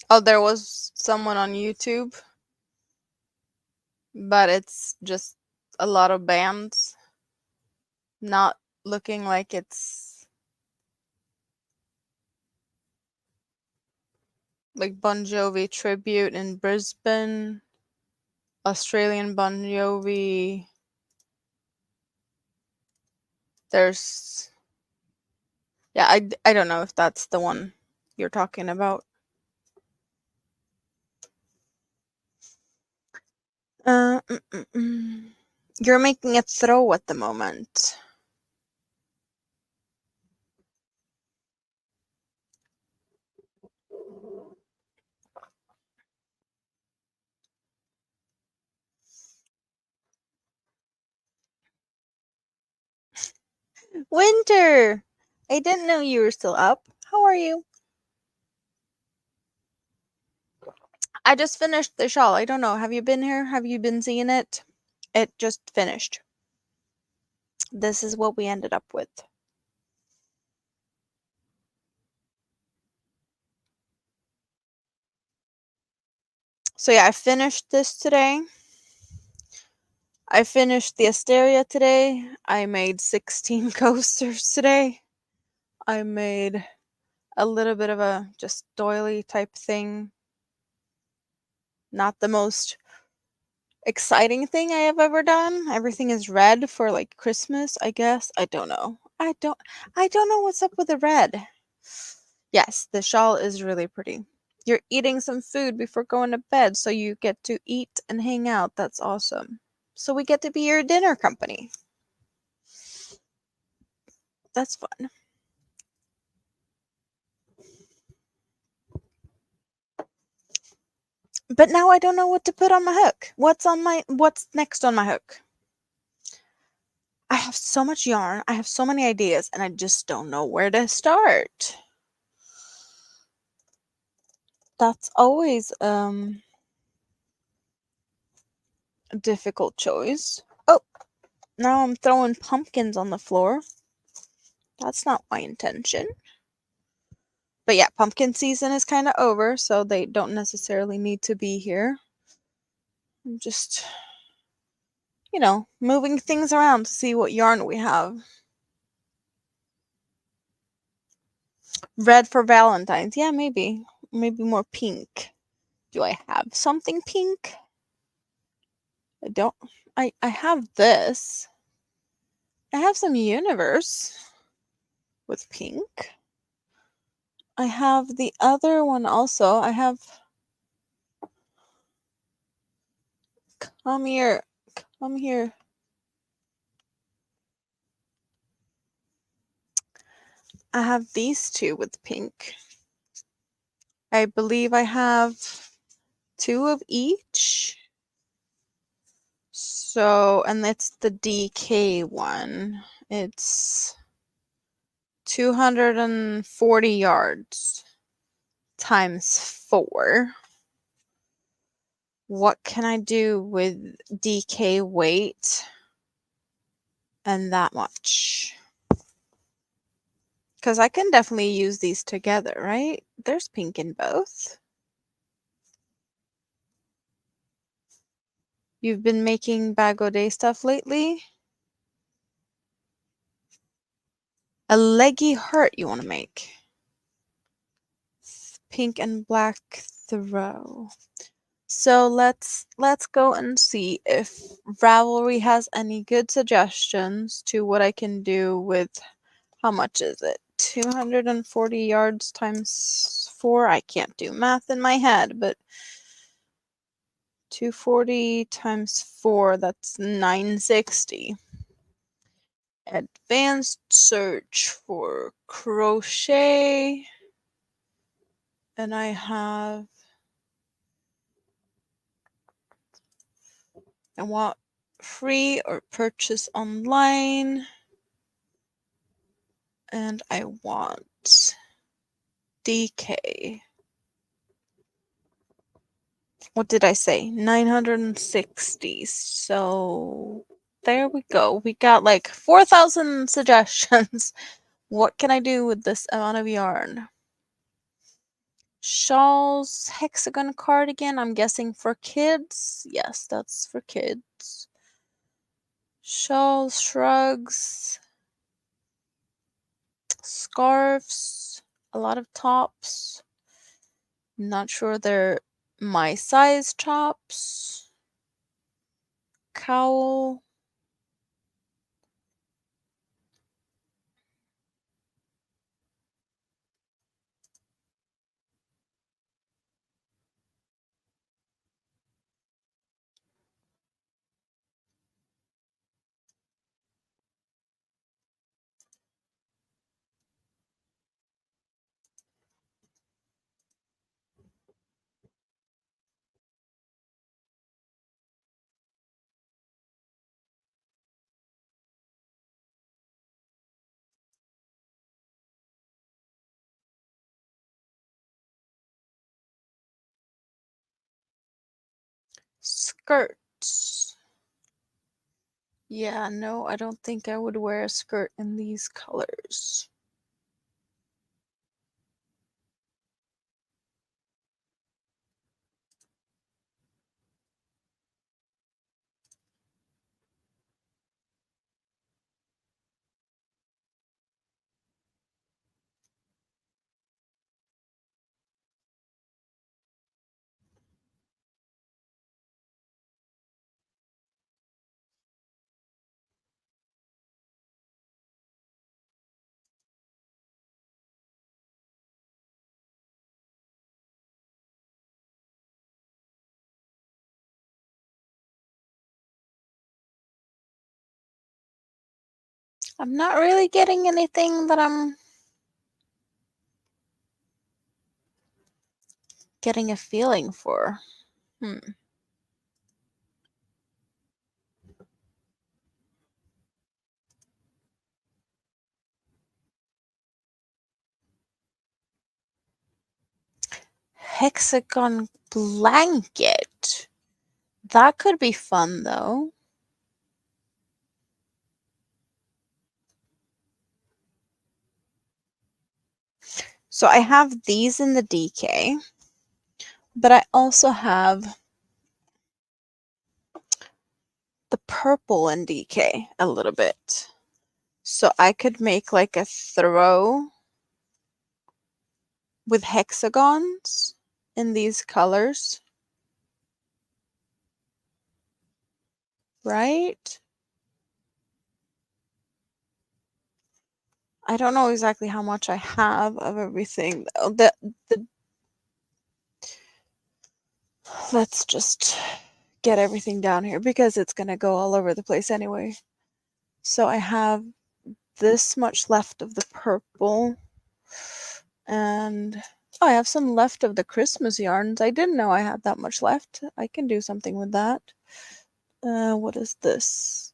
Oh, there was someone on YouTube, but it's just a lot of bands, not looking like it's like Bon Jovi tribute in Brisbane, Australian Bon Jovi. There's, yeah, I don't know if that's the one you're talking about. Uh, mm, mm, mm. You're making a throw at the moment. Winter! I didn't know you were still up. How are you? I just finished the shawl. I don't know. Have you been here? Have you been seeing it? It just finished. This is what we ended up with. So yeah, I finished this today. I finished the Asteria today. I made 16 coasters today. I made a little bit of a just doily type thing. Not the most exciting thing I have ever done. Everything is red for like Christmas, I guess. I don't know. I don't know what's up with the red. Yes, the shawl is really pretty. You're eating some food before going to bed, so you get to eat and hang out. That's awesome. So we get to be your dinner company. That's fun. But now I don't know what to put on my hook. What's next on my hook? I have so much yarn. I have so many ideas and I just don't know where to start. That's always a difficult choice. Oh, now I'm throwing pumpkins on the floor. That's not my intention. But yeah, pumpkin season is kind of over, so they don't necessarily need to be here. I'm just, moving things around to see what yarn we have. Red for Valentine's. Yeah, maybe. Maybe more pink. Do I have something pink? I don't. I have this. I have some universe with pink. I have the other one also. I have. Come here. Come here. I have these two with pink. I believe I have two of each. So, and it's the DK one. It's 240 yards times 4. What can I do with DK weight and that much? Because I can definitely use these together, right? There's pink in both. You've been making Bag O' Day stuff lately? A leggy heart you want to make. Pink and black throw. So let's go and see if Ravelry has any good suggestions to what I can do with, how much is it? 240 yards times 4. I can't do math in my head, but 240 times 4, that's 960. Advanced search for crochet. And I want free or purchase online. And I want DK. What did I say? 960. So there we go. We got like 4,000 suggestions. What can I do with this amount of yarn? Shawls, hexagon cardigan, I'm guessing for kids. Yes, that's for kids. Shawls, shrugs, scarves, a lot of tops. Not sure they're my size tops. Cowl. Skirts. Yeah, no, I don't think I would wear a skirt in these colors. I'm not really getting anything that I'm getting a feeling for. Hexagon blanket. That could be fun though. So I have these in the DK, but I also have the purple in DK a little bit. So I could make like a throw with hexagons in these colors, right? I don't know exactly how much I have of everything though. Let's just get everything down here because it's gonna go all over the place anyway. So I have this much left of the purple, and oh, I have some left of the Christmas yarns. I didn't know I had that much left. I can do something with that. What is this?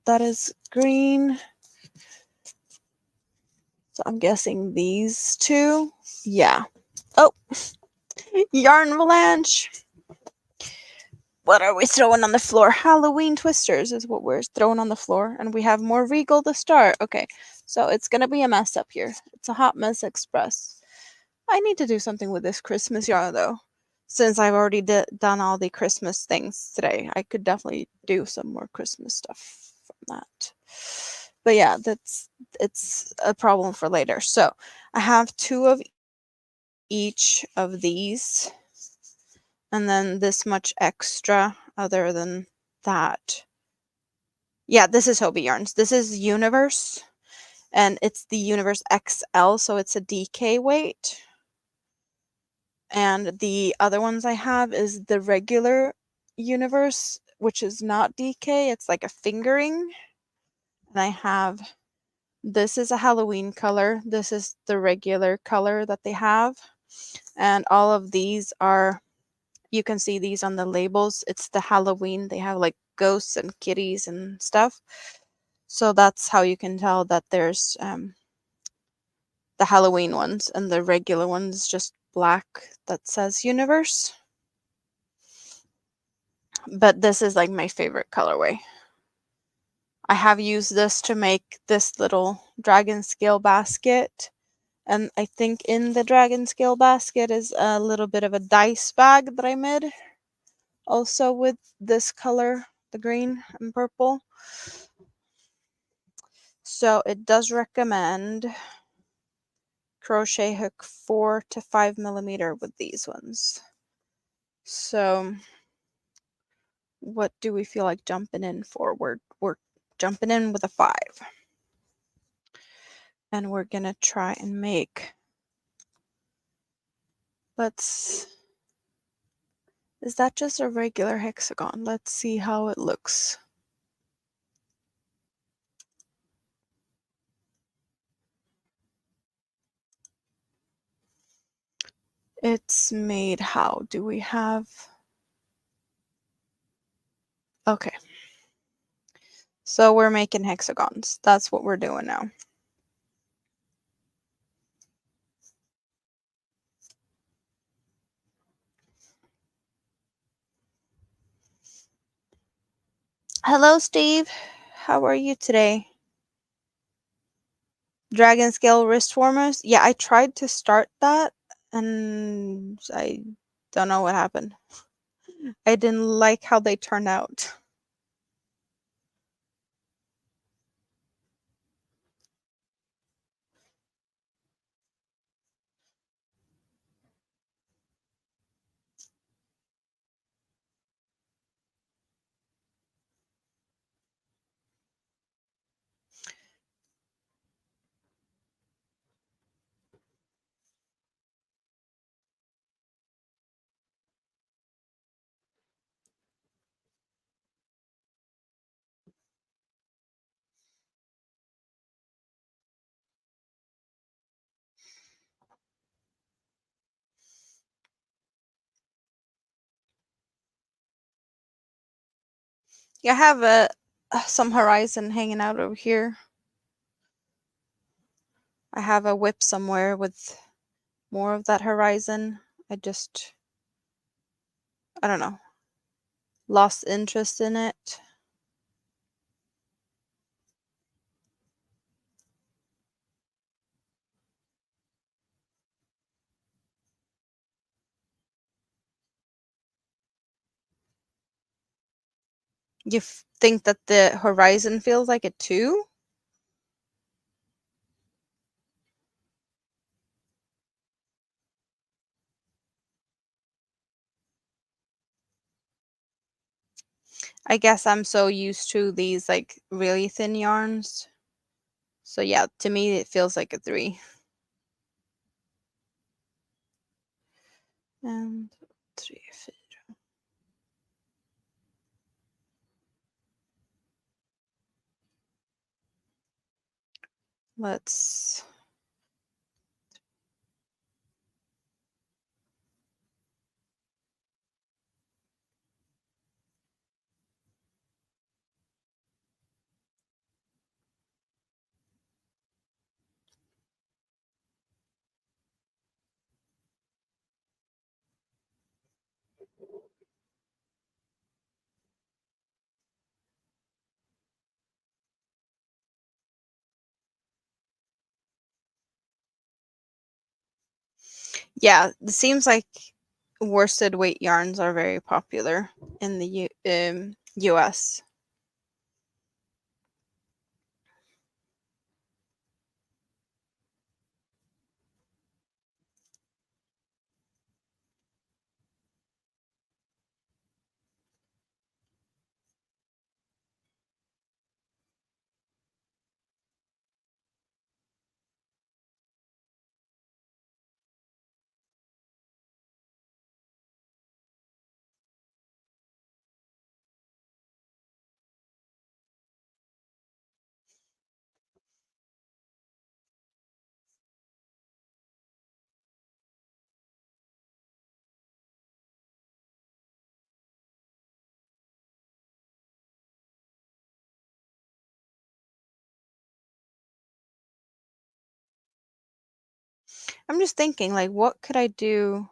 That is green. So I'm guessing these two. Yeah. Oh, yarn avalanche. What are we throwing on the floor? Halloween twisters is what we're throwing on the floor. And we have more Regal to start. Okay, so it's going to be a mess up here. It's a hot mess express. I need to do something with this Christmas yarn, though. Since I've already done all the Christmas things today, I could definitely do some more Christmas stuff from that. But yeah, it's a problem for later. So I have two of each of these, and then this much extra other than that. Yeah, this is Hobie Yarns. This is Universe, and it's the Universe XL, so it's a DK weight. And the other ones I have is the regular Universe, which is not DK, it's like a fingering. And I have this is a Halloween color. This is the regular color that they have. And all of these are, you can see these on the labels. It's the Halloween. They have like ghosts and kitties and stuff. So that's how you can tell that there's the Halloween ones, and the regular ones just black that says Universe. But this is like my favorite colorway. I have used this to make this little dragon scale basket, And I think in the dragon scale basket is a little bit of a dice bag that I made, also with this color, the green and purple. So it does recommend crochet hook 4 to 5 millimeter with these ones. So what do we feel like jumping in for? We're jumping in with a 5. And we're gonna try and make, is that just a regular hexagon? Let's see how it looks. It's made how? Do we have... Okay. So we're making hexagons. That's what we're doing now. Hello, Steve. How are you today? Dragon scale wrist warmers? Yeah, I tried to start that and I don't know what happened. I didn't like how they turned out. Yeah, I have some horizon hanging out over here. I have a whip somewhere with more of that horizon. I don't know, lost interest in it. You think that the horizon feels like it too? I guess I'm so used to these like really thin yarns. So yeah, to me it feels like a 3. And 3, 4. Let's... Yeah, it seems like worsted weight yarns are very popular in the US. I'm just thinking, like, what could I do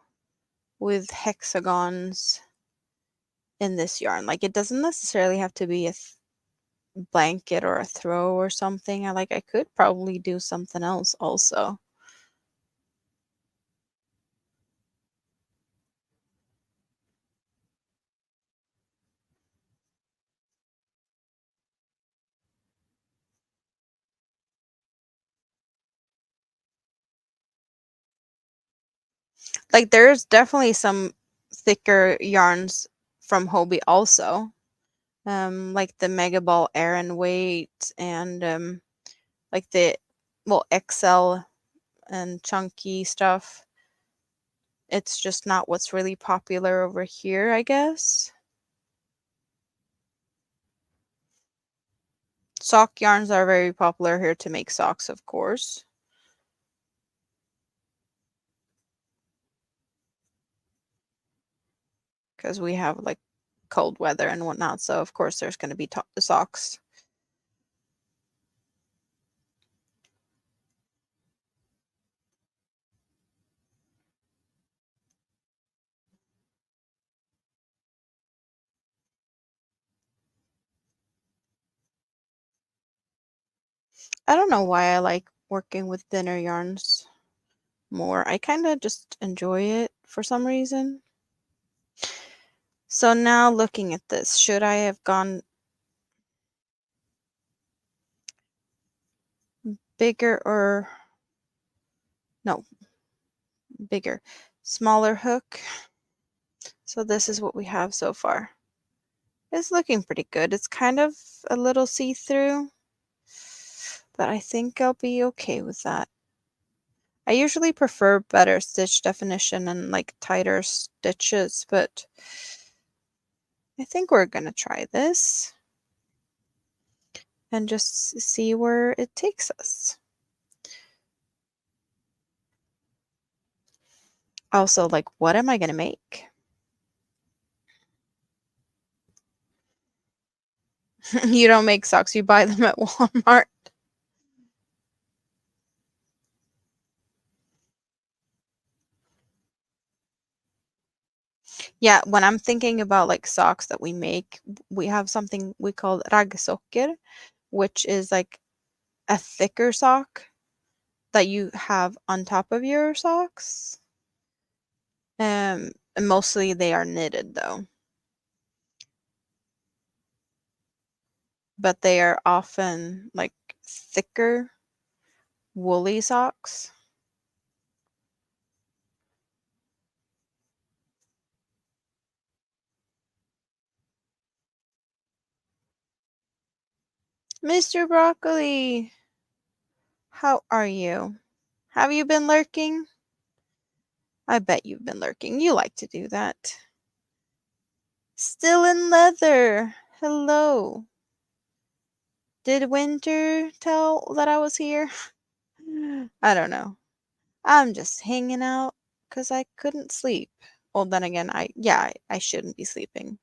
with hexagons in this yarn? Like, it doesn't necessarily have to be a blanket or a throw or something. I could probably do something else also. Like there's definitely some thicker yarns from Hobie also. Like the Mega Ball Aran weight and like the XL and chunky stuff. It's just not what's really popular over here, I guess. Sock yarns are very popular here to make socks, of course. Because we have like cold weather and whatnot, so of course there's going to be socks. I don't know why I like working with thinner yarns more. I kind of just enjoy it for some reason. So now looking at this, should I have gone bigger or no, bigger, smaller hook? So this is what we have so far. It's looking pretty good. It's kind of a little see-through, but I think I'll be okay with that. I usually prefer better stitch definition and like tighter stitches, but I think we're gonna try this and just see where it takes us. Also, like, what am I gonna make? You don't make socks, you buy them at Walmart. Yeah, when I'm thinking about like socks that we make, we have something we call raggsocker, which is like a thicker sock that you have on top of your socks. And mostly they are knitted though, but they are often like thicker woolly socks. Mr. Broccoli, how are you? Have you been lurking? I bet you've been lurking. You like to do that. Still in leather. Hello. Did Winter tell that I was here? I don't know. I'm just hanging out because I couldn't sleep. Well, then again, I shouldn't be sleeping.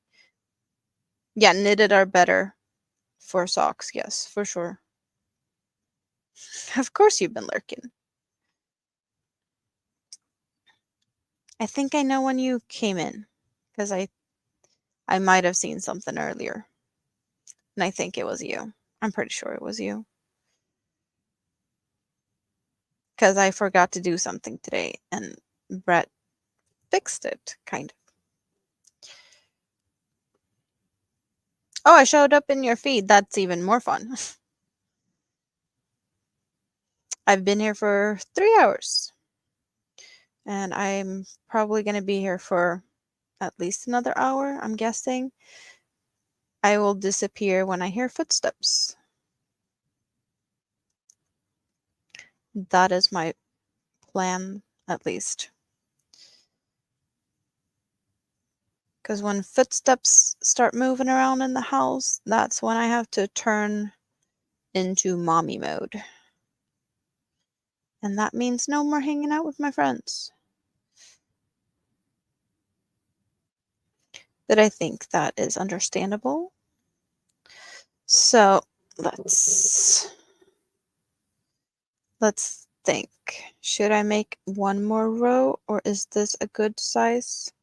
Yeah, knitted are better for socks. Yes, for sure. Of course you've been lurking. I think I know when you came in because I might have seen something earlier. And I think it was you. I'm pretty sure it was you. Because I forgot to do something today and Brett fixed it, kind of. Oh, I showed up in your feed. That's even more fun. I've been here for 3 hours. And I'm probably going to be here for at least another hour, I'm guessing. I will disappear when I hear footsteps. That is my plan, at least. Because when footsteps start moving around in the house, that's when I have to turn into mommy mode. And that means no more hanging out with my friends. But I think that is understandable. So let's think. Should I make one more row or is this a good size?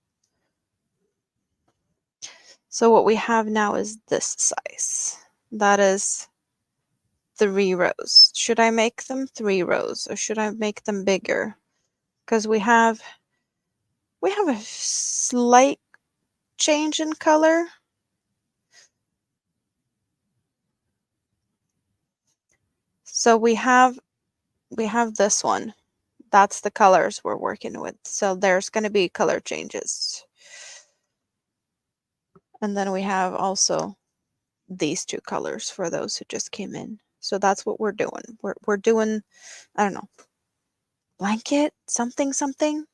So what we have now is this size. That is 3 rows. Should I make them 3 rows or should I make them bigger? Because we have a slight change in color. So we have this one That's the colors we're working with. So there's going to be color changes. And then we have also these two colors for those who just came in. So that's what we're doing. We're doing, I don't know, blanket, something, something.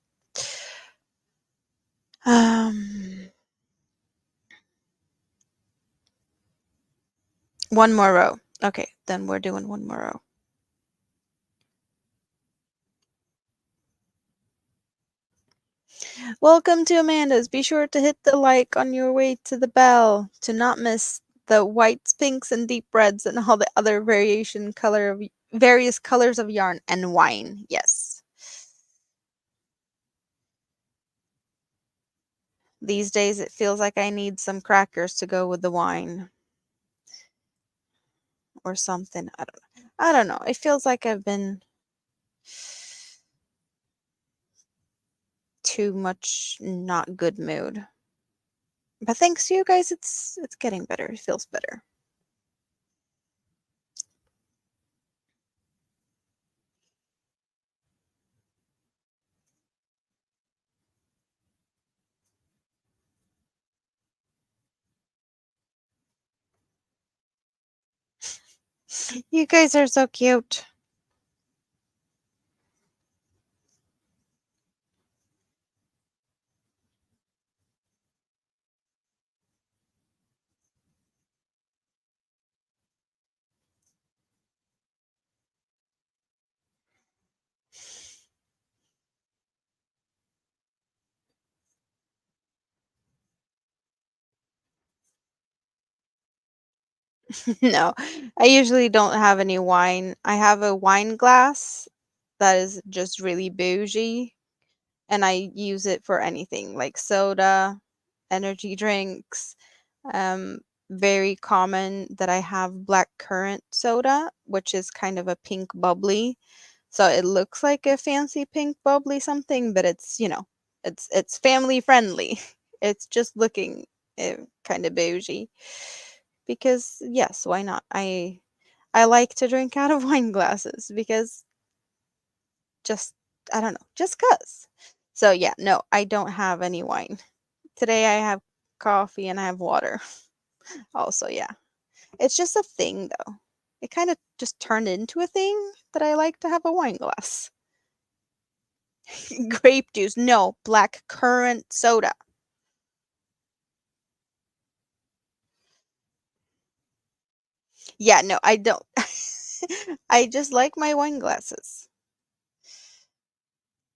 One more row. Okay, then we're doing one more row. Welcome to Amanda's. Be sure to hit the like on your way to the bell to not miss the whites, pinks, and deep reds and all the other various colors of yarn and wine. Yes. These days it feels like I need some crackers to go with the wine or something. I don't know. It feels like I've been too much not good mood. But thanks to you guys, it's getting better. It feels better. You guys are so cute. No, I usually don't have any wine. I have a wine glass that is just really bougie, and I use it for anything like soda, energy drinks. Um, Very common that I have black currant soda, which is kind of a pink bubbly. So it looks like a fancy pink bubbly something, but it's family friendly. It's just looking kind of bougie because yes, why not? I like to drink out of wine glasses because just I don't know, just 'cause. So yeah, no, I don't have any wine. Today I have coffee and I have water. Also, yeah. It's just a thing though. It kind of just turned into a thing that I like to have a wine glass. Grape juice. No, black currant soda. Yeah, no, I don't. I just like my wine glasses.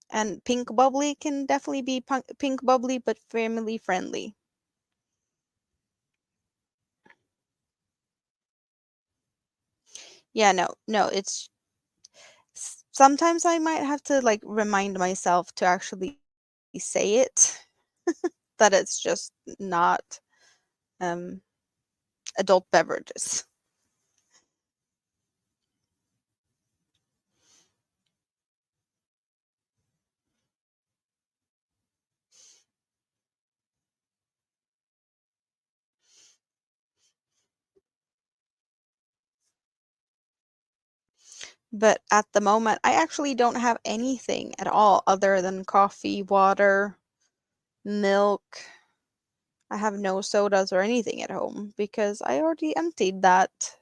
And pink bubbly can definitely be pink bubbly, but family friendly. Yeah, no, no, sometimes I might have to like remind myself to actually say it that it's just not um adult beverages. But at the moment, I actually don't have anything at all other than coffee, water, milk. I have no sodas or anything at home because I already emptied that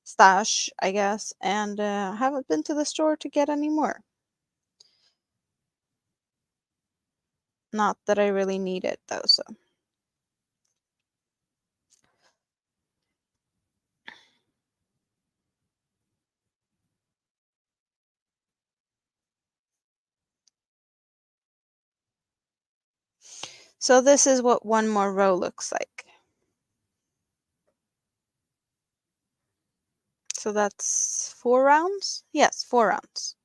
stash, I guess, and haven't been to the store to get any more. Not that I really need it though, so. So this is what one more row looks like. So that's 4 rounds? Yes, 4 rounds.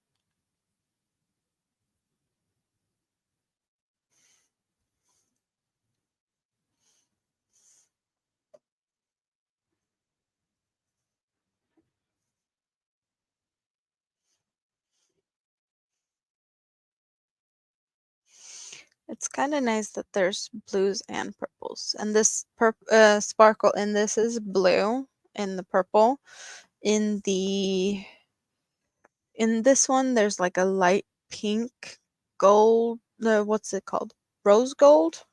It's kind of nice that there's blues and purples. And this sparkle in this is blue in the purple. In this one there's like a light pink gold, what's it called? Rose gold.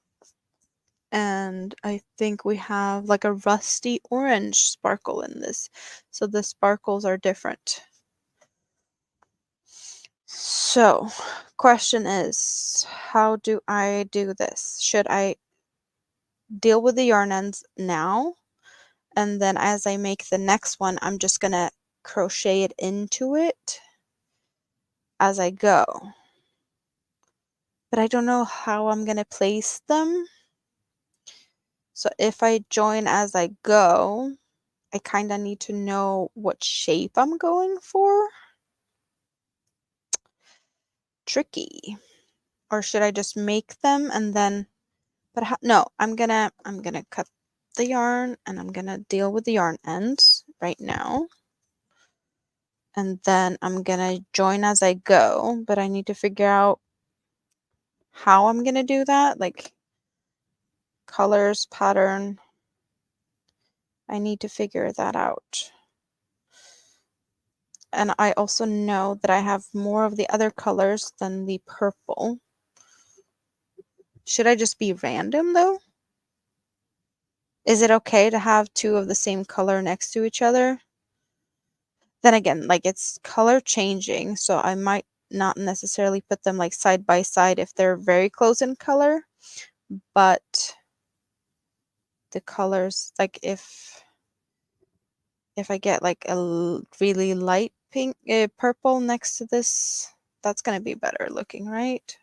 And I think we have like a rusty orange sparkle in this. So the sparkles are different. So, question is, how do I do this? Should I deal with the yarn ends now? And then as I make the next one, I'm just going to crochet it into it as I go. But I don't know how I'm going to place them. So if I join as I go, I kind of need to know what shape I'm going for. Tricky. Or should I just make them and then, but no, I'm gonna cut the yarn and I'm gonna deal with the yarn ends right now. And then I'm gonna join as I go, but I need to figure out how I'm gonna do that, like colors, pattern. I need to figure that out. And I also know that I have more of the other colors than the purple. Should I just be random though? Is it okay to have two of the same color next to each other? Then again, like it's color changing, so I might not necessarily put them like side by side if they're very close in color, but the colors, like if I get like a really light pink, purple next to this, that's gonna be better looking, right?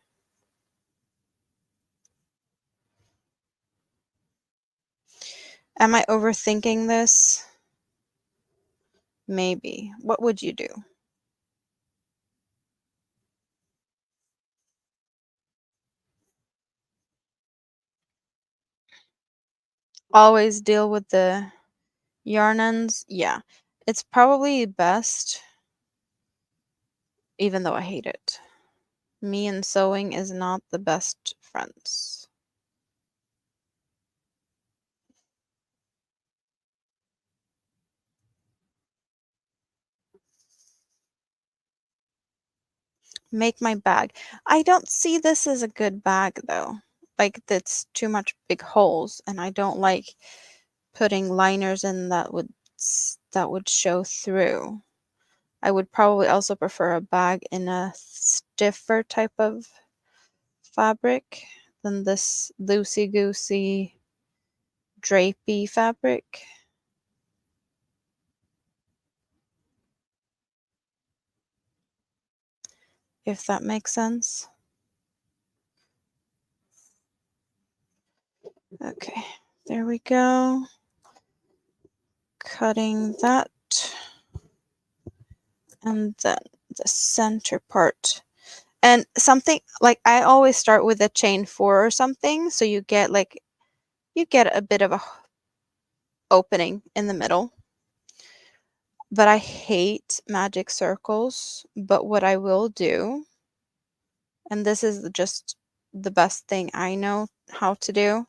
Am I overthinking this? Maybe. What would you do? Always deal with the yarn ends? Yeah. It's probably best, even though I hate it. Me and sewing is not the best friends. Make my bag. I don't see this as a good bag though. Like that's too much big holes and I don't like putting liners in that would show through. I would probably also prefer a bag in a stiffer type of fabric than this loosey-goosey drapey fabric. If that makes sense. Okay, there we go. Cutting that. And then the center part. And something like I always start with a chain 4 or something, so you get a bit of a opening in the middle. But I hate magic circles, but what I will do, and this is just the best thing I know how to do,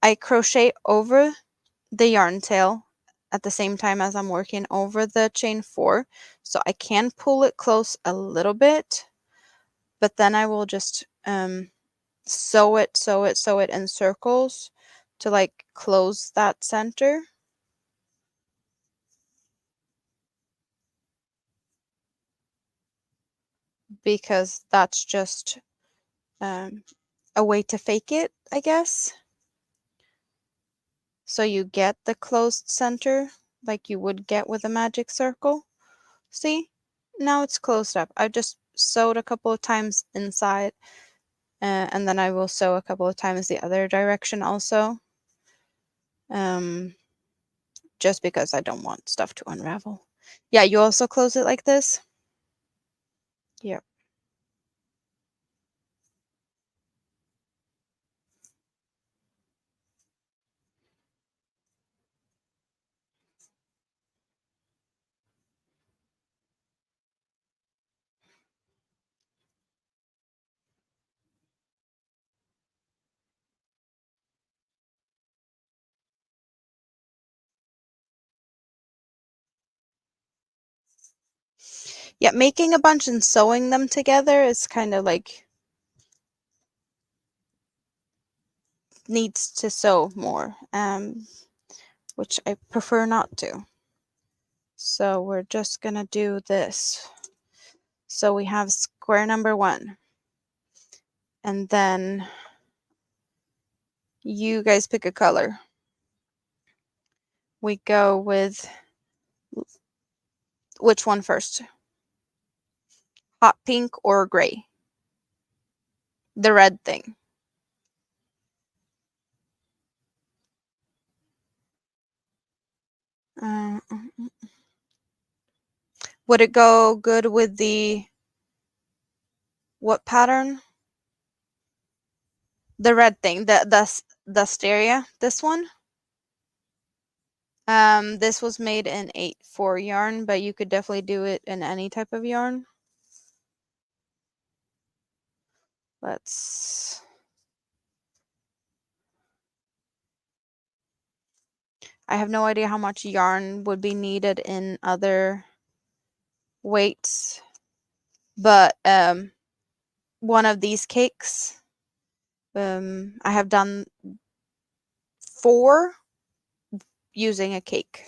I crochet over the yarn tail at the same time as I'm working over the chain 4, so I can pull it close a little bit, but then I will just sew it in circles to like close that center. Because that's just a way to fake it, I guess. So you get the closed center like you would get with a magic circle. See? Now it's closed up. I just sewed a couple of times inside and then I will sew a couple of times the other direction also. Just because I don't want stuff to unravel. Yeah, you also close it like this? Yep. Yeah, making a bunch and sewing them together is kind of like needs to sew more, which I prefer not to. So we're just gonna do this. So we have square number 1, and then you guys pick a color. We go with which one first? Hot pink or gray? The red thing. Uh, would it go good with the what pattern? The red thing, the stereo, this one. This was made in 8/4 yarn, but you could definitely do it in any type of yarn. Let's. I have no idea how much yarn would be needed in other weights, but one of these cakes, I have done 4 using a cake.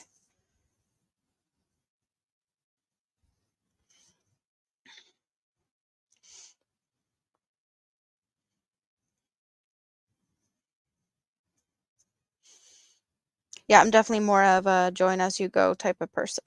Yeah, I'm definitely more of a join as you go type of person.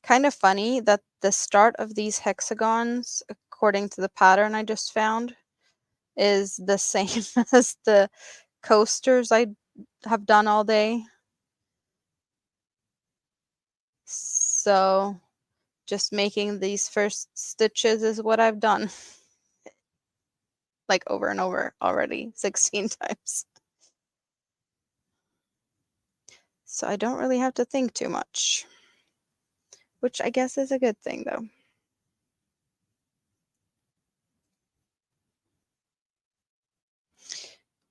Kind of funny that the start of these hexagons, according to the pattern I just found, is the same as the coasters I have done all day. So just making these first stitches is what I've done like over and over already 16 times. So I don't really have to think too much, which I guess is a good thing though.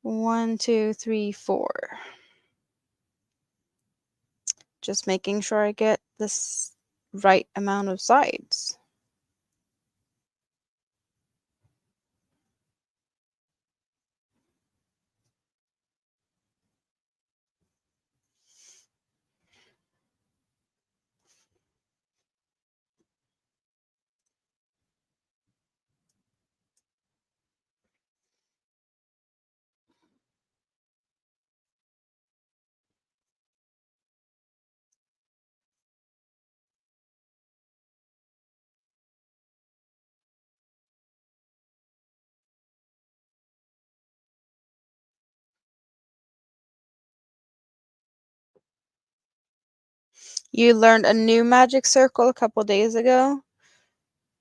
One, two, three, four. Just making sure I get this right amount of sides. You learned a new magic circle a couple days ago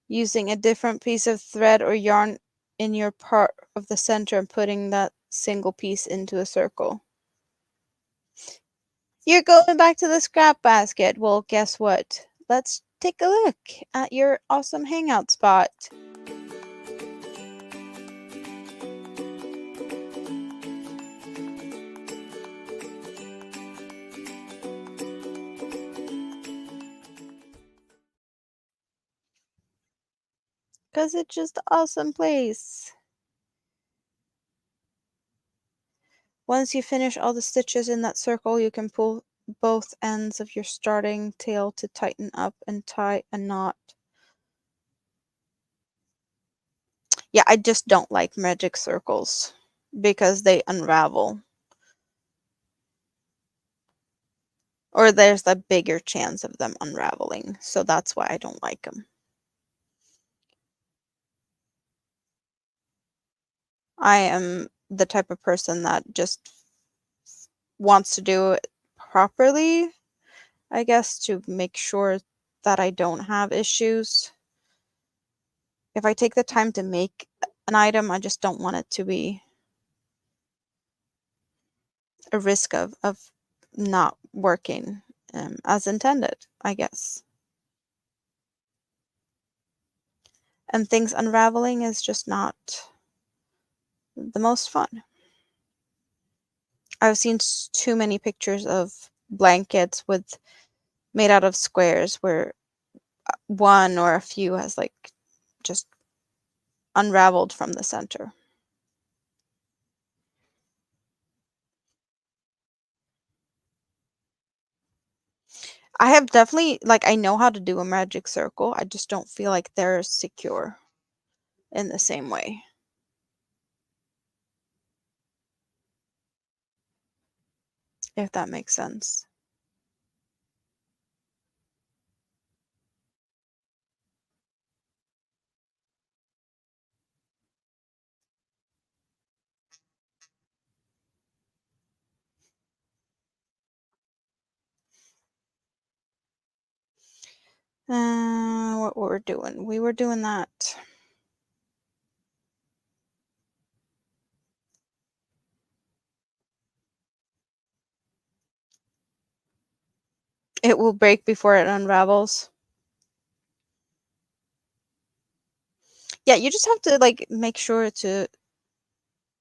using a different piece of thread or yarn in your part of the center and putting that single piece into a circle. You're going back to the scrap basket. Well, guess what? Let's take a look at your awesome hangout spot. Because it's just an awesome place. Once you finish all the stitches in that circle, you can pull both ends of your starting tail to tighten up and tie a knot. Yeah, I just don't like magic circles because they unravel. Or there's a bigger chance of them unraveling, so that's why I don't like them. I am the type of person that just wants to do it properly, I guess, to make sure that I don't have issues. If I take the time to make an item, I just don't want it to be a risk of not working. as intended, I guess. And things unraveling is just not the most fun. I've seen too many pictures of blankets with made out of squares where one or a few has like just unraveled from the center. I have definitely like I know how to do a magic circle. I just don't feel like they're secure in the same way. If that makes sense. What we're doing? We were doing that. It will break before it unravels. Yeah, you just have to like make sure to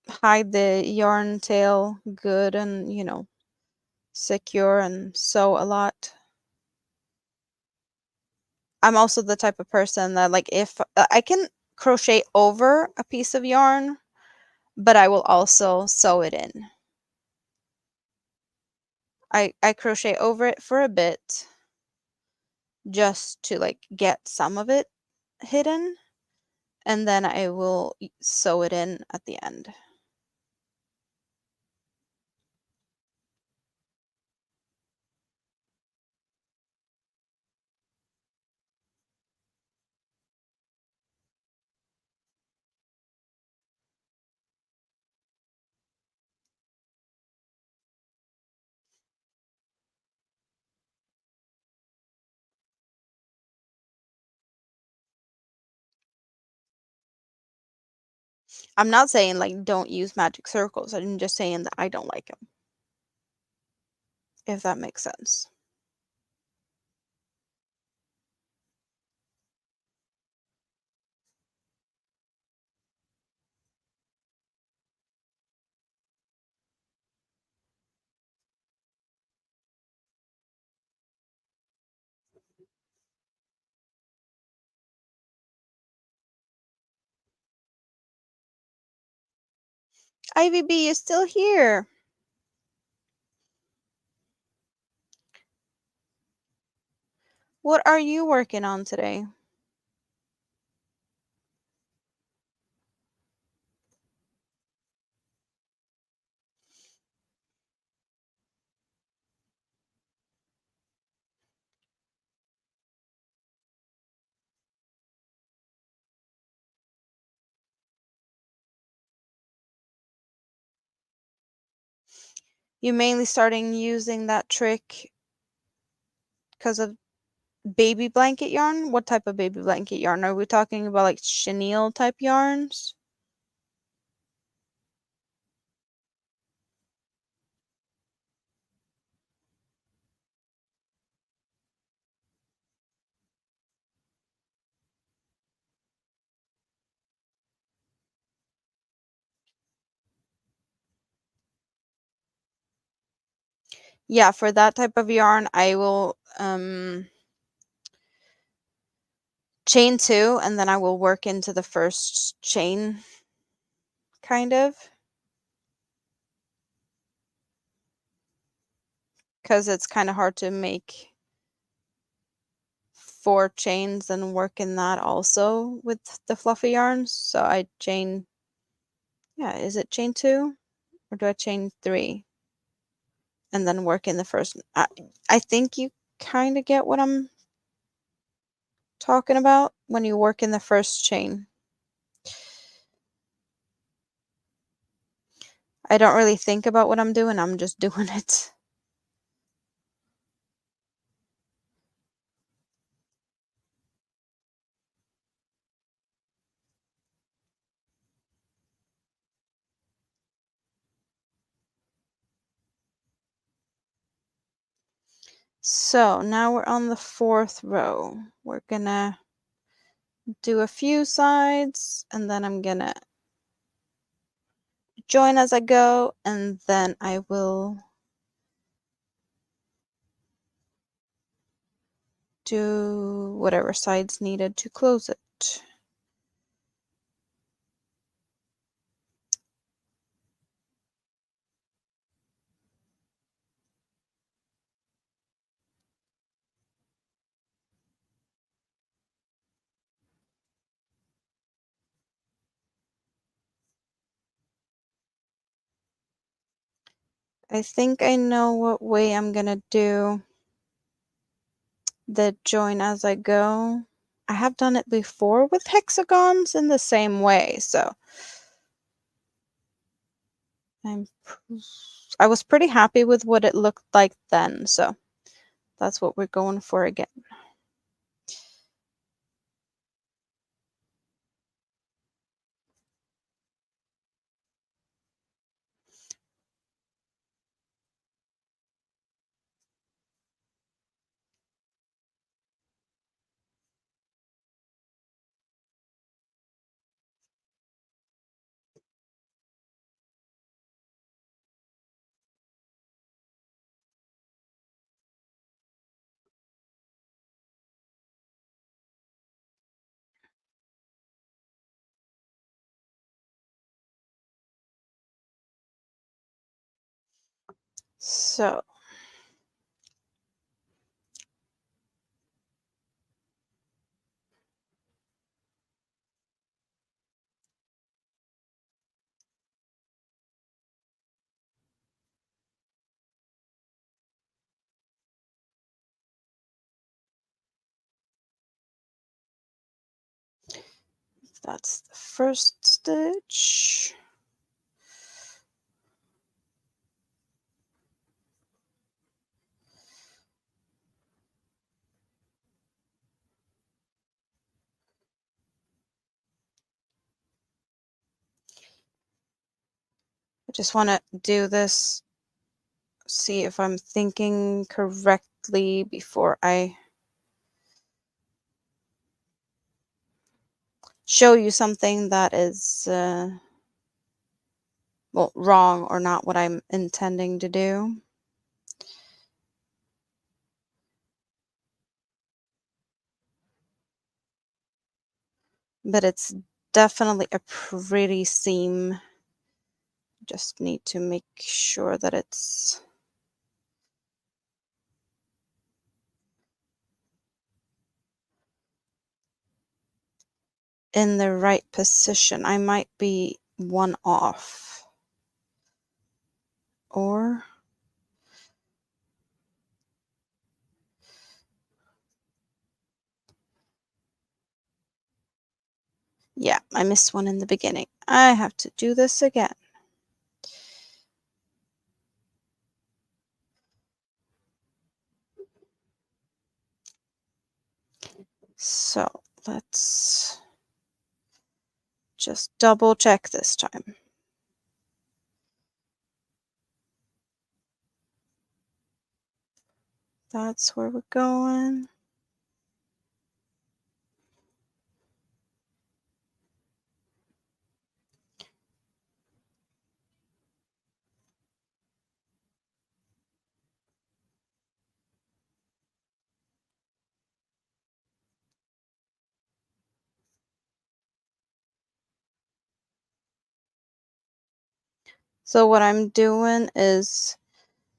hide the yarn tail good and, secure and sew a lot. I'm also the type of person that like if I can crochet over a piece of yarn, but I will also sew it in. I crochet over it for a bit just to like get some of it hidden, and then I will sew it in at the end. I'm not saying like don't use magic circles. I'm just saying that I don't like them, if that makes sense. Ivy B is still here. What are you working on today? You mainly starting using that trick because of baby blanket yarn? What type of baby blanket yarn? Are we talking about like chenille type yarns? Yeah, for that type of yarn, I will chain two and then I will work into the first chain, kind of. Because it's kind of hard to make 4 chains and work in that also with the fluffy yarns. So I chain, yeah, is it chain two or do I chain three and then work in the first? I think you kind of get what I'm talking about when you work in the first chain. I don't really think about what I'm doing, I'm just doing it. So now we're on the 4th row. We're gonna do a few sides, and then I'm gonna join as I go, and then I will do whatever sides needed to close it. I think I know what way I'm gonna do the join as I go. I have done it before with hexagons in the same way, so I was pretty happy with what it looked like then, so that's what we're going for again. So that's the first stitch. I just want to do this, see if I'm thinking correctly before I show you something that is, well, wrong or not what I'm intending to do. But it's definitely a pretty seam. Just need to make sure that it's in the right position. I might be one off. Or yeah, I missed one in the beginning. I have to do this again. So let's just double check this time. That's where we're going. So what I'm doing is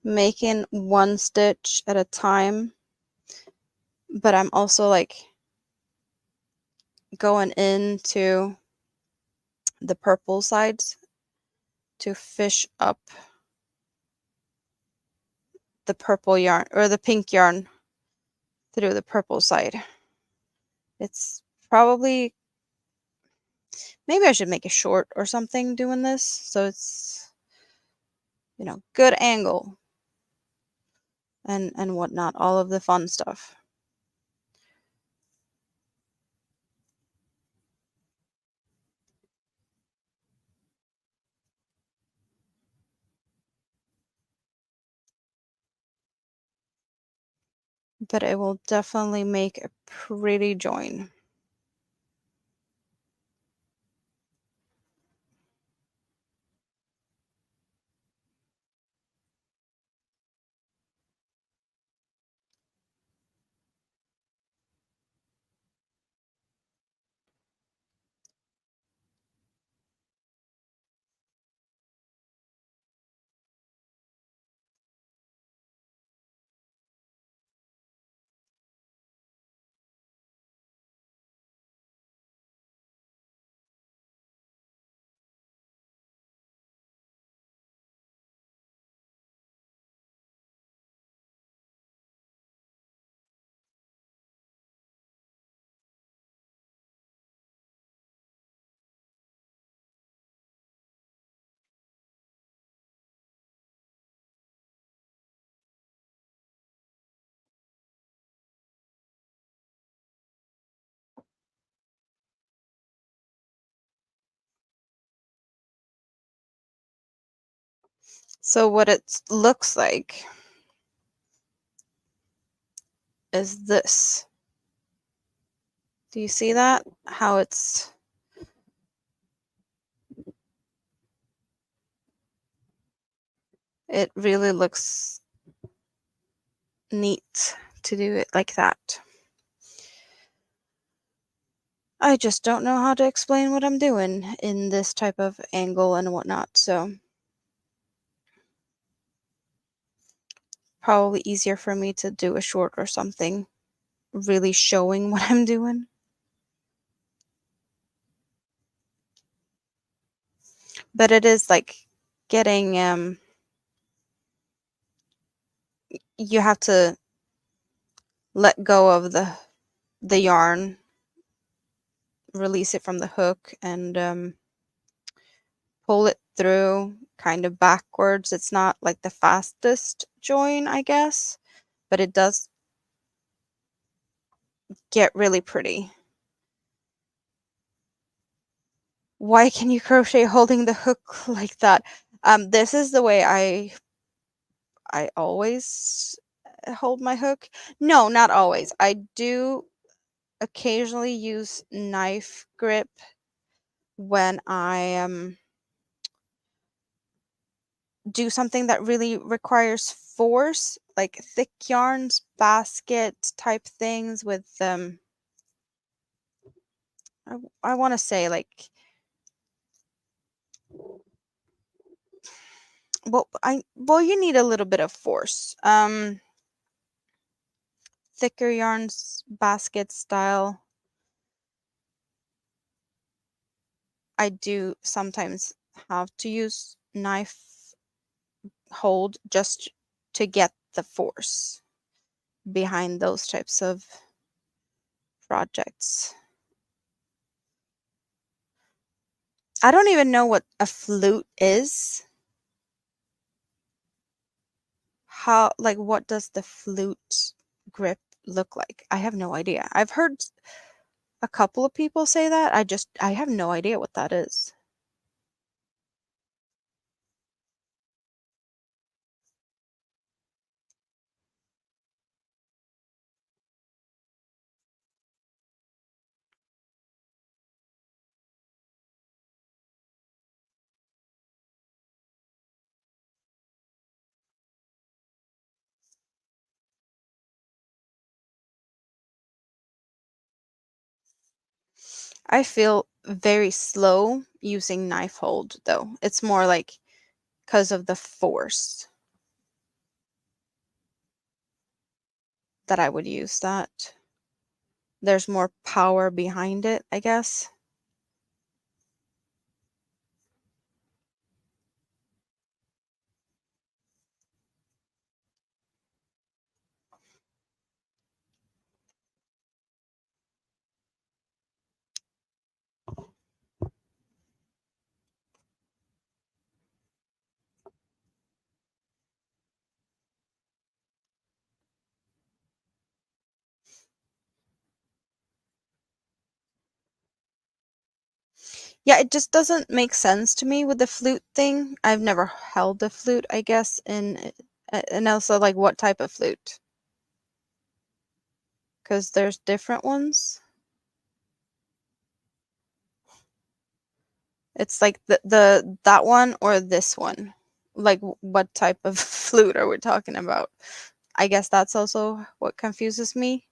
making one stitch at a time, but I'm also like going into the purple sides to fish up the purple yarn or the pink yarn through the purple side. It's probably, maybe I should make a short or something doing this so it's, good angle and whatnot, all of the fun stuff. but it will definitely make a pretty join. So what it looks like is this. Do you see that? How it really looks neat to do it like that. I just don't know how to explain what I'm doing in this type of angle and whatnot, so probably easier for me to do a short or something really showing what I'm doing. But it is like getting you have to let go of the yarn, release it from the hook, and pull it through kind of backwards. It's not like the fastest join, I guess, but it does get really pretty. Why can you crochet holding the hook like that? This is the way I always hold my hook. No, not always. I do occasionally use knife grip when I do something that really requires force, like thick yarns, basket type things with I want to say like well you need a little bit of force. Thicker yarns, basket style. I do sometimes have to use knife hold just to get the force behind those types of projects. I don't even know what a flute is. How, like, what does the flute grip look like? I have no idea. I've heard a couple of people say that. I have no idea what that is. I feel very slow using knife hold though. It's more like because of the force that I would use that. There's more power behind it, I guess. Yeah, it just doesn't make sense to me with the flute thing. I've never held a flute, I guess, and also like what type of flute? because there's different ones. It's like the that one or this one. Like what type of flute are we talking about? I guess that's also what confuses me.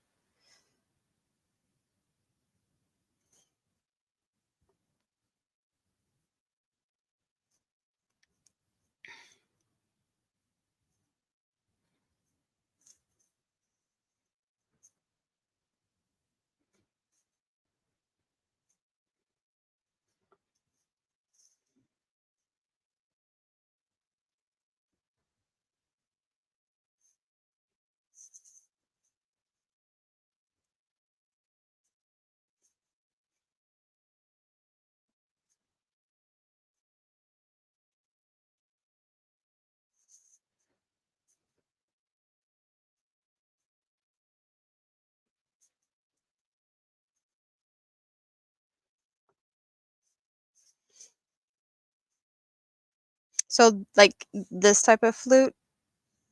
So like this type of flute,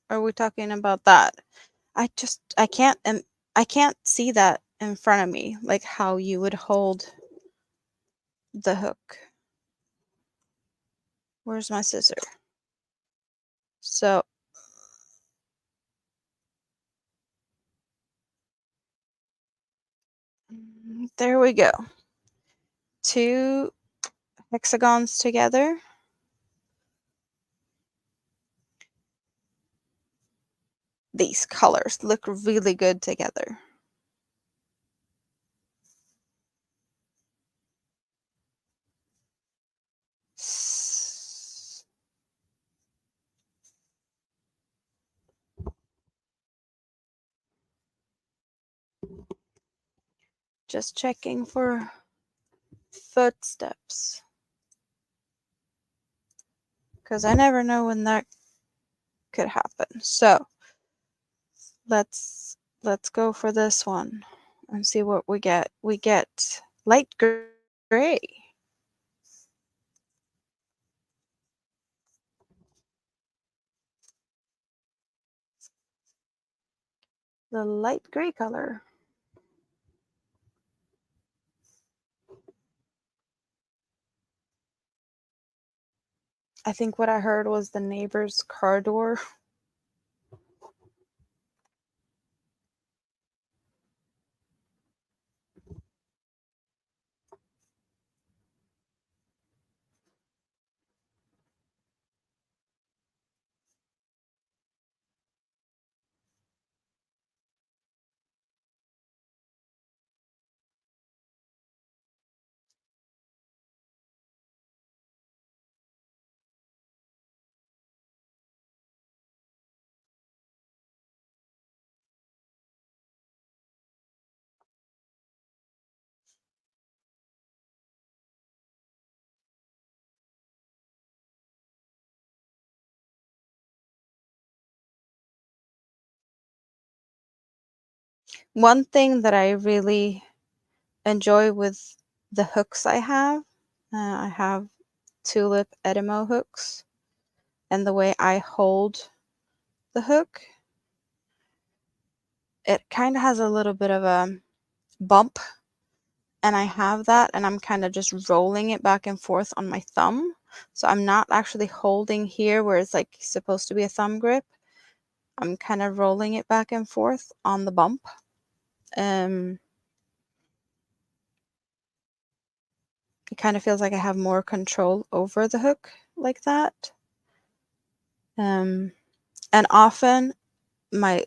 are we talking about that? I can't I can't see that in front of me, like how you would hold the hook. Where's my scissor? So there we go. Two hexagons together. These colors look really good together. Just checking for footsteps. Because I never know when that could happen. So let's go for this one and see what we get. We get light gray. The light gray color. I think what I heard was the neighbor's car door. One thing that I really enjoy with the hooks I have tulip Edimo hooks, and the way I hold the hook, it kind of has a little bit of a bump, and I have that, and I'm kind of just rolling it back and forth on my thumb. So I'm not actually holding here where it's like supposed to be a thumb grip. I'm kind of rolling it back and forth on the bump. Um, it kind of feels like I have more control over the hook like that. And often my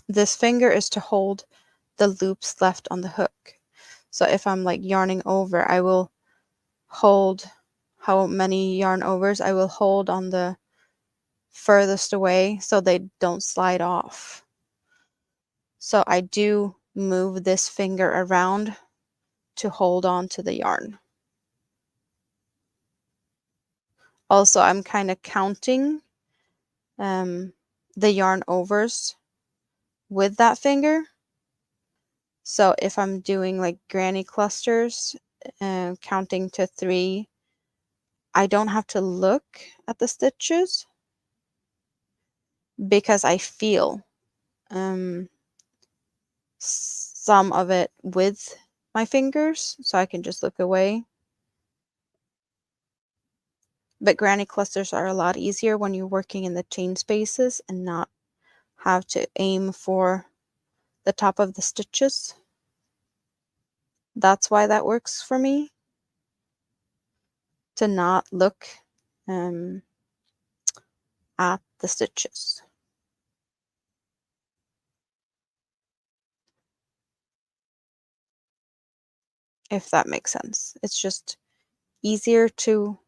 this finger is to hold the loops left on the hook. So if I'm like yarning over, I will hold how many yarn overs I will hold on the furthest away so they don't slide off. So I do move this finger around to hold on to the yarn. Also, I'm kind of counting the yarn overs with that finger. So if I'm doing like granny clusters and counting to 3, I don't have to look at the stitches because I feel. Um, some of it with my fingers so I can just look away. But granny clusters are a lot easier when you're working in the chain spaces and not have to aim for the top of the stitches. That's why that works for me, to not look at the stitches. If that makes sense. It's just easier to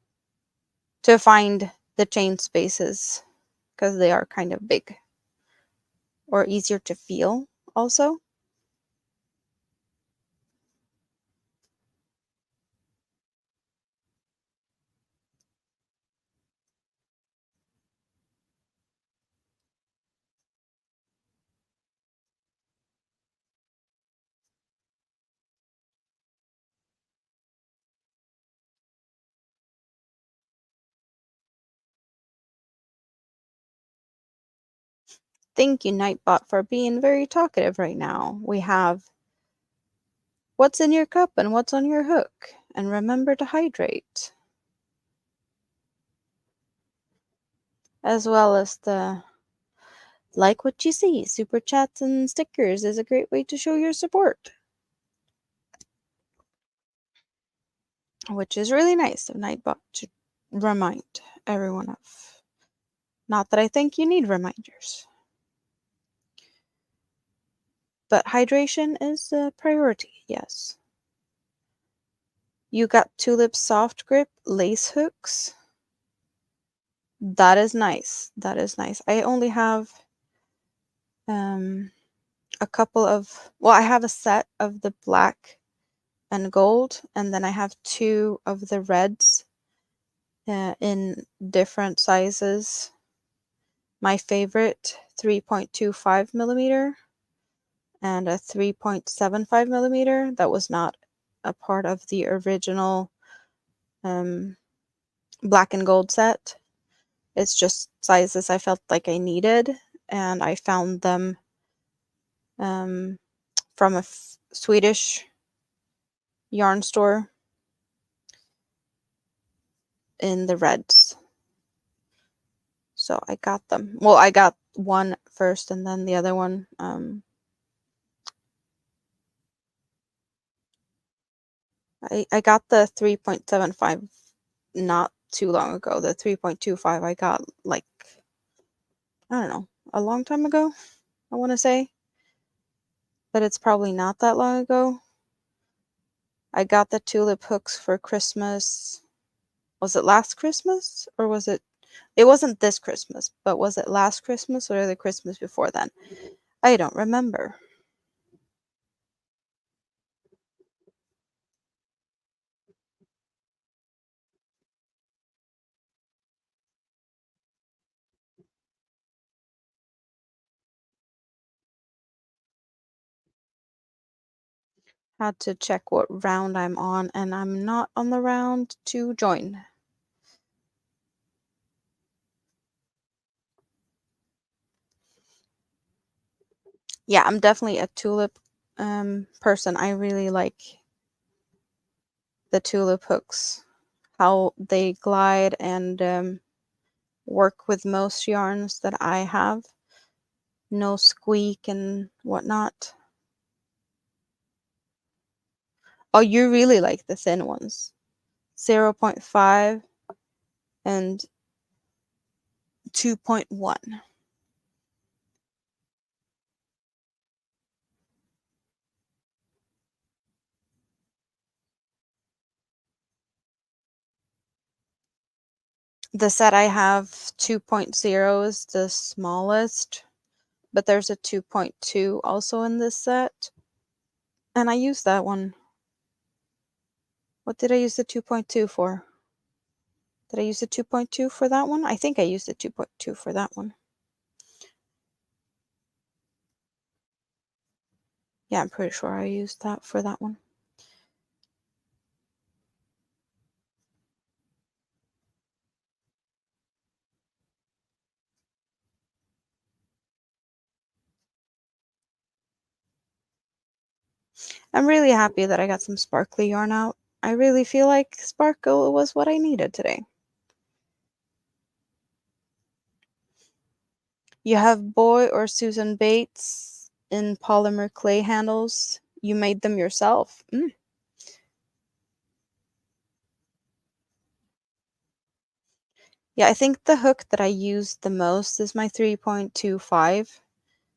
find the chain spaces because they are kind of big, or easier to feel also. Thank you, Nightbot, for being very talkative right now. We have what's in your cup and what's on your hook, and remember to hydrate. As well as the like what you see. Super chats and stickers is a great way to show your support, which is really nice of Nightbot to remind everyone of. Not that I think you need reminders, but hydration is a priority, yes. You got Tulip Soft Grip lace hooks. That is nice. That is nice. I only have a couple of, well, I have a set of the black and gold, and then I have two of the reds in different sizes. My favorite 3.25 millimeter and a 3.75 millimeter. That was not a part of the original black and gold set. It's just sizes I felt like I needed, and I found them from a Swedish yarn store in the reds. So I got them. Well, I got one first and then the other one. I got the 3.75 not too long ago. The 3.25 I got like, I don't know, a long time ago, I want to say. But it's probably not that long ago. I got the tulip hooks for Christmas. Was it last Christmas or was it? It wasn't this Christmas, but was it last Christmas or the Christmas before then? I don't remember. Had to check what round I'm on, and I'm not on the round to join. Yeah, I'm definitely a tulip person. I really like the tulip hooks, how they glide and work with most yarns that I have. No squeak and whatnot. Oh, you really like the thin ones. 0.5 and 2.1. The set I have 2.0 is the smallest, but there's a 2.2 also in this set. And I use that one. What did I use the 2.2 for? Did I use the 2.2 for that one? I think I used the 2.2 for that one. Yeah, I'm pretty sure I used that for that one. I'm really happy that I got some sparkly yarn out. I really feel like sparkle was what I needed today. You have Boy or Susan Bates in polymer clay handles. You made them yourself. Yeah, I think the hook that I use the most is my 3.25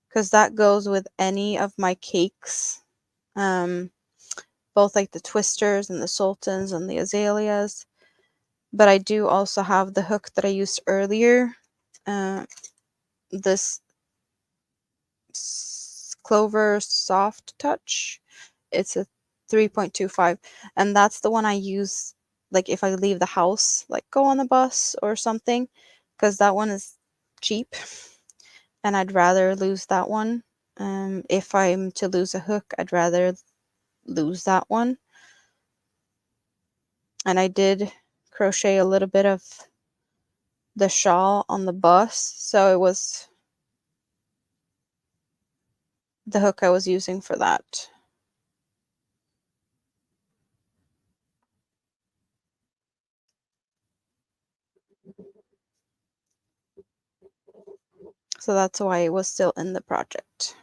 because that goes with any of my cakes. Both like the twisters and the sultans and the azaleas. But I do also have the hook that I used earlier. This Clover Soft Touch. It's a 3.25, and that's the one I use like if I leave the house, like go on the bus or something, because that one is cheap, and I'd rather lose that one. If I'm to lose a hook, I'd rather lose that one. And I did crochet a little bit of the shawl on the bus, so it was the hook I was using for that. So that's why it was still in the project.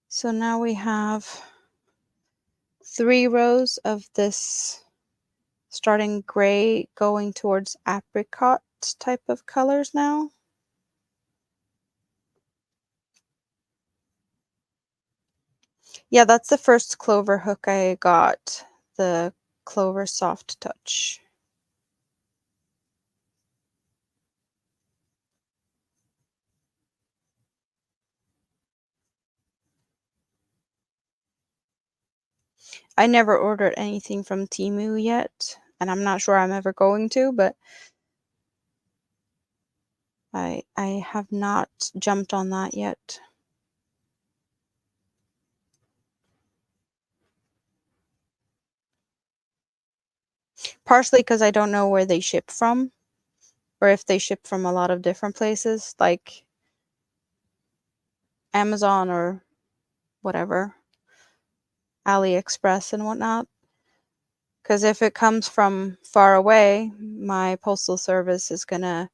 So now we have 3 rows of this starting gray going towards apricot type of colors now. Yeah, that's the first clover hook I got, the Clover Soft Touch. I never ordered anything from Temu yet, and I'm not sure I'm ever going to, but I have not jumped on that yet. Partially because I don't know where they ship from, or if they ship from a lot of different places, like Amazon or whatever, AliExpress and whatnot. Because if it comes from far away, my postal service is going to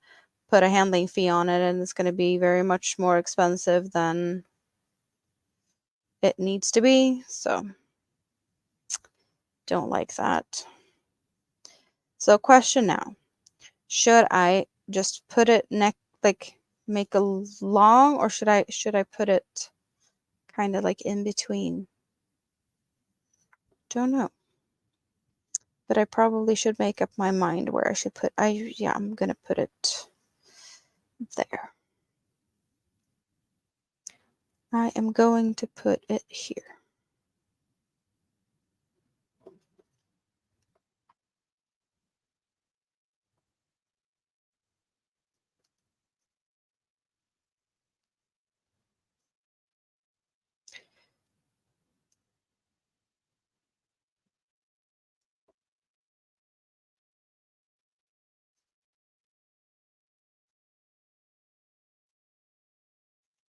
put a handling fee on it, and it's going to be very much more expensive than it needs to be. So, don't like that. So, question now. Should I just put it like make a long, or should I put it kind of like in between? Don't know. But I probably should make up my mind where I should put yeah, I'm going to put it there. I am going to put it here.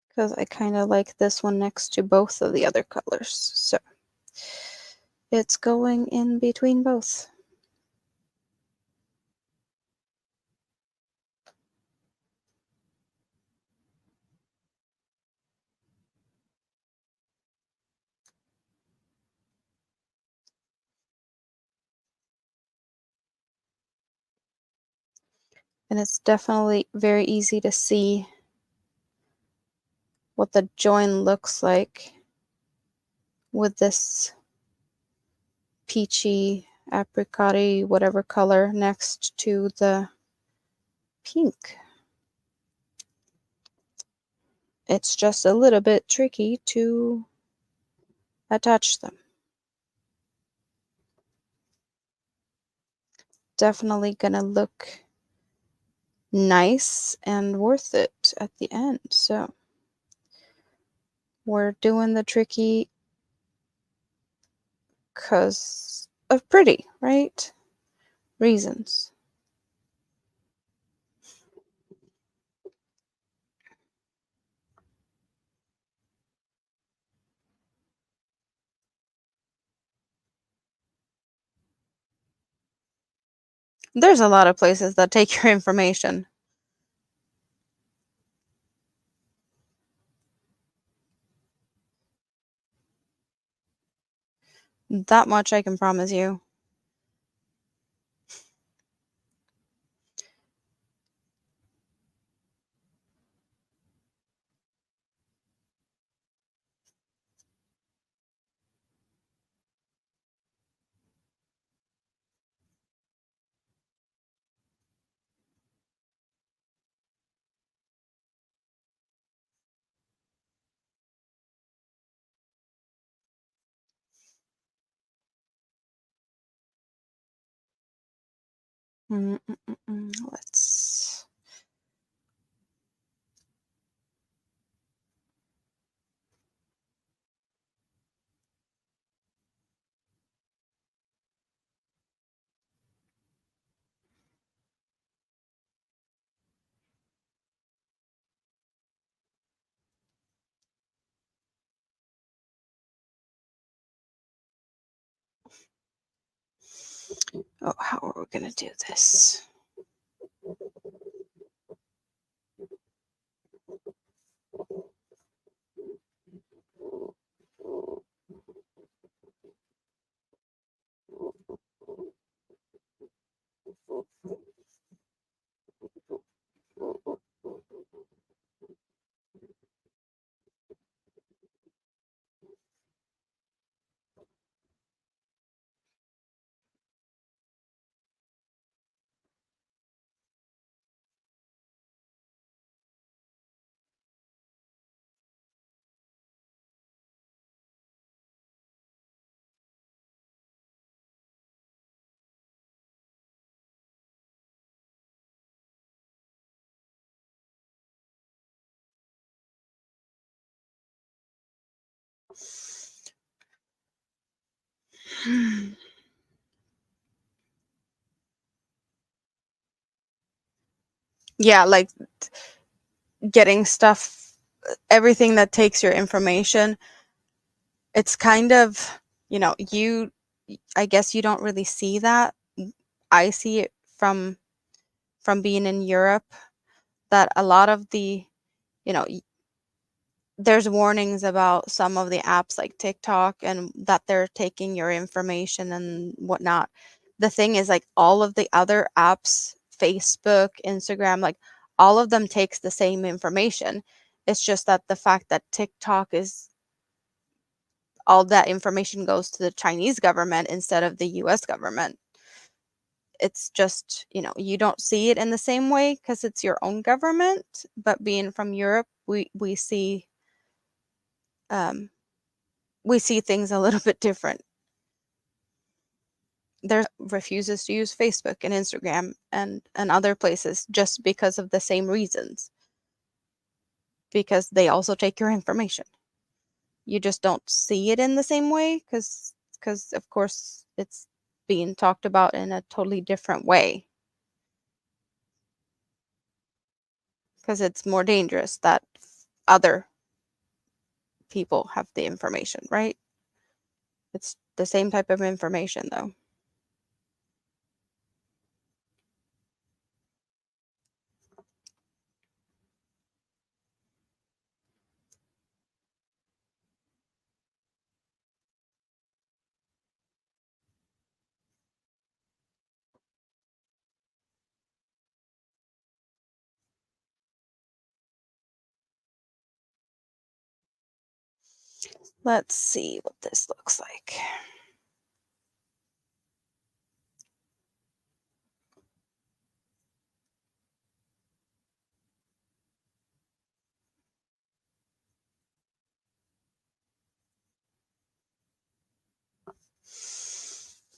Because I kind of like this one next to both of the other colors. So it's going in between both. And it's definitely very easy to see what the join looks like with this peachy, apricot-y, whatever color next to the pink. It's just a little bit tricky to attach them. Definitely gonna look nice and worth it at the end. So we're doing the tricky because of pretty, right? Reasons. There's a lot of places that take your information. That much I can promise you. Let's. Oh, how are we gonna do this? Yeah, like getting stuff, everything that takes your information. It's kind of, I guess you don't really see that. I see it from being in Europe that a lot of the, you know, there's warnings about some of the apps like TikTok and that they're taking your information and whatnot. The thing is, like, all of the other apps, Facebook, Instagram, like, all of them takes the same information. It's just that the fact that TikTok is, all that information goes to the Chinese government instead of the US government. It's just, you don't see it in the same way because it's your own government, but being from Europe, um, we see things a little bit different. There's refuses to use Facebook and Instagram and other places just because of the same reasons, because they also take your information. You just don't see it in the same way because of course it's being talked about in a totally different way, because it's more dangerous that other people have the information, right? It's the same type of information though. Let's see what this looks like.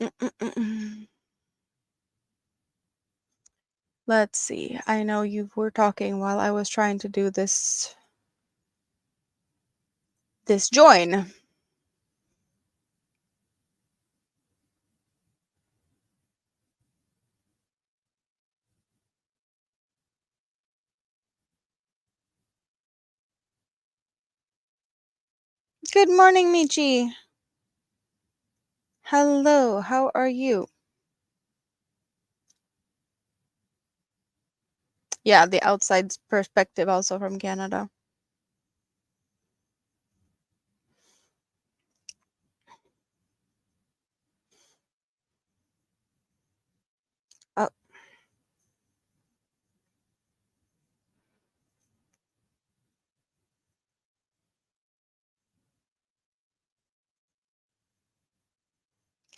Mm-mm-mm. Let's see. I know you were talking while I was trying to do this join. Good morning, Michi. Hello, how are you? Yeah, the outside perspective also from Canada. Oh,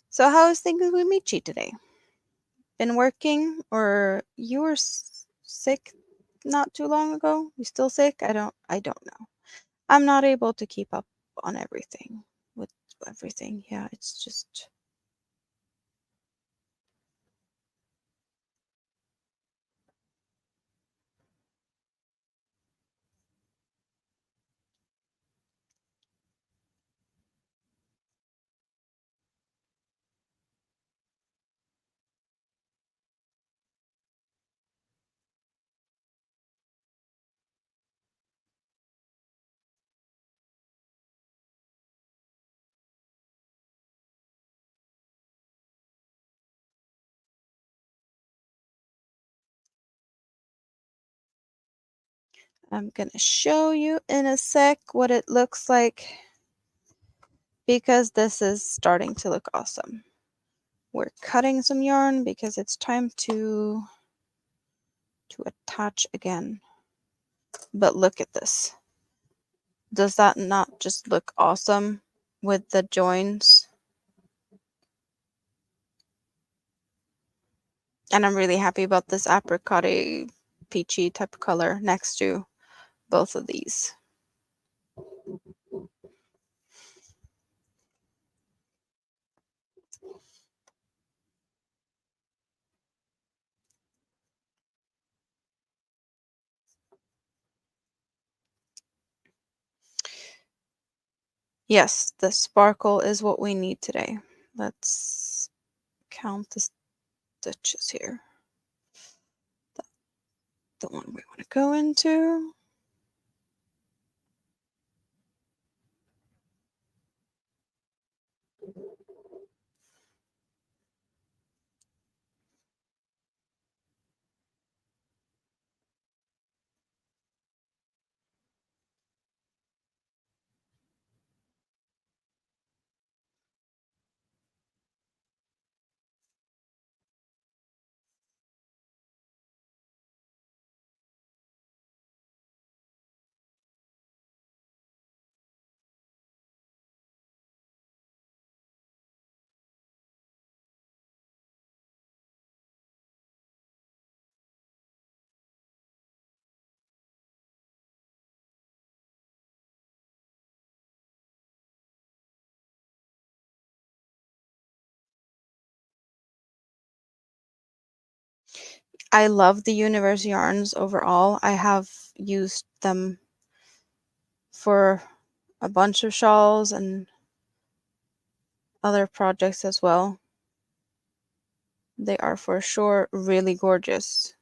so how is things with Michi today? Been working, or you were sick not too long ago? You still sick? I don't know. I'm not able to keep up on everything with everything. Yeah, it's just I'm gonna show you in a sec what it looks like because this is starting to look awesome. We're cutting some yarn because it's time to attach again. But look at this. Does that not just look awesome with the joins? And I'm really happy about this apricot peachy type of color next to both of these. Yes, the sparkle is what we need today. Let's count the stitches here. The one we want to go into. I love the Universe yarns overall. I have used them for a bunch of shawls and other projects as well. They are for sure really gorgeous.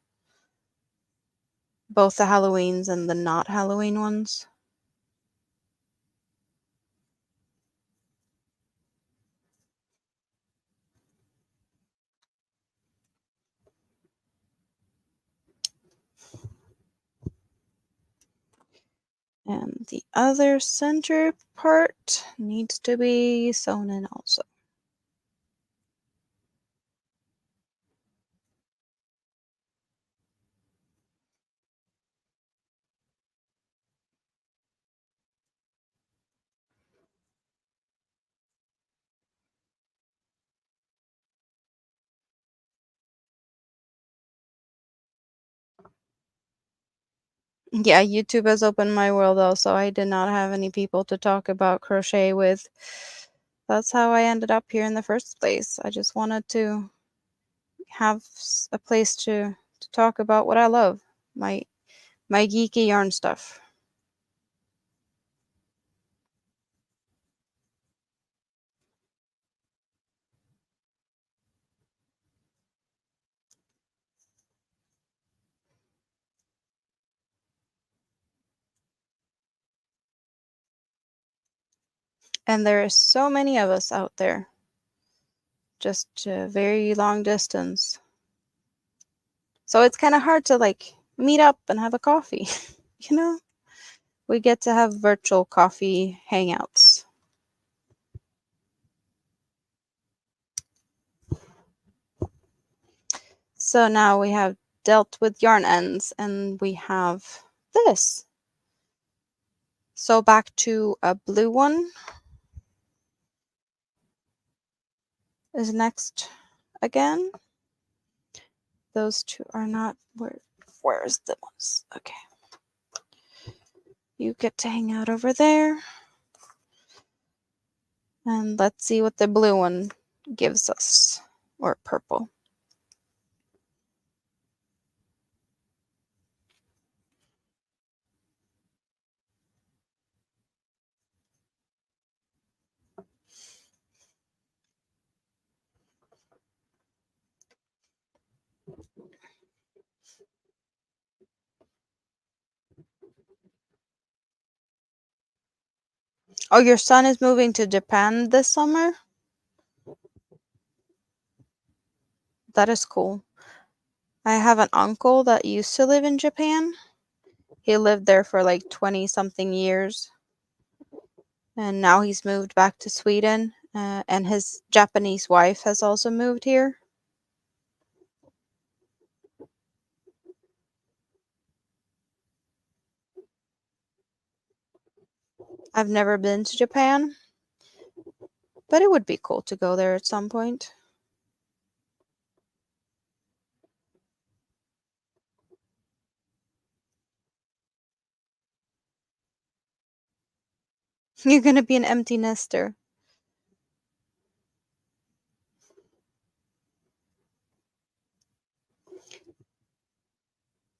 Both the Halloweens and the not Halloween ones. And the other center part needs to be sewn in also. Yeah, YouTube has opened my world also. I did not have any people to talk about crochet with. That's how I ended up here in the first place. I just wanted to have a place to talk about what I love, my my geeky yarn stuff. And there are so many of us out there, just very long distance. So it's kind of hard to like meet up and have a coffee. You know, we get to have virtual coffee hangouts. So now we have dealt with yarn ends and we have this. So back to a blue one is next again. Those two are not, where's the ones? Okay. You get to hang out over there. And let's see what the blue one gives us, or purple. Oh, your son is moving to Japan this summer? That is cool. I have an uncle that used to live in Japan. He lived there for like 20 something years. And now he's moved back to Sweden. And his Japanese wife has also moved here. I've never been to Japan, but it would be cool to go there at some point. You're going to be an empty nester.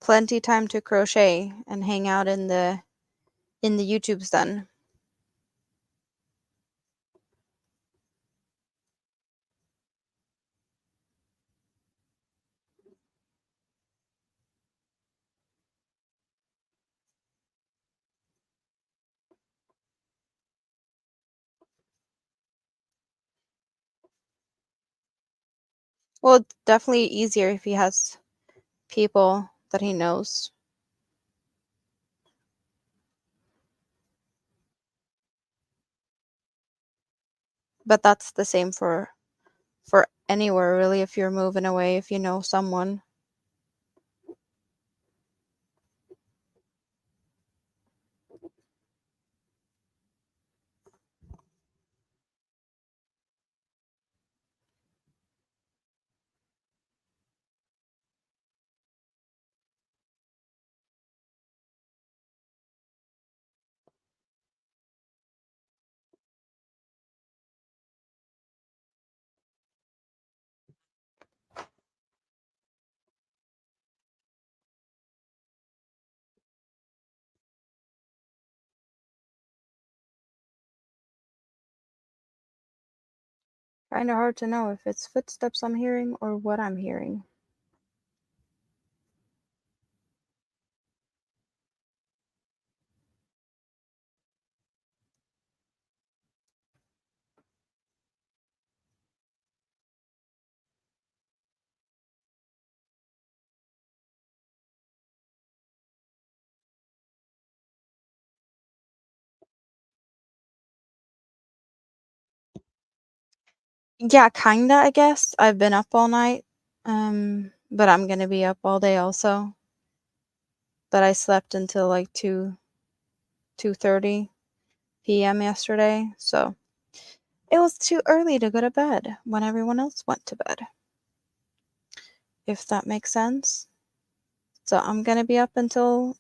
Plenty time to crochet and hang out in the YouTubes then. Well, it's definitely easier if he has people that he knows. But that's the same for anywhere really if you're moving away, if you know someone. Kind of hard to know if it's footsteps I'm hearing or what I'm hearing. Yeah, kinda, I guess. I've been up all night. But I'm gonna be up all day also. But I slept until like 2:30 p.m. yesterday, so it was too early to go to bed when everyone else went to bed. If that makes sense. So I'm gonna be up until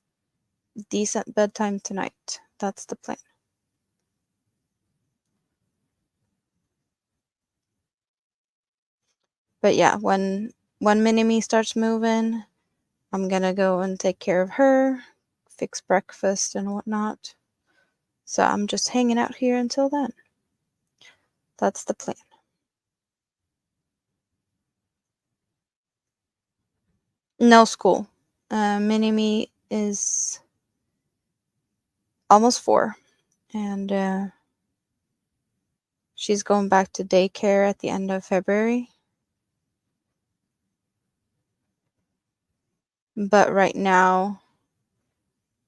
decent bedtime tonight. That's the plan. But yeah, when Mini-Me starts moving, I'm gonna go and take care of her, fix breakfast and whatnot. So I'm just hanging out here until then. That's the plan. No school. Mini-Me is almost 4, and she's going back to daycare at the end of February. But right now,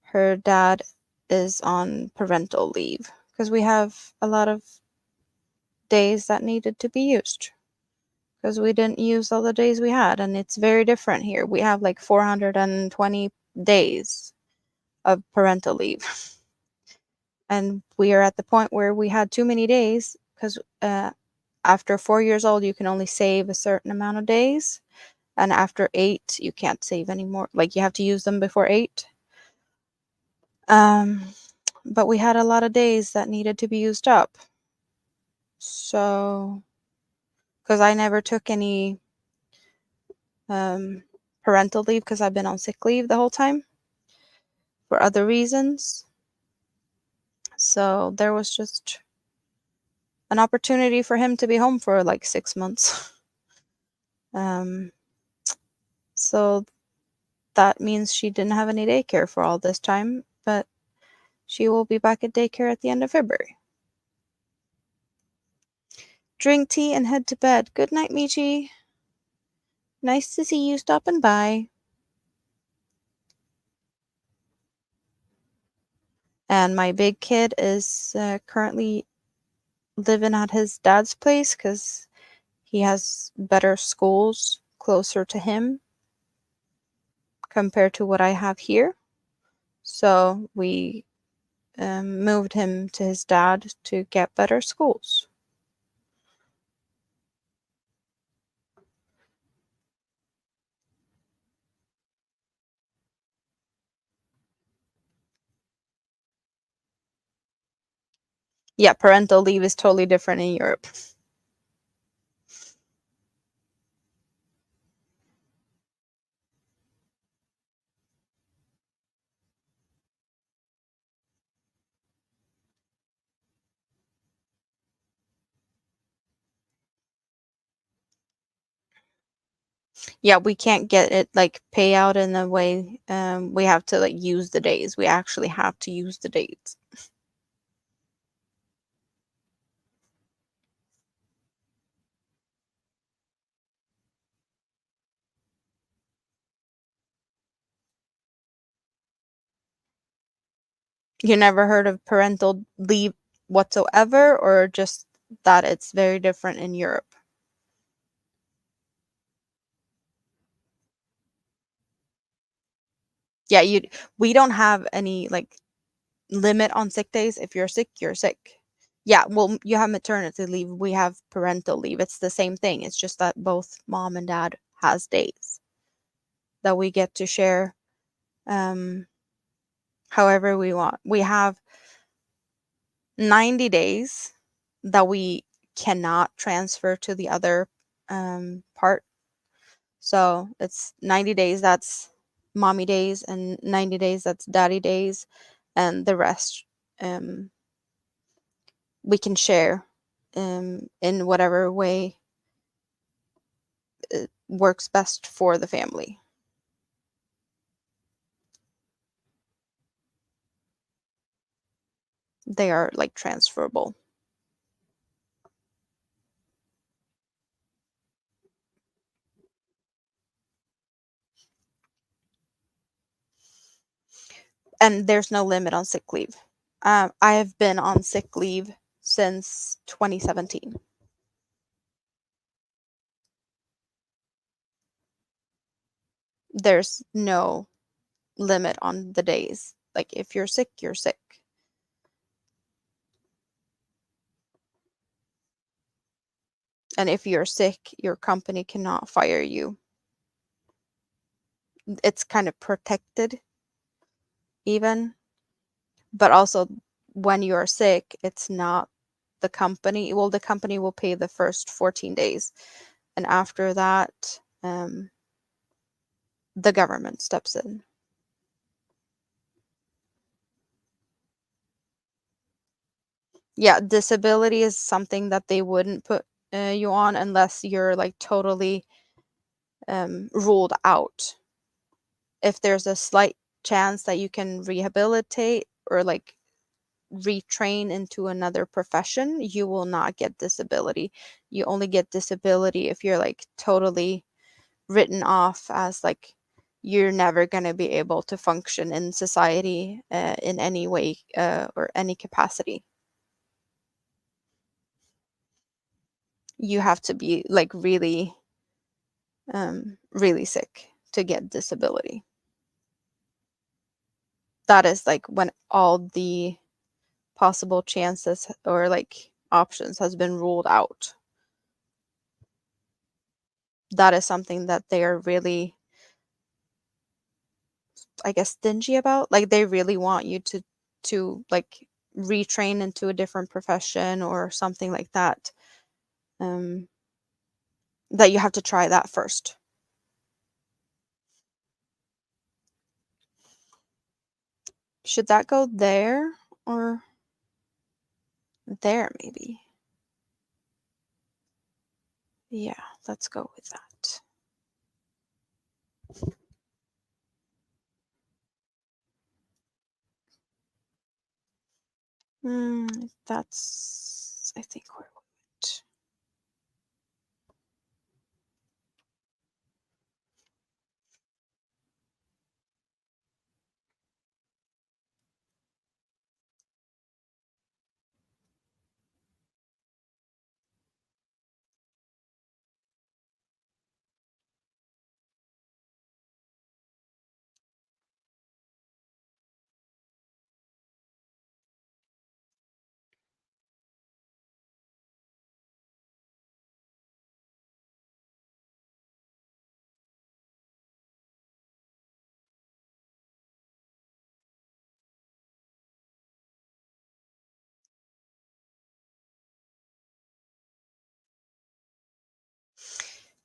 her dad is on parental leave because we have a lot of days that needed to be used because we didn't use all the days we had, and it's very different here. We have like 420 days of parental leave, and we are at the point where we had too many days because after 4 years old, you can only save a certain amount of days, and after 8, you can't save anymore. Like you have to use them before 8. Um, but we had a lot of days that needed to be used up. So, because I never took any parental leave because I've been on sick leave the whole time for other reasons. So there was just an opportunity for him to be home for like 6 months. Um, so that means she didn't have any daycare for all this time, but she will be back at daycare at the end of February. Drink tea and head to bed. Good night, Michi. Nice to see you stopping by. And my big kid is currently living at his dad's place because he has better schools closer to him compared to what I have here. So we moved him to his dad to get better schools. Yeah, parental leave is totally different in Europe. Yeah, we can't get it like pay out in a way. We have to like use the days. We actually have to use the days. You never heard of parental leave whatsoever, or just that it's very different in Europe? Yeah, we don't have any like limit on sick days. If you're sick, you're sick. Yeah, well, you have maternity leave. We have parental leave. It's the same thing. It's just that both mom and dad has days that we get to share um, however we want. We have 90 days that we cannot transfer to the other part. So it's 90 days that's mommy days, and 90 days that's daddy days, and the rest um, we can share in whatever way it works best for the family. They are like transferable. And there's no limit on sick leave. I have been on sick leave since 2017. There's no limit on the days. Like if you're sick, you're sick. And if you're sick, your company cannot fire you. It's kind of protected even, but also when you're sick, it's not the company. Well, the company will pay the first 14 days, and after that, the government steps in. Yeah, disability is something that they wouldn't put you on unless you're like totally ruled out. If there's a slight chance that you can rehabilitate or like retrain into another profession, you will not get disability. You only get disability if you're like totally written off as like you're never going to be able to function in society in any way or any capacity. You have to be like really, really sick to get disability. That is like when all the possible chances or like options has been ruled out. That is something that they are really, I guess, stingy about. Like they really want you to like retrain into a different profession or something like that. Um, that you have to try that first. Should that go there or there maybe? Yeah, let's go with that. That's, I think, where we went.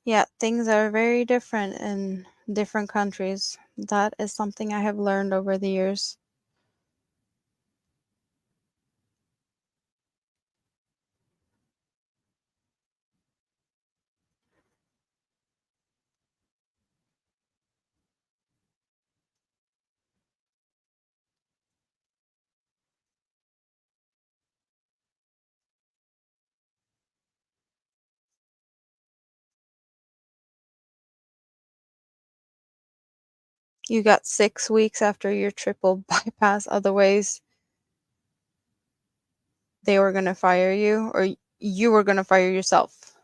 Yeah, things are very different in different countries. That is something I have learned over the years. You got 6 weeks after your triple bypass, otherwise they were going to fire you or you were going to fire yourself.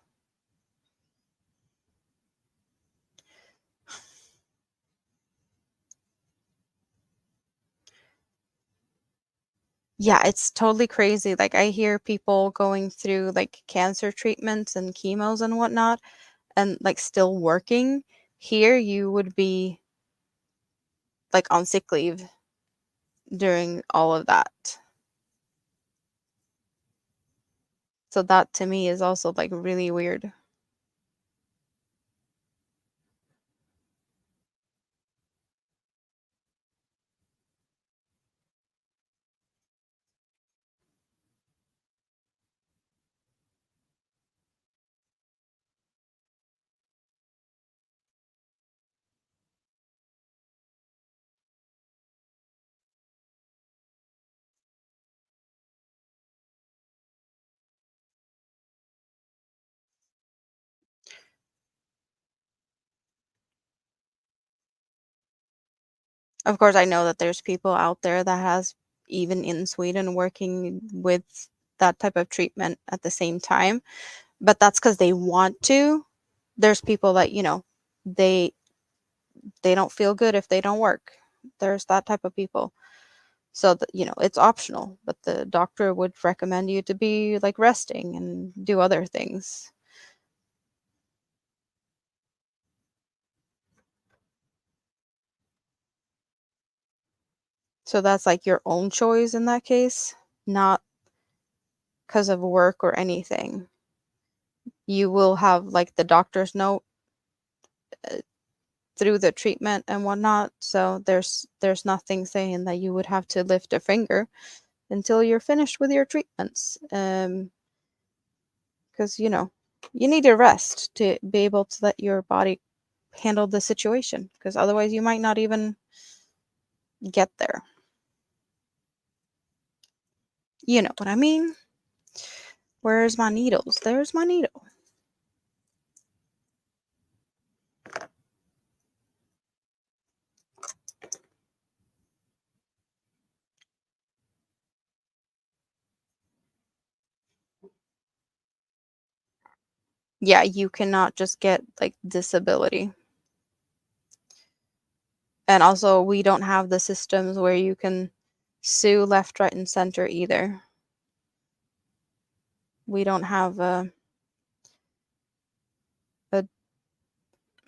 Yeah, it's totally crazy. Like I hear people going through like cancer treatments and chemos and whatnot and like still working. Here you would be like on sick leave during all of that. So that to me is also like really weird. Of course, I know that there's people out there that has even in Sweden working with that type of treatment at the same time, but that's because they want to. There's people that, they they don't feel good if they don't work. There's that type of people. So that, it's optional, but the doctor would recommend you to be like resting and do other things. So that's like your own choice in that case, not because of work or anything. You will have like the doctor's note uh, through the treatment and whatnot. So there's nothing saying that you would have to lift a finger until you're finished with your treatments. Because you need to rest to be able to let your body handle the situation. Because otherwise, you might not even get there. You know what I mean? Where's my needles? There's my needle. Yeah, you cannot just get like disability. And also, we don't have the systems where you can sue left, right, and center either. We don't have a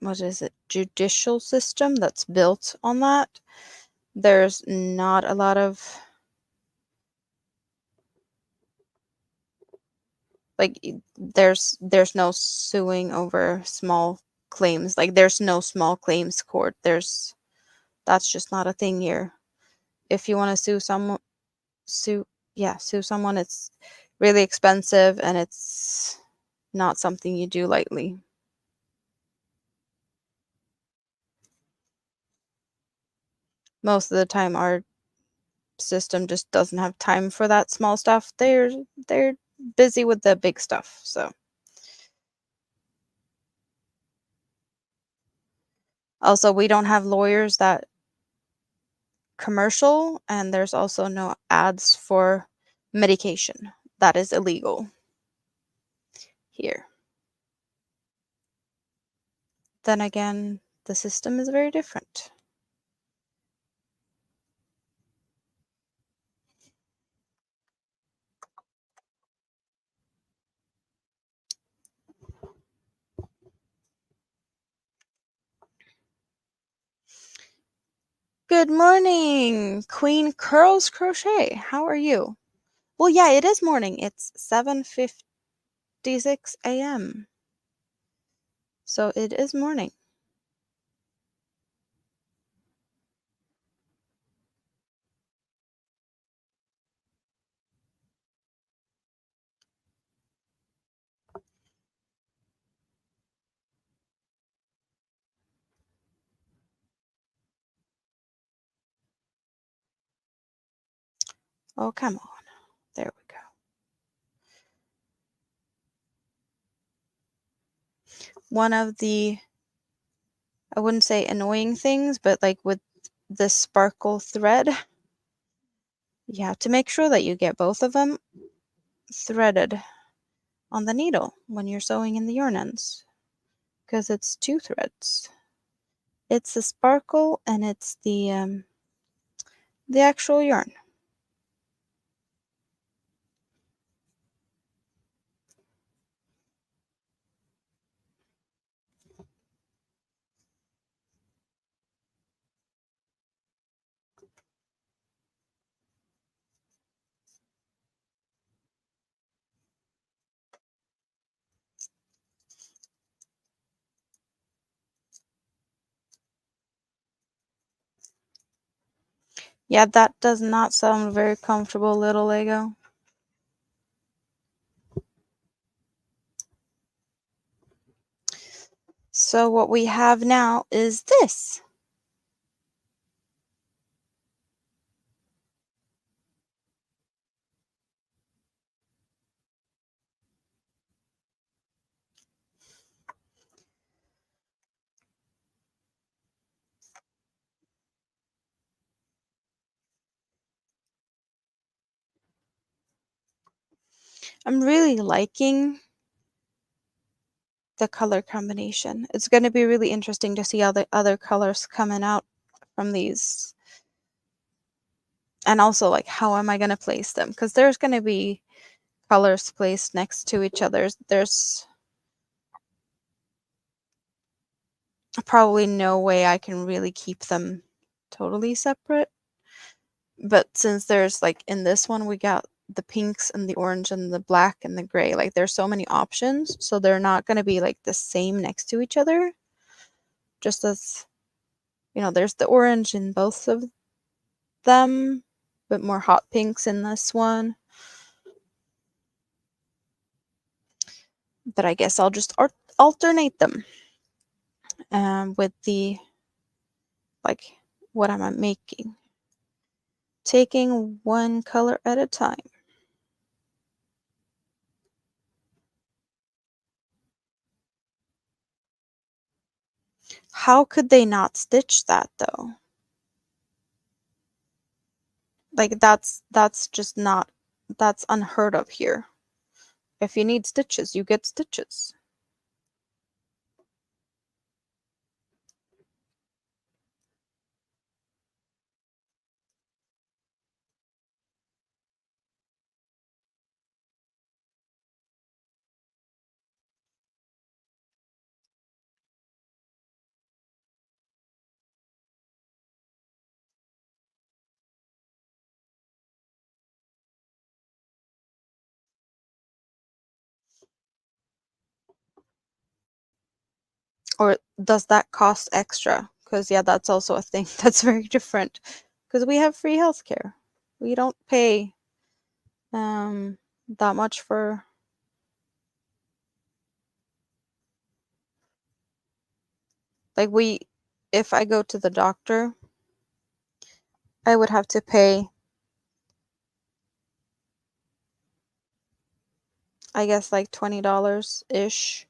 what is it, judicial system that's built on that. There's not a lot of like there's no suing over small claims. Like there's no small claims court. That's just not a thing here. If you want to sue sue someone, it's really expensive and it's not something you do lightly. Most of the time our system just doesn't have time for that small stuff. They're busy with the big stuff. So also we don't have lawyers that commercial, and there's also no ads for medication. That is illegal here. Then again, the system is very different. Good morning, Queen Curls Crochet. How are you? Well, yeah, it is morning. It's 7:56 a.m. So it is morning. Oh, come on. There we go. One of the, I wouldn't say annoying things, but like with the sparkle thread, you have to make sure that you get both of them threaded on the needle when you're sewing in the yarn ends, because it's two threads. It's the sparkle and it's the actual yarn. Yeah, that does not sound very comfortable, little Lego. So what we have now is this. I'm really liking the color combination. It's going to be really interesting to see how the other colors coming out from these. And also, like, how am I going to place them? Because there's going to be colors placed next to each other. There's probably no way I can really keep them totally separate. But since there's, like, in this one, we got the pinks and the orange and the black and the gray. Like, there's so many options. So they're not going to be, like, the same next to each other. Just as, there's the orange in both of them, but more hot pinks in this one. But I guess I'll just alternate them with the, like, what am I making? Taking one color at a time. How could they not stitch that though? Like that's just not, that's unheard of here. If you need stitches, you get stitches. Or does that cost extra? Because, yeah, that's also a thing that's very different. Because we have free healthcare. We don't pay that much for. Like, if I go to the doctor, I would have to pay, I guess, like $20-ish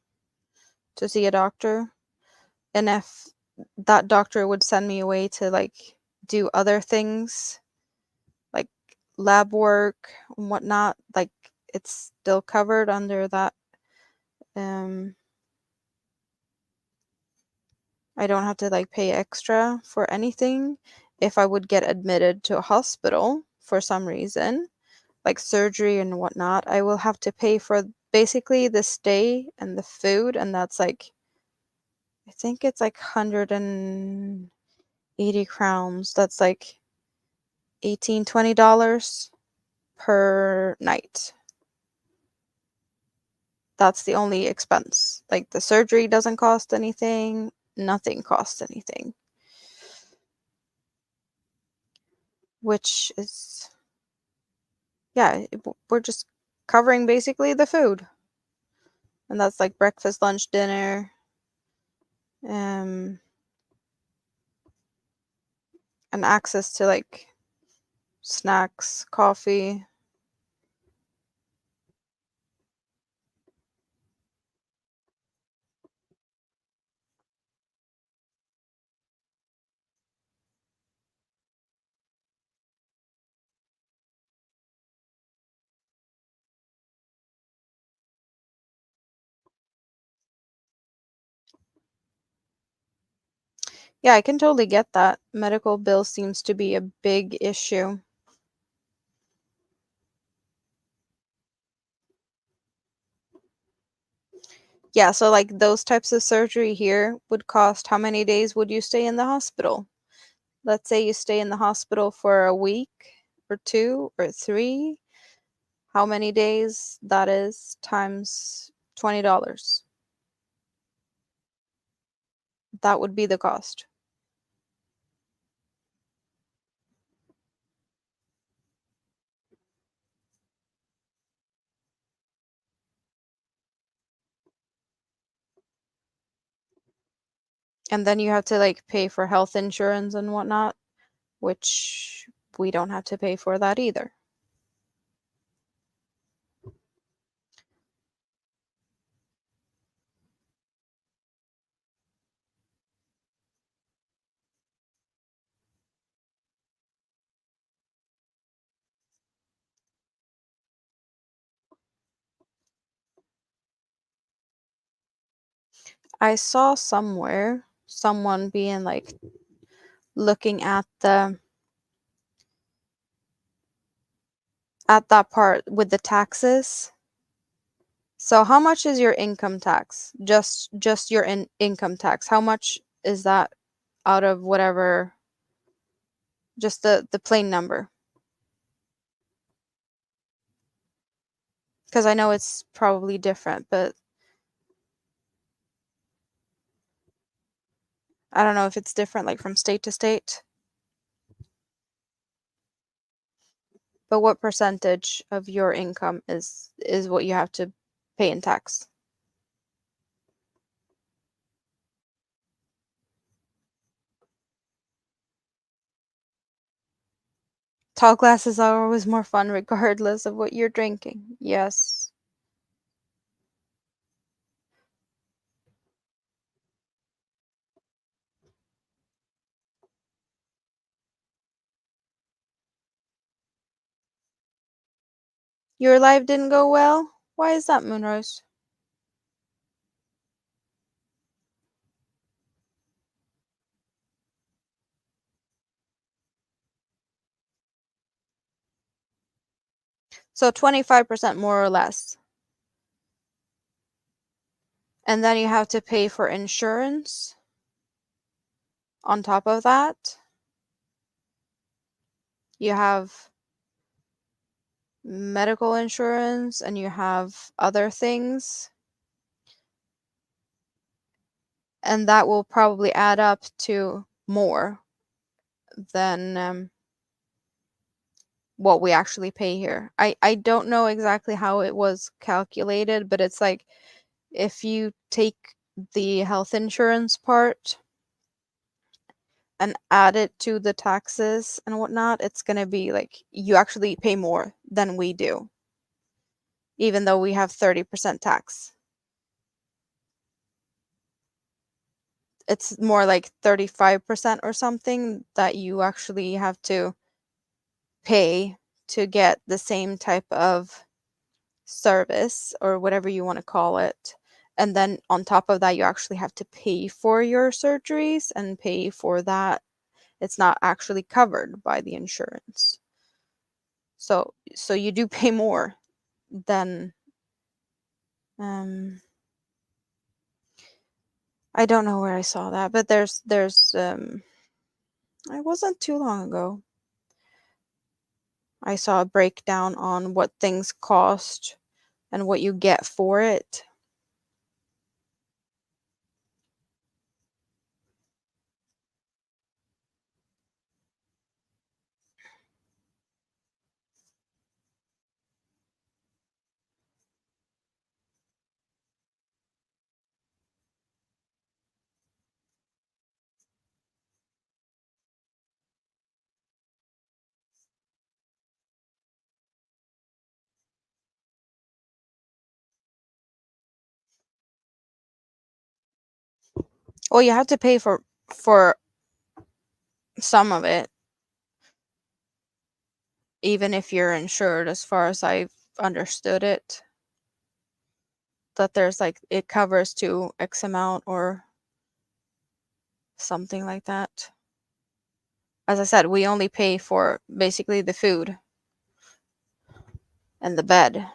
to see a doctor. And if that doctor would send me away to, like, do other things, like lab work and whatnot, like, it's still covered under that. Um, I don't have to, like, pay extra for anything. If I would get admitted to a hospital for some reason, like surgery and whatnot, I will have to pay for basically the stay and the food, and that's like, I think it's like 180 crowns. That's like $18-20 per night. That's the only expense. Like, the surgery doesn't cost anything, nothing costs anything, which is, yeah, we're just covering basically the food. And that's like breakfast, lunch, dinner, um, and access to like snacks, coffee. Yeah, I can totally get that. Medical bill seems to be a big issue. Yeah, so like those types of surgery here would cost, how many days would you stay in the hospital? Let's say you stay in the hospital for a week or 2 or 3. How many days that is times $20? That would be the cost. And then you have to like pay for health insurance and whatnot, which we don't have to pay for that either. I saw somewhere someone being like looking at that part with the taxes. So how much is your income tax? Just your income tax. How much is that out of whatever, just the plain number? Because I know it's probably different, but I don't know if it's different like from state to state. But what percentage of your income is what you have to pay in tax? Tall glasses are always more fun regardless of what you're drinking. Yes. Your life didn't go well? Why is that, Moonrose? So 25% more or less. And then you have to pay for insurance on top of that. You have medical insurance and you have other things. and that will probably add up to more than what we actually pay here. I don't know exactly how it was calculated, but it's like if you take the health insurance part and add it to the taxes and whatnot, it's gonna be like you actually pay more than we do, even though we have 30% tax. It's more like 35% or something that you actually have to pay to get the same type of service or whatever you want to call it. And then on top of that, you actually have to pay for your surgeries and pay for that. It's not actually covered by the insurance. So you do pay more than um I don't know where I saw that, but there's it wasn't too long ago. I saw a breakdown on what things cost and what you get for it. Well, you have to pay for some of it, even if you're insured, as far as I've understood it. That there's like it covers to X amount or something like that. As I said, we only pay for basically the food and the bed.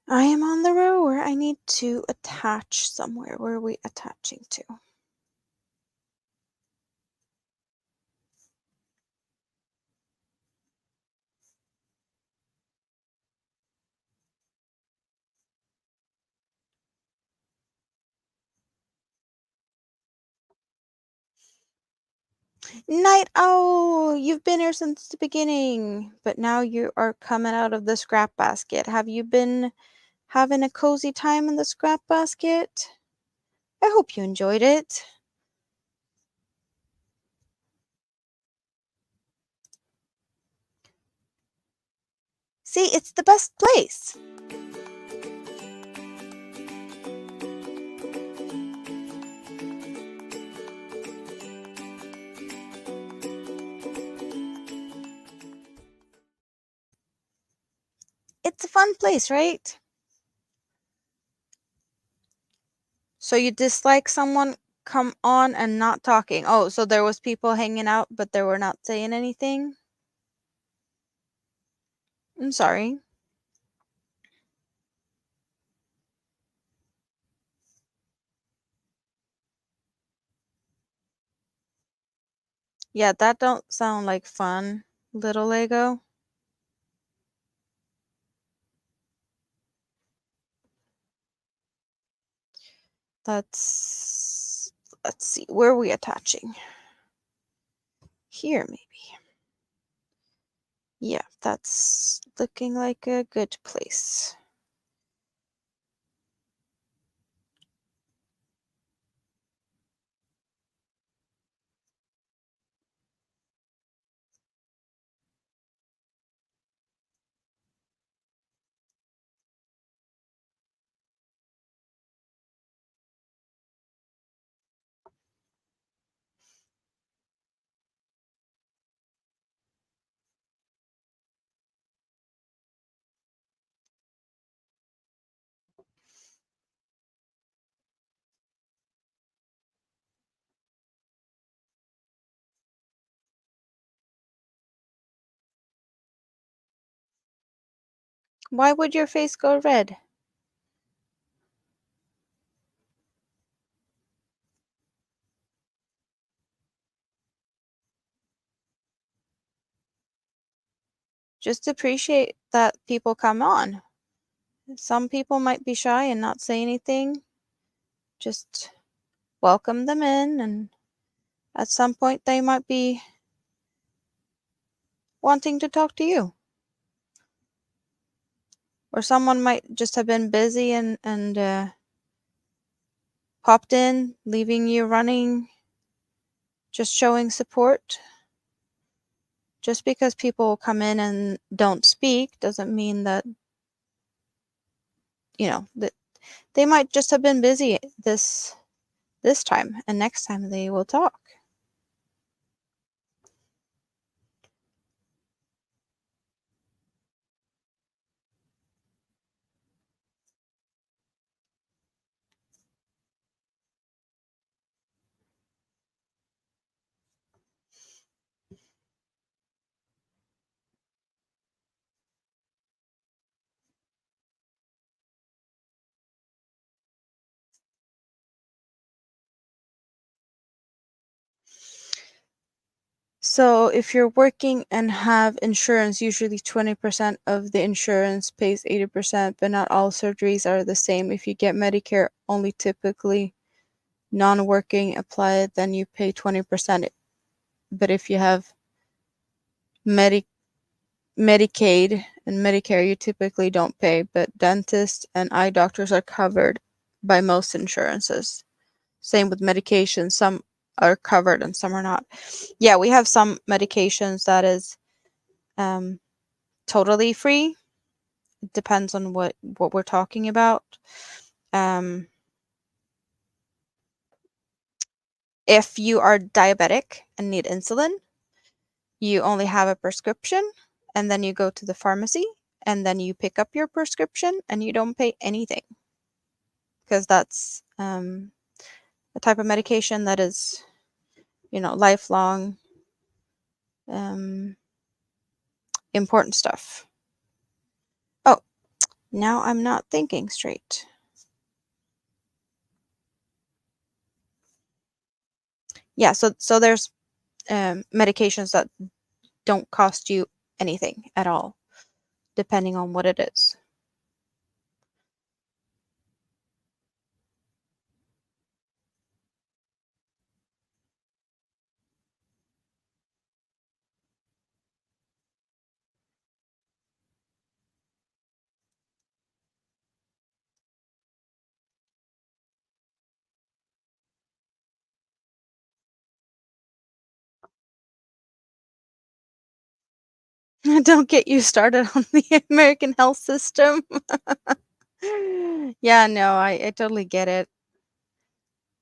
I am on the row where I need to attach somewhere. Where are we attaching to? Night Owl, you've been here since the beginning, but now you are coming out of the scrap basket. Have you been having a cozy time in the scrap basket? I hope you enjoyed it. See, it's the best place. It's a fun place, right? So you dislike someone come on and not talking. Oh, so there was people hanging out, but they were not saying anything? I'm sorry. Yeah, that don't sound like fun, little Lego. Let's see, where are we attaching? Here, maybe. Yeah, that's looking like a good place. Why would your face go red? Just appreciate that people come on. Some people might be shy and not say anything. Just welcome them in, and at some point they might be wanting to talk to you. Or someone might just have been busy and popped in, leaving you running, just showing support. Just because people come in and don't speak doesn't mean that, that they might just have been busy this time, and next time they will talk. So if you're working and have insurance, usually 20% of the insurance pays 80%, but not all surgeries are the same. If you get Medicare only, typically non-working applied, then you pay 20%. But if you have Medicaid and Medicare, you typically don't pay, but dentists and eye doctors are covered by most insurances. Same with medications. Some are covered and some are not. Yeah, we have some medications that is totally free. It depends on what we're talking about. Um, if you are diabetic and need insulin, you only have a prescription, and then you go to the pharmacy, and then you pick up your prescription, and you don't pay anything, because that's a type of medication that is, lifelong, um, important stuff. Oh, now I'm not thinking straight. Yeah, so there's medications that don't cost you anything at all, depending on what it is. Don't get you started on the American health system. Yeah, no, I totally get it.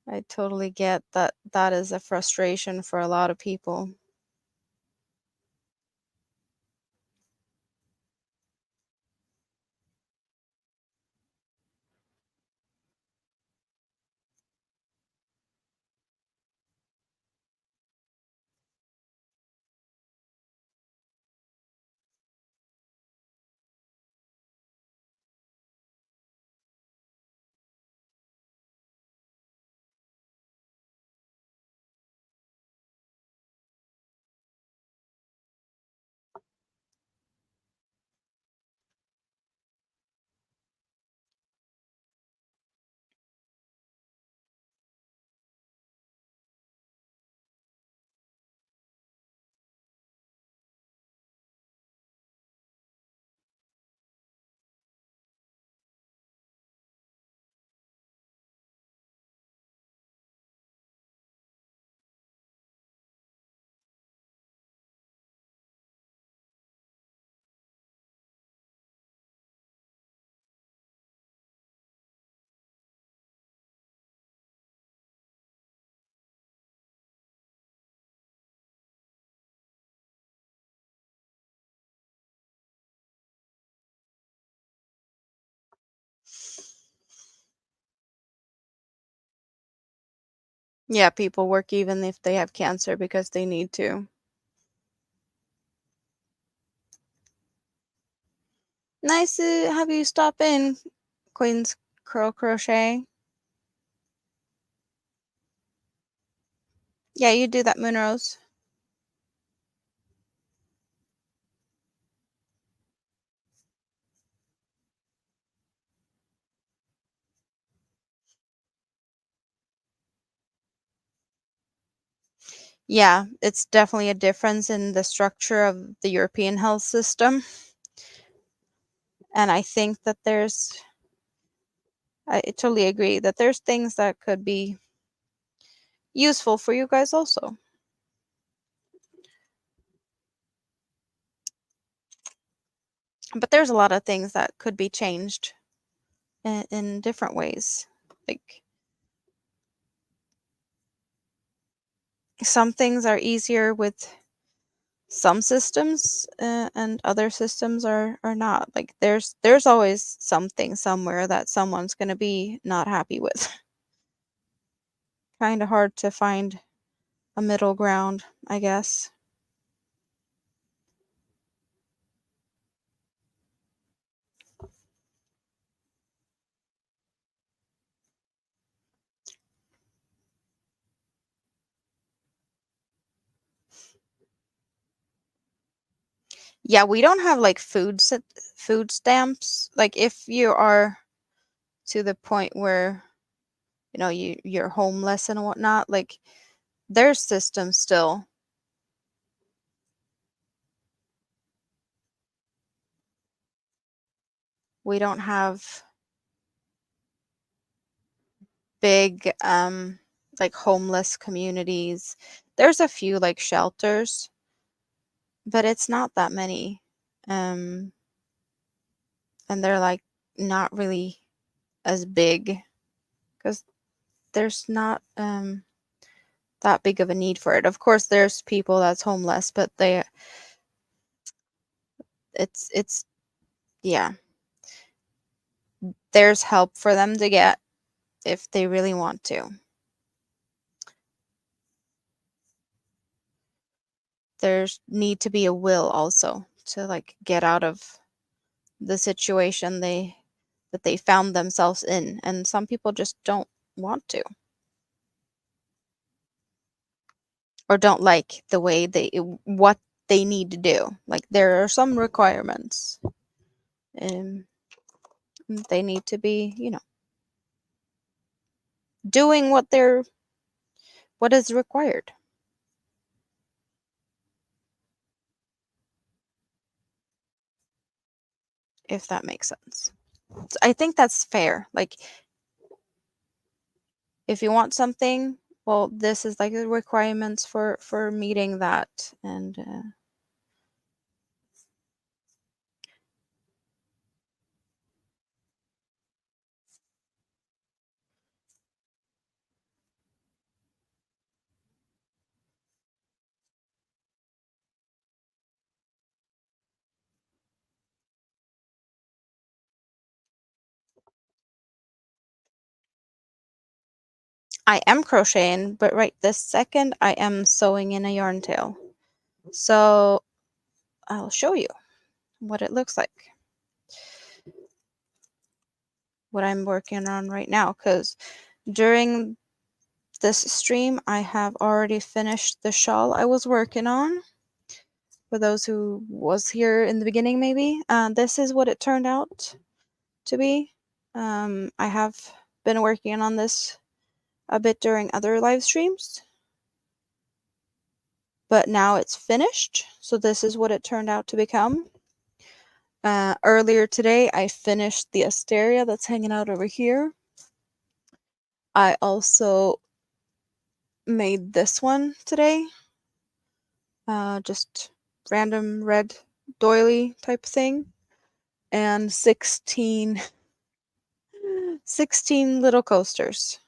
I totally get that that is a frustration for a lot of people. Yeah, people work even if they have cancer because they need to. Nice to have you stop in, Queen's Curl Crochet. Yeah, you do that, Moonrose. Yeah, it's definitely a difference in the structure of the European health system. And I think that I totally agree that there's things that could be useful for you guys also. But there's a lot of things that could be changed in different ways. Like some things are easier with some systems, and other systems are not. Like there's always something somewhere that someone's going to be not happy with. Kind of hard to find a middle ground, I guess. Yeah, we don't have like food stamps. Like if you are to the point where you're homeless and whatnot, like there's systems still. We don't have big like homeless communities. There's a few like shelters, but it's not that many. Um and they're like not really as big because there's not that big of a need for it. Of course there's people that's homeless, but it's yeah, there's help for them to get if they really want to. There's need to be a will also to like get out of the situation that they found themselves in, and some people just don't want to or don't like the way what they need to do. Like there are some requirements, and they need to be, doing what is required, if that makes sense. So I think that's fair. Like if you want something, well, this is like the requirements for meeting that. And I am crocheting, but right this second I am sewing in a yarn tail. So I'll show you what it looks like, what I'm working on right now, because during this stream I have already finished the shawl I was working on. For those who was here in the beginning, maybe this is what it turned out to be. I have been working on this a bit during other live streams, but now it's finished. So this is what it turned out to become. Earlier today, I finished the asteria that's hanging out over here. I also made this one today. Just random red doily type thing. And 16 little coasters.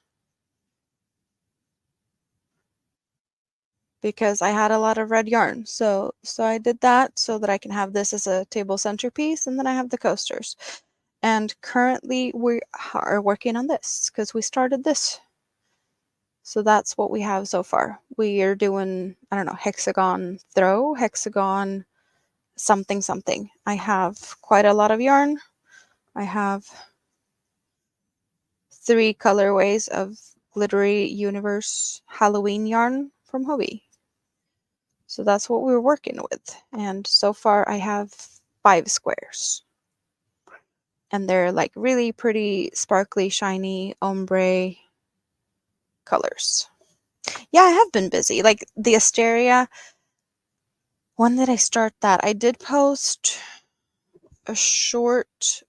Because I had a lot of red yarn. So I did that so that I can have this as a table centerpiece, and then I have the coasters. And currently we are working on this because we started this. So that's what we have so far. We are doing, I don't know, hexagon throw, hexagon something something. I have quite a lot of yarn. I have 3 colorways of Glittery Universe Halloween yarn from Hobby. So that's what we're working with. And so far I have 5 squares. And they're like really pretty, sparkly, shiny, ombre colors. Yeah, I have been busy. Like the Asteria, when did I start that? I did post a short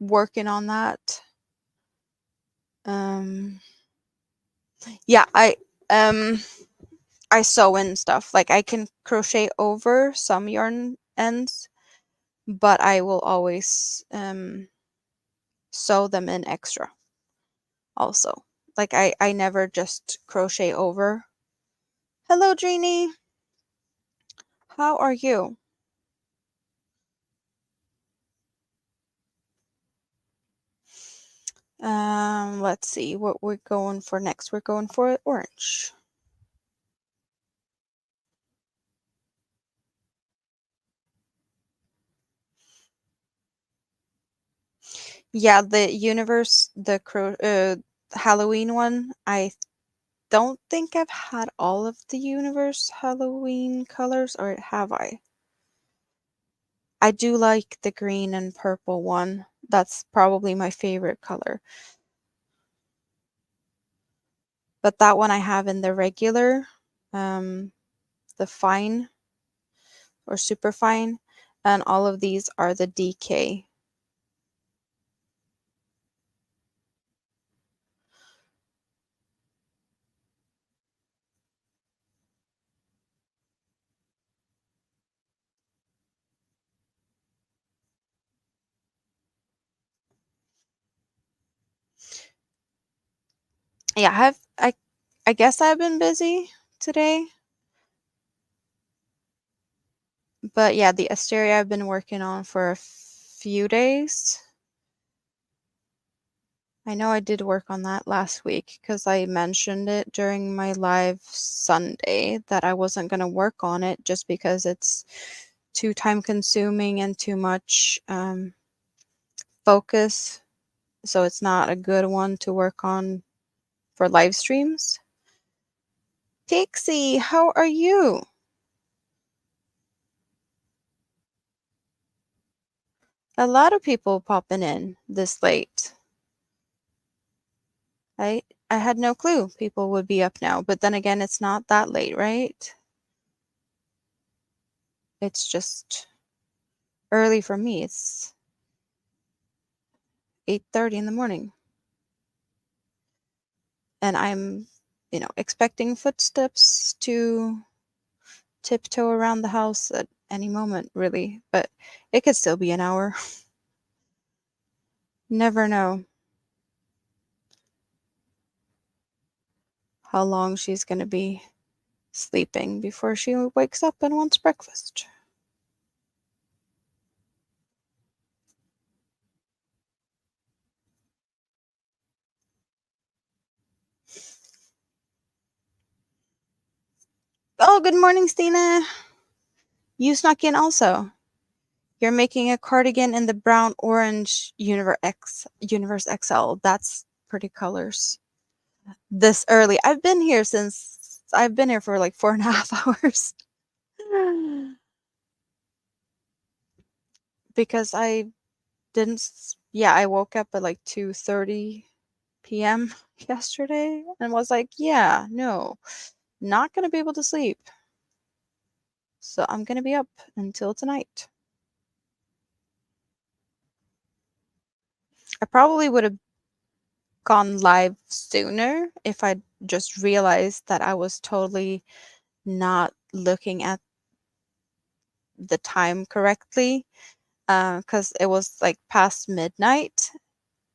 working on that. Yeah, I sew in stuff. Like I can crochet over some yarn ends, but I will always sew them in extra also. Like I never just crochet over. Hello, Jeannie. How are you? Let's see what we're going for next. We're going for orange. Yeah, the universe, the Halloween one, I don't think I've had all of the universe Halloween colors, or have I? I do like the green and purple one. That's probably my favorite color. But that one I have in the regular, the fine or super fine, and all of these are the DK. Yeah, I guess I've been busy today. But yeah, the Asteria I've been working on for a few days. I know I did work on that last week because I mentioned it during my live Sunday that I wasn't going to work on it just because it's too time consuming and too much focus. So it's not a good one to work on for live streams. Pixie, how are you? A lot of people popping in this late. I had no clue people would be up now, but then again, it's not that late, right? It's just early for me. It's 8:30 in the morning. And I'm, expecting footsteps to tiptoe around the house at any moment, really, but it could still be an hour. Never know how long she's going to be sleeping before she wakes up and wants breakfast. Oh, good morning, Stina. You snuck in also. You're making a cardigan in the brown orange Universe XL. That's pretty colors. This early. I've been here for like 4.5 hours. Because I woke up at like 2:30 p.m. yesterday and was like, yeah, no, not gonna be able to sleep. So I'm gonna be up until tonight. I probably would have gone live sooner if I just realized that I was totally not looking at the time correctly, because it was like past midnight.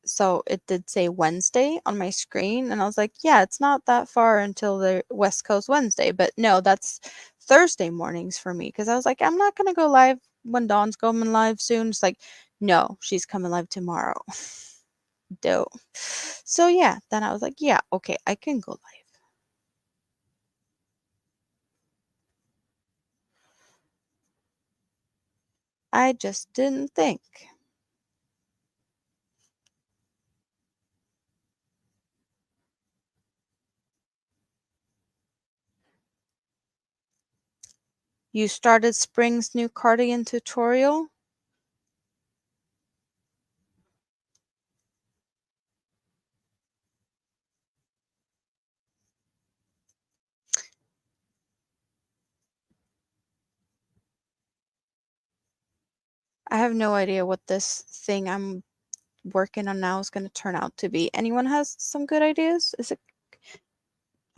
So it did say Wednesday on my screen, and I was like, yeah, it's not that far until the West Coast Wednesday. But no, that's Thursday mornings for me because I was like, I'm not going to go live when Dawn's going live soon. It's like, no, she's coming live tomorrow. Dope. So yeah, then I was like, yeah, okay, I can go live. I just didn't think. You started spring's new cardigan tutorial? I have no idea what this thing I'm working on now is going to turn out to be. Anyone has some good ideas? Is it?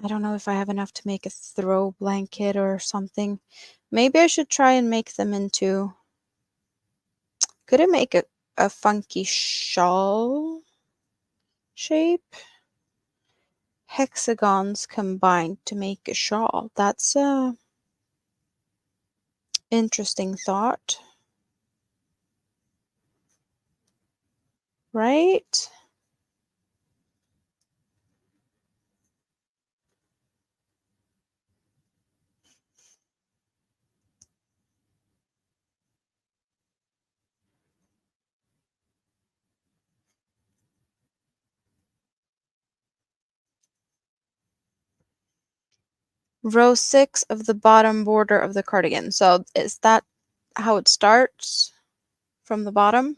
I don't know if I have enough to make a throw blanket or something. Maybe I should try and make them into. Could it make a funky shawl shape? Hexagons combined to make a shawl. That's a interesting thought, right? Row 6 of the bottom border of the cardigan. So is that how it starts from the bottom?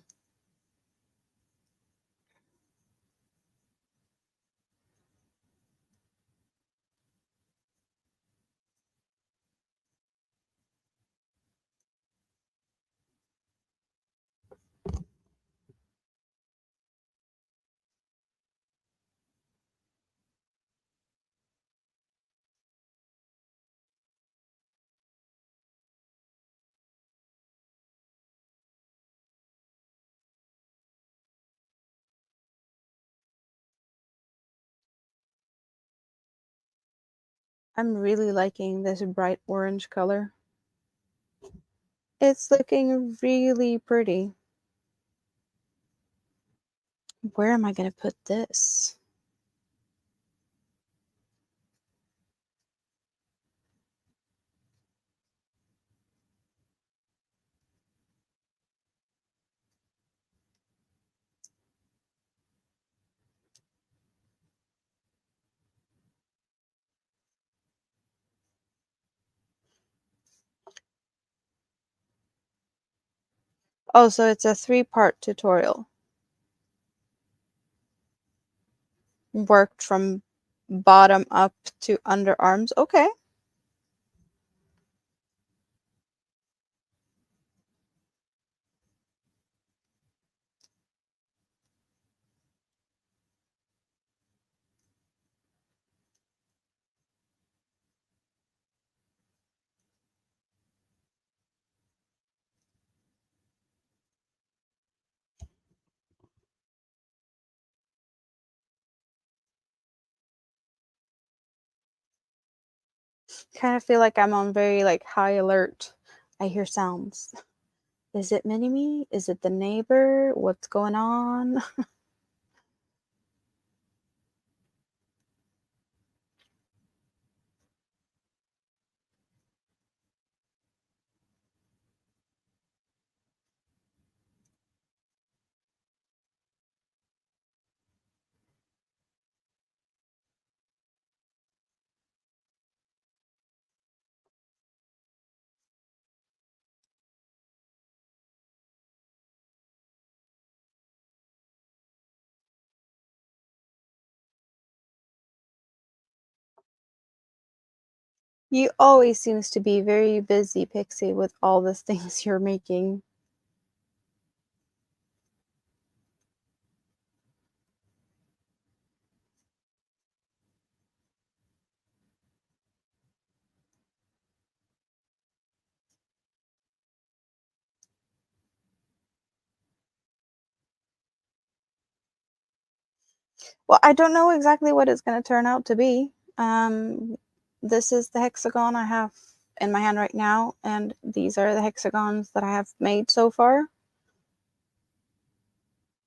I'm really liking this bright orange color. It's looking really pretty. Where am I going to put this? Oh, so it's a 3-part tutorial. Worked from bottom up to underarms. Okay. Kind of feel like I'm on very like high alert. I hear sounds. Is it Mini-Me? Is it the neighbor? What's going on? You always seems to be very busy, Pixie, with all the things you're making. Well, I don't know exactly what it's going to turn out to be. This is the hexagon I have in my hand right now, and these are the hexagons that I have made so far.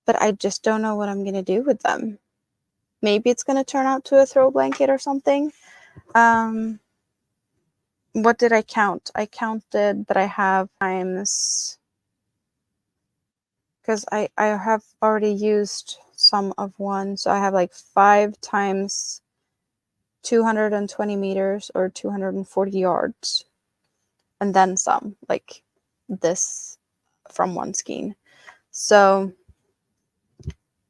But I just don't know what I'm going to do with them. Maybe it's going to turn out to a throw blanket or something. What did I count? I counted that I have times because I have already used some of one. So I have like 5 times 220 meters or 240 yards, and then some, like this from one skein. So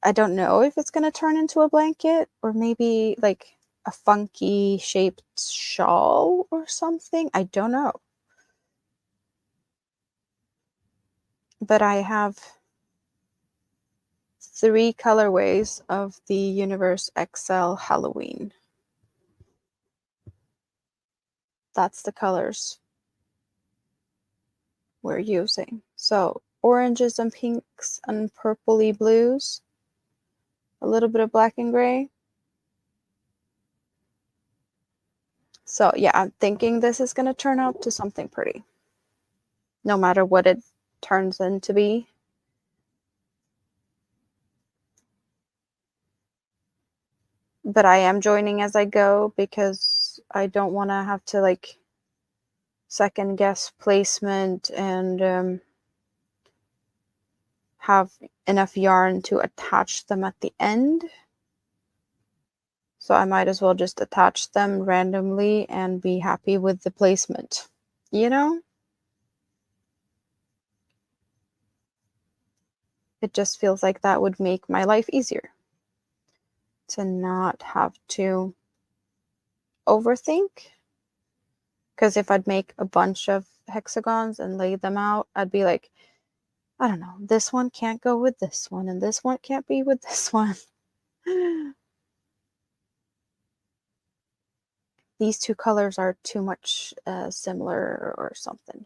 I don't know if it's going to turn into a blanket or maybe like a funky shaped shawl or something. I don't know. But I have 3 colorways of the Universe XL Halloween. That's the colors we're using. So oranges and pinks and purpley blues, a little bit of black and gray. So yeah, I'm thinking this is going to turn out to something pretty, no matter what it turns into be. But I am joining as I go because I don't want to have to like second guess placement and have enough yarn to attach them at the end. So I might as well just attach them randomly and be happy with the placement, you know? It just feels like that would make my life easier to not have to overthink. Because if I'd make a bunch of hexagons and lay them out, I'd be like, I don't know, this one can't go with this one, and this one can't be with this one. These 2 colors are too much similar or something.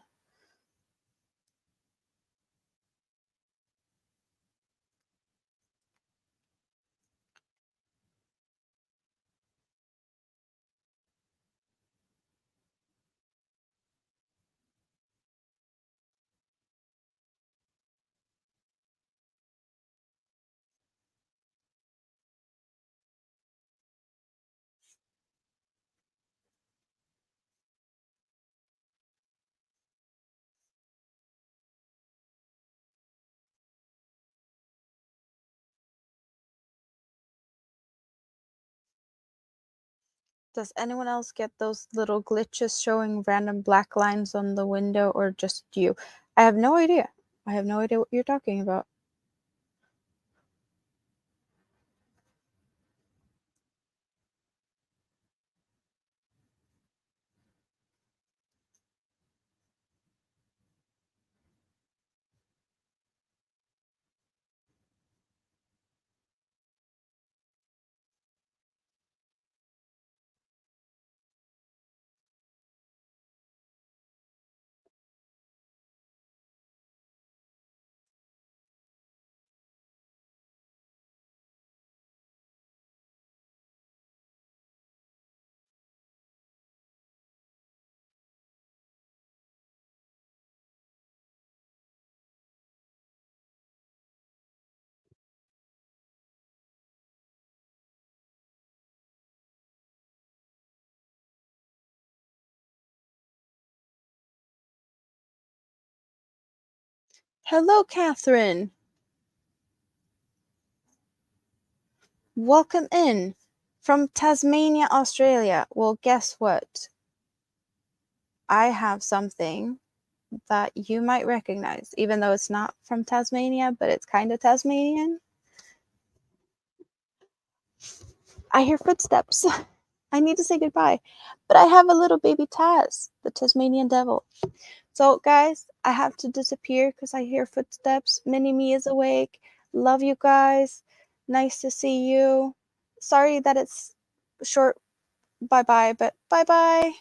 Does anyone else get those little glitches showing random black lines on the window, or just you? I have no idea. I have no idea what you're talking about. Hello, Catherine. Welcome in from Tasmania, Australia. Well, guess what? I have something that you might recognize, even though it's not from Tasmania, but it's kind of Tasmanian. I hear footsteps. I need to say goodbye. But I have a little baby Taz, the Tasmanian devil. So, guys, I have to disappear because I hear footsteps. Mini Me is awake. Love you guys. Nice to see you. Sorry that it's short. Bye bye, but bye bye.